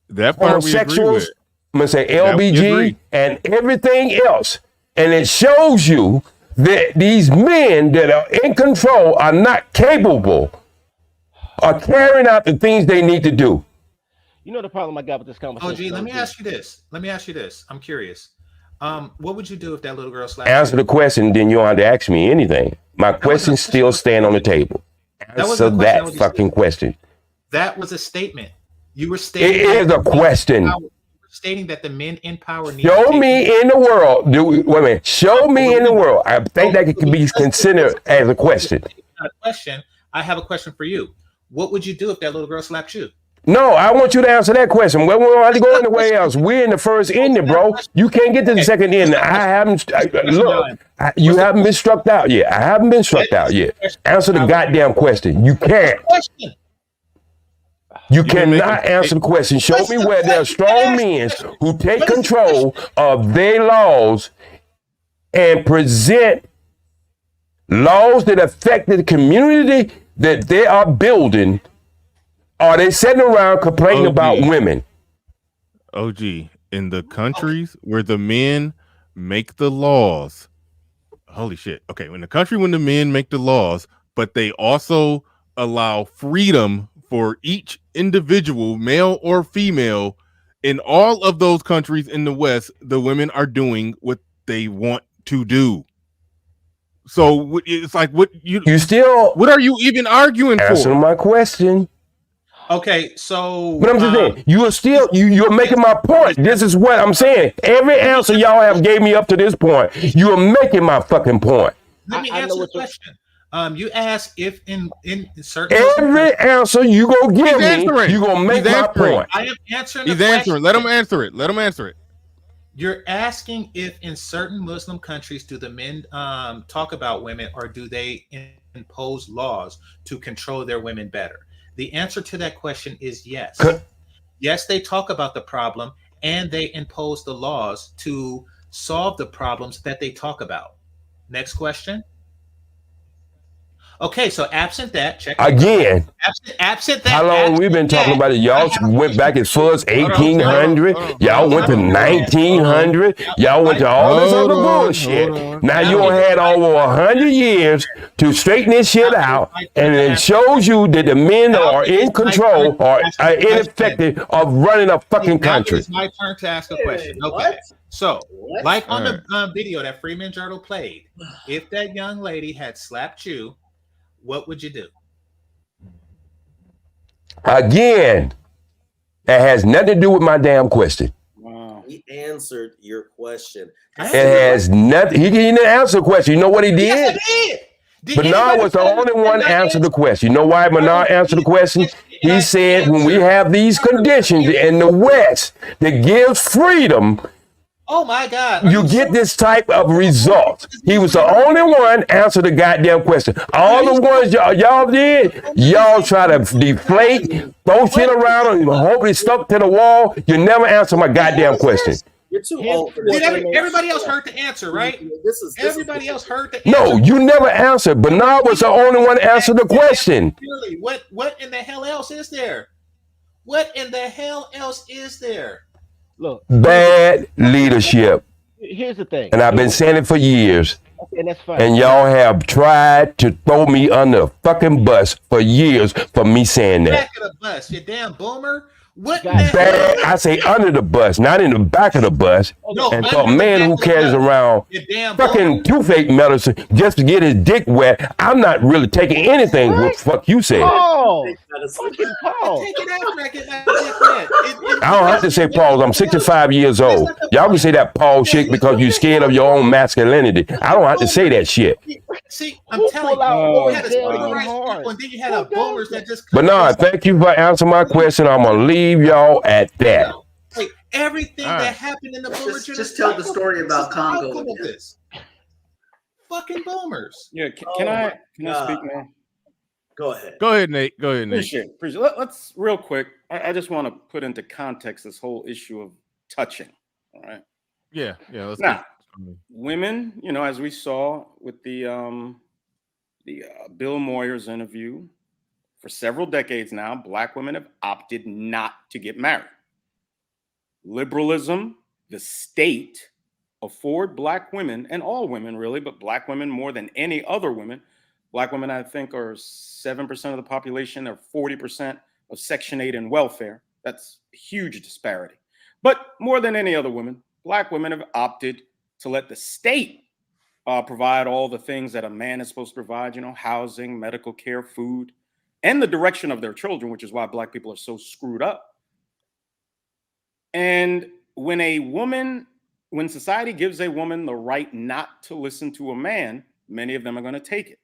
that part homosexuals, I'm gonna say LBG and everything else. And it shows you that these men that are in control are not capable of carrying out the things they need to do. You know the problem I got with this conversation? OG, let me ask you this. I'm curious. What would you do if that little girl slapped Answer the question, then you don't have to ask me anything. My questions still stand on the table. Answer that fucking question. That was a statement. You were stating It is a question. Stating that the men in power need Show me in the world. Wait a minute. Show me in the world. I think that can be considered as a question. I have a question for you. What would you do if that little girl slapped you? No, I want you to answer that question. We don't have to go anywhere else. We're in the first inning, bro. You can't get to the second inning. You haven't been struck out yet. I haven't been struck out yet. Answer the goddamn question. You can't. You cannot answer the question. Show me where there are strong men who take control of their laws and present laws that affect the community that they are building. Are they sitting around complaining about women? OG, in the countries where the men make the laws, holy shit. Okay, when the men make the laws, but they also allow freedom for each individual, male or female, In all of those countries in the West, the women are doing what they want to do. So it's like, what what are you even arguing Answer for? my question. Okay, so But I'm just saying, you're making my point. This is what I'm saying. Every answer y'all have gave me up to this point, you are making my fucking point. let me answer the question. You asked if in certain Every answer you gonna give me, you gonna make my point. I am answering. He's answering. Let him answer it. Let him answer it. You're asking if in certain Muslim countries do the men talk about women, or do they impose laws to control their women better? The answer to that question is yes. Yes, they talk about the problem and they impose the laws to solve the problems that they talk about. Next question. Okay, so absent that, check again. Absent that. How long we've been talking about it? Y'all went back as far as 1800. Y'all went to 1900. Y'all went to all this other bullshit. Now you done had over 100 years to straighten this shit out, and it shows you that the men are in control or are ineffective of running a fucking country. It's my turn to ask a question. Okay. So, like on the video that Freeman Journal played, if that young lady had slapped you, what would you do? Again, that has nothing to do with my damn question. He answered your question. It has nothing. He didn't answer the question. You know what he did? Yes, I did. Bernard was the only one to answer the question. You know why Bernard answered the question? He said when we have these conditions in the West that gives freedom, oh my God, you get this type of result. He was the only one to answer the goddamn question. All the ones y'all did, y'all try to deflate, throw shit around, and hope it stuck to the wall. You never answer my goddamn question. You're too old for this. Everybody else heard the answer, right? Everybody else heard the answer. No, you never answered. Bernard was the only one to answer the question. Really, what in the hell else is there? What in the hell else is there? Look, bad leadership. Here's the thing. And I've been saying it for years. Okay, that's fine. And y'all have tried to throw me under the fucking bus for years for me saying that. Back of the bus, you damn boomer. What Bad, I say under the bus, not in the back of the bus. No, and so a man who carries around fucking toothache medicine just to get his dick wet, I'm not really taking anything what the fuck you say. Oh, fucking Paul. I don't have to say pause. I'm 65 years old. Y'all can say that pause shit because you're scared of your own masculinity. I don't have to say that shit. See, I'm telling you, you had a people, and then you had a boomers that just. Bernard, thank you for answering my question. I'm gonna leave y'all at that. Like everything that happened in the boomer just tell the story about Congo. Fucking boomers. Yeah, can I speak now? Go ahead. Go ahead, Nate. Go ahead, Nate. Appreciate it. Let's real quick. I just want to put into context this whole issue of touching. All right. Yeah. Let's now, women, as we saw with the Bill Moyers interview, for several decades now, Black women have opted not to get married. Liberalism, the state, afford Black women, and all women really, but Black women more than any other women. Black women, I think, are 7% of the population. They're 40% of Section 8 and welfare. That's a huge disparity. But more than any other women, Black women have opted to let the state provide all the things that a man is supposed to provide, housing, medical care, food, and the direction of their children, which is why Black people are so screwed up. And when society gives a woman the right not to listen to a man, many of them are going to take it.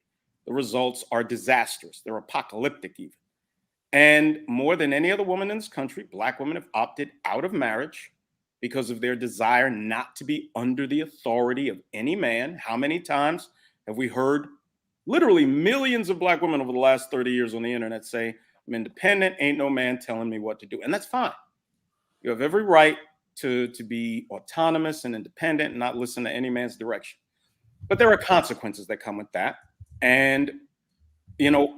The results are disastrous. They're apocalyptic even. And more than any other woman in this country, Black women have opted out of marriage because of their desire not to be under the authority of any man. How many times have we heard literally millions of Black women over the last 30 years on the internet say, I'm independent, ain't no man telling me what to do. And that's fine. You have every right to be autonomous and independent and not listen to any man's direction. But there are consequences that come with that. And,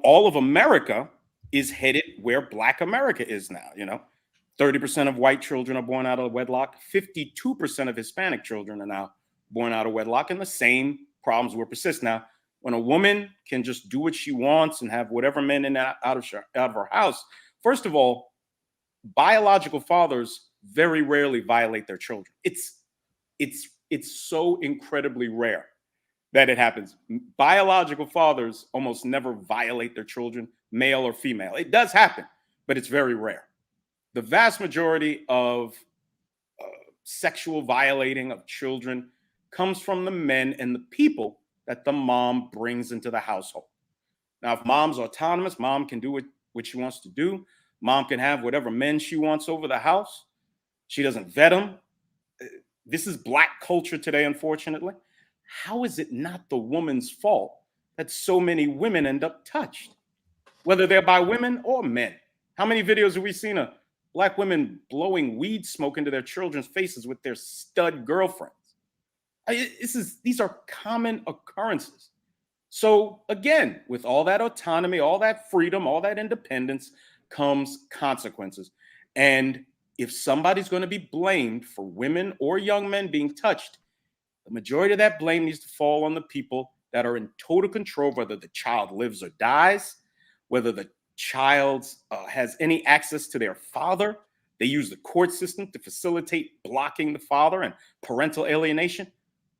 all of America is headed where Black America is now. 30% of white children are born out of wedlock. 52% of Hispanic children are now born out of wedlock. And the same problems will persist. Now, when a woman can just do what she wants and have whatever men in out of her house, first of all, biological fathers very rarely violate their children. It's so incredibly rare that it happens. Biological fathers almost never violate their children, male or female. It does happen, but it's very rare. The vast majority of sexual violating of children comes from the men and the people that the mom brings into the household. Now, if mom's autonomous, mom can do what she wants to do. Mom can have whatever men she wants over the house. She doesn't vet them. This is Black culture today, unfortunately. How is it not the woman's fault that so many women end up touched, whether they're by women or men? How many videos have we seen of Black women blowing weed smoke into their children's faces with their stud girlfriends? These are common occurrences. So again, with all that autonomy, all that freedom, all that independence comes consequences. And if somebody's going to be blamed for women or young men being touched, the majority of that blame needs to fall on the people that are in total control, whether the child lives or dies, whether the child has any access to their father. They use the court system to facilitate blocking the father and parental alienation.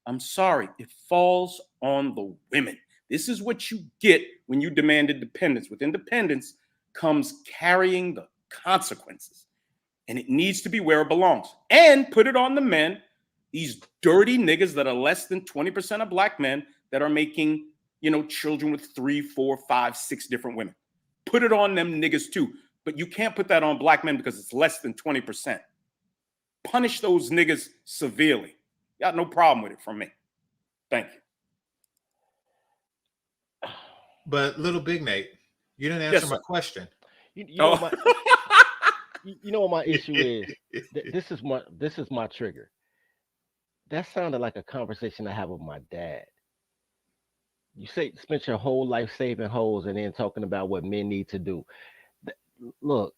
I'm sorry, it falls on the women. This is what you get when you demand independence. With independence comes carrying the consequences. And it needs to be where it belongs. And put it on the men, these dirty niggas that are less than 20% of Black men that are making, children with 3, 4, 5, 6 different women. Put it on them niggas too. But you can't put that on Black men because it's less than 20%. Punish those niggas severely. Got no problem with it from me. Thank you. But Little Big Nate, you didn't answer my question. You know what my issue is? This is my trigger. That sounded like a conversation I have with my dad. You spent your whole life saving hoes and then talking about what men need to do. Look,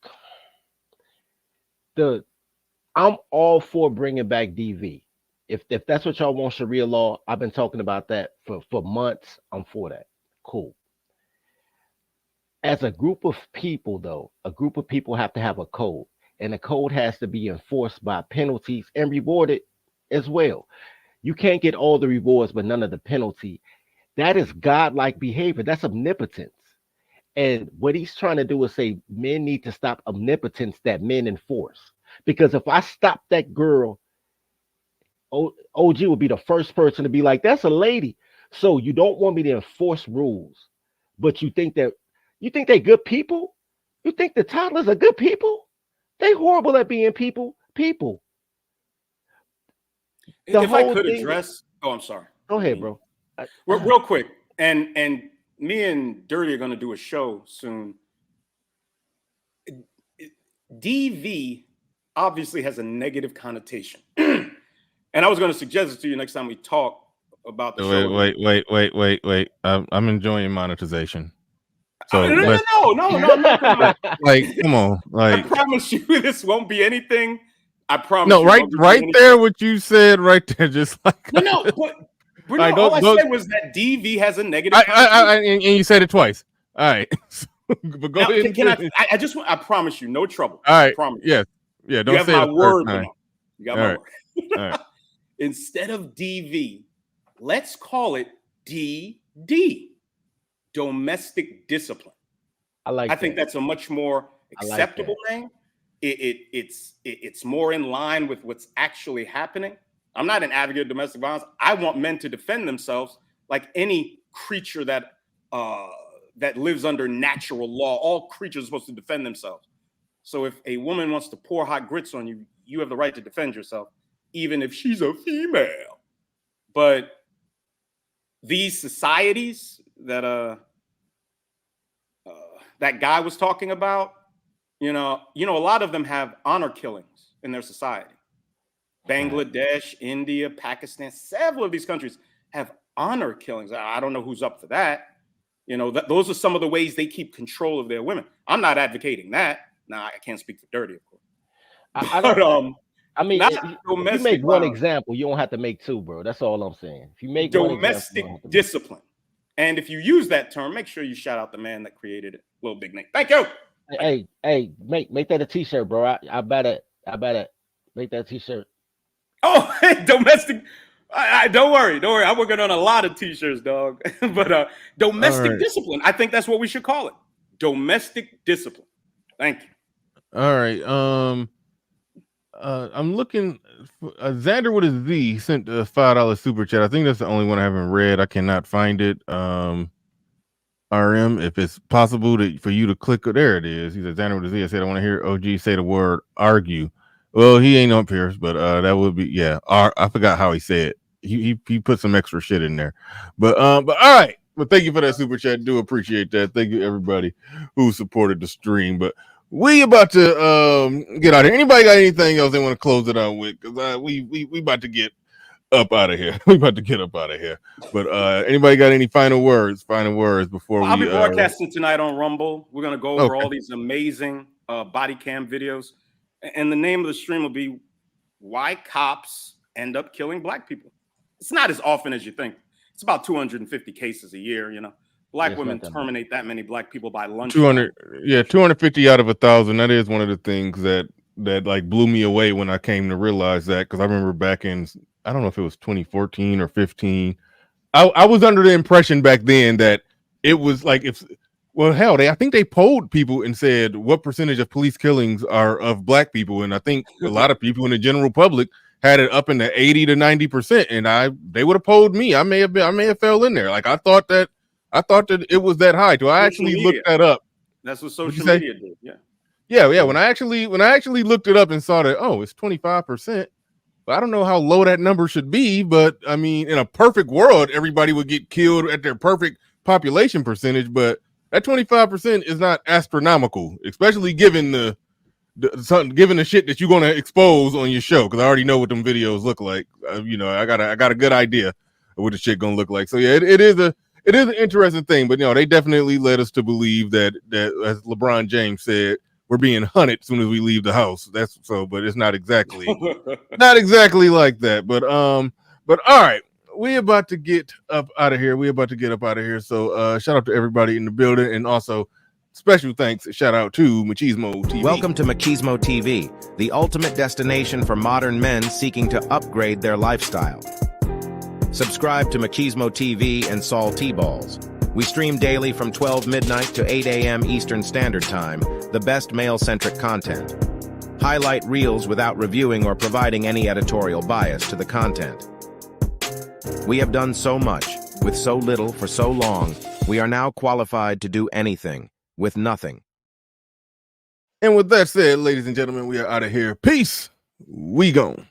I'm all for bringing back DV. If that's what y'all want, Sharia law, I've been talking about that for months. I'm for that. Cool. As a group of people, though, a group of people have to have a code, and the code has to be enforced by penalties and rewarded as well. You can't get all the rewards, but none of the penalty. That is godlike behavior. That's omnipotence. And what he's trying to do is say men need to stop omnipotence that men enforce. Because if I stop that girl, OG would be the first person to be like, that's a lady. So you don't want me to enforce rules, but you think they're good people? You think the toddlers are good people? They horrible at being people. If I could address, I'm sorry. Go ahead, bro. Real quick, and me and Dirty are going to do a show soon. DV obviously has a negative connotation. And I was going to suggest it to you next time we talk about the show. Wait. I'm enjoying monetization. So no, I'm not gonna, come on. I promise you this won't be anything. I promise. No, right there, what you said right there, just like all I said was that DV has a negative. And you said it twice. All right. But go ahead. I promise you, no trouble. All right. I promise. Yes. Yeah. Don't you have say my it word. Right. You got my word. All right. Instead of DV, let's call it DD, domestic discipline. I think that's a much more acceptable name. It's more in line with what's actually happening. I'm not an advocate of domestic violence. I want men to defend themselves like any creature that lives under natural law. All creatures are supposed to defend themselves. So if a woman wants to pour hot grits on you, you have the right to defend yourself, even if she's a female. But these societies that that guy was talking about, a lot of them have honor killings in their society. Bangladesh, India, Pakistan, several of these countries have honor killings. I don't know who's up for that. Those are some of the ways they keep control of their women. I'm not advocating that. Now, I can't speak for Dirty, of course. If you make one example, you don't have to make two, bro. That's all I'm saying. If you make domestic discipline, and if you use that term, make sure you shout out the man that created it, Little Big Nate. Thank you. Hey, make that a t-shirt, bro. I better Make that t-shirt. Oh, domestic. Don't worry. I'm working on a lot of t-shirts, dog. But domestic discipline. I think that's what we should call it. Domestic discipline. Thank you. All right. I'm looking. Xander with a Z sent a $5 super chat. I think that's the only one I haven't read. I cannot find it. RM, if it's possible for you to click. There it is. He said, Xander with a Z. I said, I want to hear OG say the word argue. Well, he ain't up here, but that would be, yeah. I forgot how he said it. He put some extra shit in there. But all right. But thank you for that super chat. Do appreciate that. Thank you everybody who supported the stream. But we about to get out of here. Anybody got anything else they want to close it out with? Because we about to get up out of here. We about to get up out of here. But anybody got any final words before I'll be broadcasting tonight on Rumble. We're gonna go over all these amazing body cam videos. And the name of the stream will be Why Cops End Up Killing Black People. It's not as often as you think. It's about 250 cases a year, you know. Black women terminate that many black people by lunch. 250 out of 1,000. That is one of the things that like blew me away when I came to realize that, because I remember back in, I don't know if it was 2014 or 15. I was under the impression back then that it was like, I think they polled people and said what percentage of police killings are of black people, and I think a lot of people in the general public had it up in the 80 to 90%, and they would have polled me. I may have fell in there. Like I thought that it was that high. I actually looked that up. That's what social media did. Yeah. When I actually looked it up and saw that, it's 25%. But I don't know how low that number should be. But I mean, in a perfect world, everybody would get killed at their perfect population percentage. But that 25% is not astronomical, especially given given the shit that you're going to expose on your show. Because I already know what them videos look like. I got a good idea of what the shit gonna look like. So yeah, it is an interesting thing. But they definitely led us to believe that as LeBron James said, we're being hunted as soon as we leave the house. That's so, but it's not exactly like that. But all right. We about to get up out of here. So shout out to everybody in the building, and also special thanks, shout out to Machismo TV. Welcome to Machismo TV, the ultimate destination for modern men seeking to upgrade their lifestyle. Subscribe to Machismo TV and Saul T-Balls. We stream daily from 12 midnight to 8 a.m. Eastern Standard Time, the best male-centric content. Highlight reels without reviewing or providing any editorial bias to the content. We have done so much, with so little for so long, we are now qualified to do anything, with nothing. And with that said, ladies and gentlemen, we are out of here. Peace. We gone.